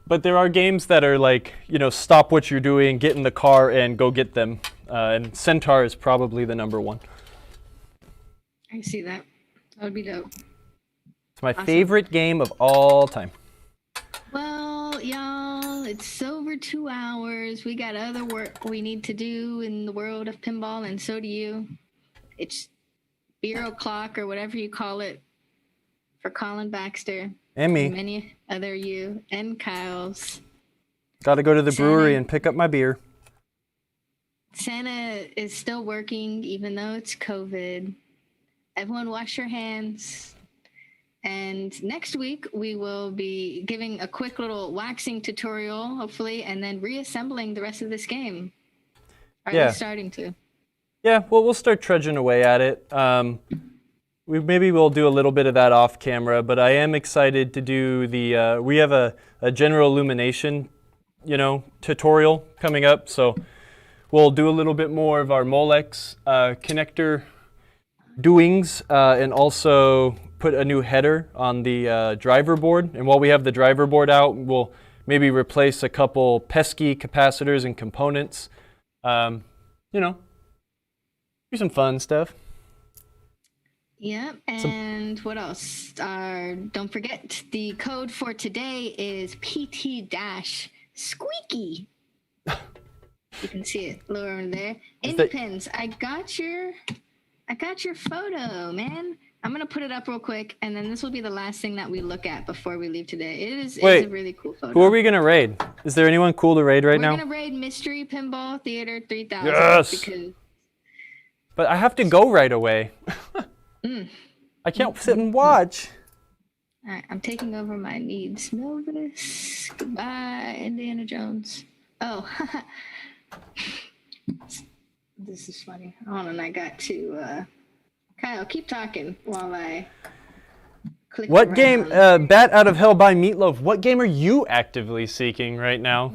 But there are games that are like, stop what you're doing, get in the car and go get them. And Centaur is probably the number one. I see that. That would be dope. It's my favorite game of all time. Well, y'all, it's over 2 hours. We got other work we need to do in the world of pinball, and so do you. It's beer o'clock or whatever you call it for Colin Baxter. And me. And many other you and Kyle's. Got to go to the Santa, brewery and pick up my beer. Santa is still working even though it's COVID. Everyone wash your hands. And next week, we will be giving a quick little waxing tutorial, hopefully, and then reassembling the rest of this game. Are we starting to? Yeah, well, we'll start trudging away at it. Maybe we'll do a little bit of that off camera, but I am excited to do the, we have a general illumination, tutorial coming up. So we'll do a little bit more of our Molex connector doings and also put a new header on the driver board. And while we have the driver board out, we'll maybe replace a couple pesky capacitors and components. Do some fun stuff. Yep, and what else? Don't forget, the code for today is PT-Squeaky. You can see it lower there. Indie Pins, I got your photo, man. I'm gonna put it up real quick, and then this will be the last thing that we look at before we leave today. It's a really cool photo. Who are we gonna raid? Is there anyone cool to raid now? We're gonna raid Mystery Pinball Theater 3000. Yes. But I have to go right away. I can't sit and watch. All right, I'm taking over my needs. Novus. Goodbye, Indiana Jones. Oh, this is funny. Hold on, I got to. Kyle, keep talking while I click. What game? Bat Out of Hell by Meatloaf. What game are you actively seeking right now?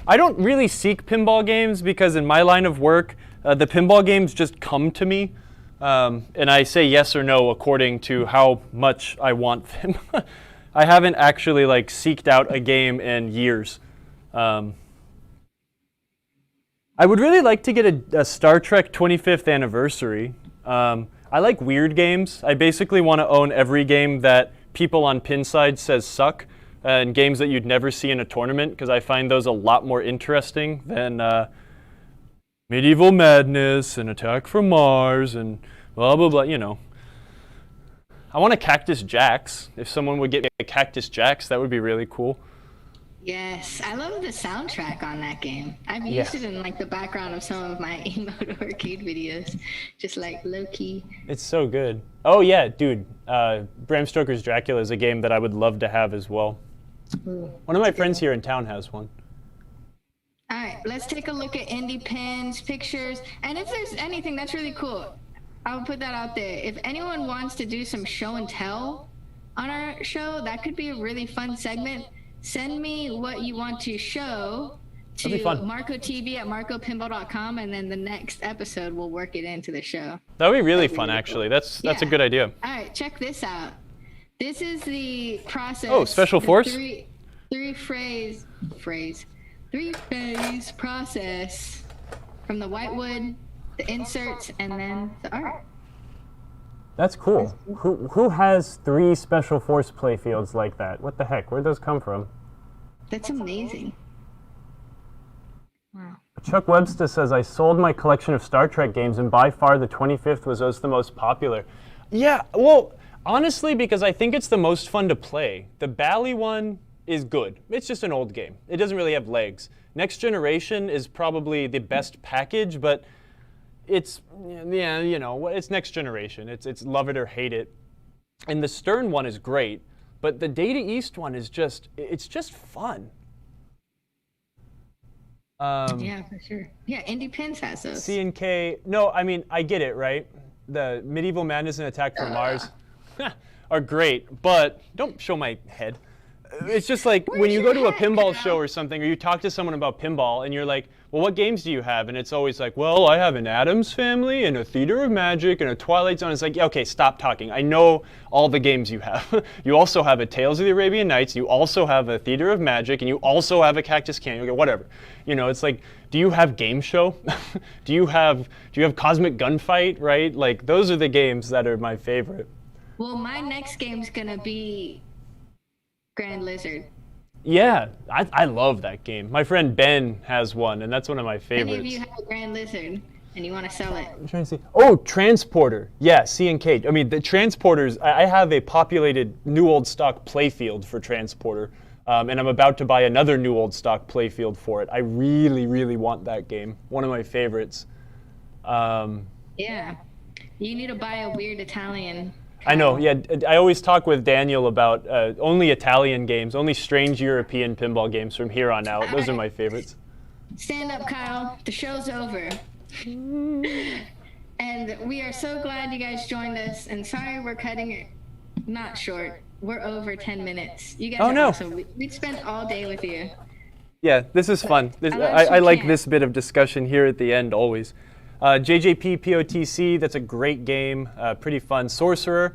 I don't really seek pinball games because in my line of work, the pinball games just come to me, and I say yes or no according to how much I want them. I haven't actually seeked out a game in years. I would really like to get a Star Trek 25th anniversary. I like weird games. I basically want to own every game that people on Pinside says suck, and games that you'd never see in a tournament, because I find those a lot more interesting than Medieval Madness and Attack from Mars and blah, blah, blah, you know. I want a Cactus Jax. If someone would get me a Cactus Jax, that would be really cool. Yes, I love the soundtrack on that game. I've used it in like the background of some of my emote arcade videos, just like low key. It's so good. Oh yeah, dude. Bram Stoker's Dracula is a game that I would love to have as well. Ooh, One of my friends here in town has one. All right, let's take a look at indie pins, pictures, and if there's anything that's really cool, I'll put that out there. If anyone wants to do some show and tell on our show, that could be a really fun segment. Send me what you want to show to MarcoTV at marcopinball.com, and then the next episode we'll work it into the show. That would be really fun, actually. That's a good idea. All right, check this out. This is the process. Oh, Special Force? Three-phase process from the whitewood, the inserts, and then the art. That's cool. Who has 3 Special Force playfields like that? What the heck? Where'd those come from? That's amazing. Wow. Chuck Webster says, I sold my collection of Star Trek games, and by far the 25th was the most popular. Yeah, well, honestly, because I think it's the most fun to play. The Bally one is good. It's just an old game. It doesn't really have legs. Next Generation is probably the best package, but it's, yeah, you know, it's Next Generation. It's love it or hate it. And the Stern one is great, but the Data East one is it's just fun. Yeah, for sure. Yeah, Indie Pins has those. C&K, no, I mean, I get it, right? The Medieval Madness and Attack from Mars are great, but don't show my head. It's just like when you go to a pinball show or something, or you talk to someone about pinball, and you're like, well, what games do you have? And it's always like, well, I have an Addams Family, and a Theater of Magic, and a Twilight Zone. It's like, yeah, okay, stop talking. I know all the games you have. You also have a Tales of the Arabian Nights, you also have a Theater of Magic, and you also have a Cactus Canyon, okay, whatever. You know, it's like, do you have Game Show? do you have Cosmic Gunfight, right? Like, those are the games that are my favorite. Well, my next game's gonna be Grand Lizard. Yeah, I love that game. My friend Ben has one, and that's one of my favorites. Any of you have a Grand Lizard and you want to sell it? I'm trying to see. Oh, Transporter. Yeah, C&K. I mean, the Transporters, I have a populated new old stock Playfield for Transporter, and I'm about to buy another new old stock Playfield for it. I really, really want that game. One of my favorites. Yeah. You need to buy a weird Italian. I know, yeah. I always talk with Daniel about only Italian games, only strange European pinball games from here on out. Those are my favorites. Stand up, Kyle. The show's over. And we are so glad you guys joined us. And sorry we're cutting it not short. We're over 10 minutes. You guys are awesome. We'd spent all day with you. Yeah, this is fun. I like this bit of discussion here at the end always. JJP POTC, that's a great game, pretty fun. Sorcerer,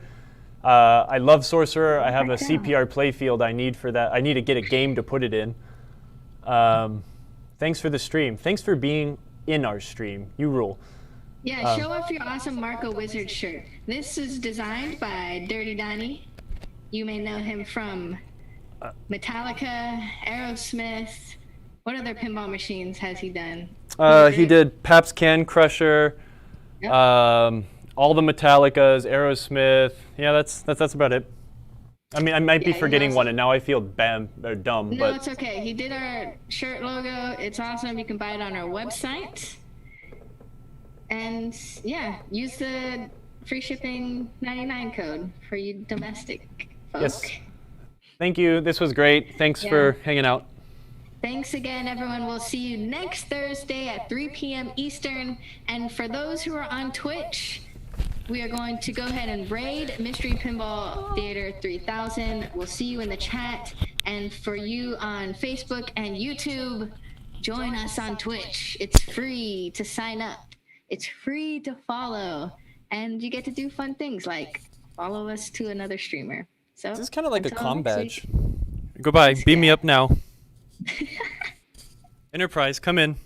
I love Sorcerer. I have a CPR Playfield I need for that. I need to get a game to put it in. Thanks for the stream. Thanks for being in our stream. You rule. Yeah, show off your awesome Marco Wizard shirt. This is designed by Dirty Donnie. You may know him from Metallica, Aerosmith. What other pinball machines has he done? He did Pabst Can Crusher, yep. All the Metallicas, Aerosmith. Yeah, that's about it. I mean, I might be forgetting one, and now I feel dumb. No, but it's okay. He did our shirt logo. It's awesome. You can buy it on our website. And yeah, use the free shipping 99 code for you domestic folk. Yes. Thank you. This was great. Thanks for hanging out. Thanks again, everyone. We'll see you next Thursday at 3 p.m. Eastern. And for those who are on Twitch, we are going to go ahead and raid Mystery Pinball Theater 3000. We'll see you in the chat. And for you on Facebook and YouTube, join us on Twitch. It's free to sign up. It's free to follow. And you get to do fun things like follow us to another streamer. So this is kind of like a comm badge. Goodbye. Beam me up now. Enterprise, come in.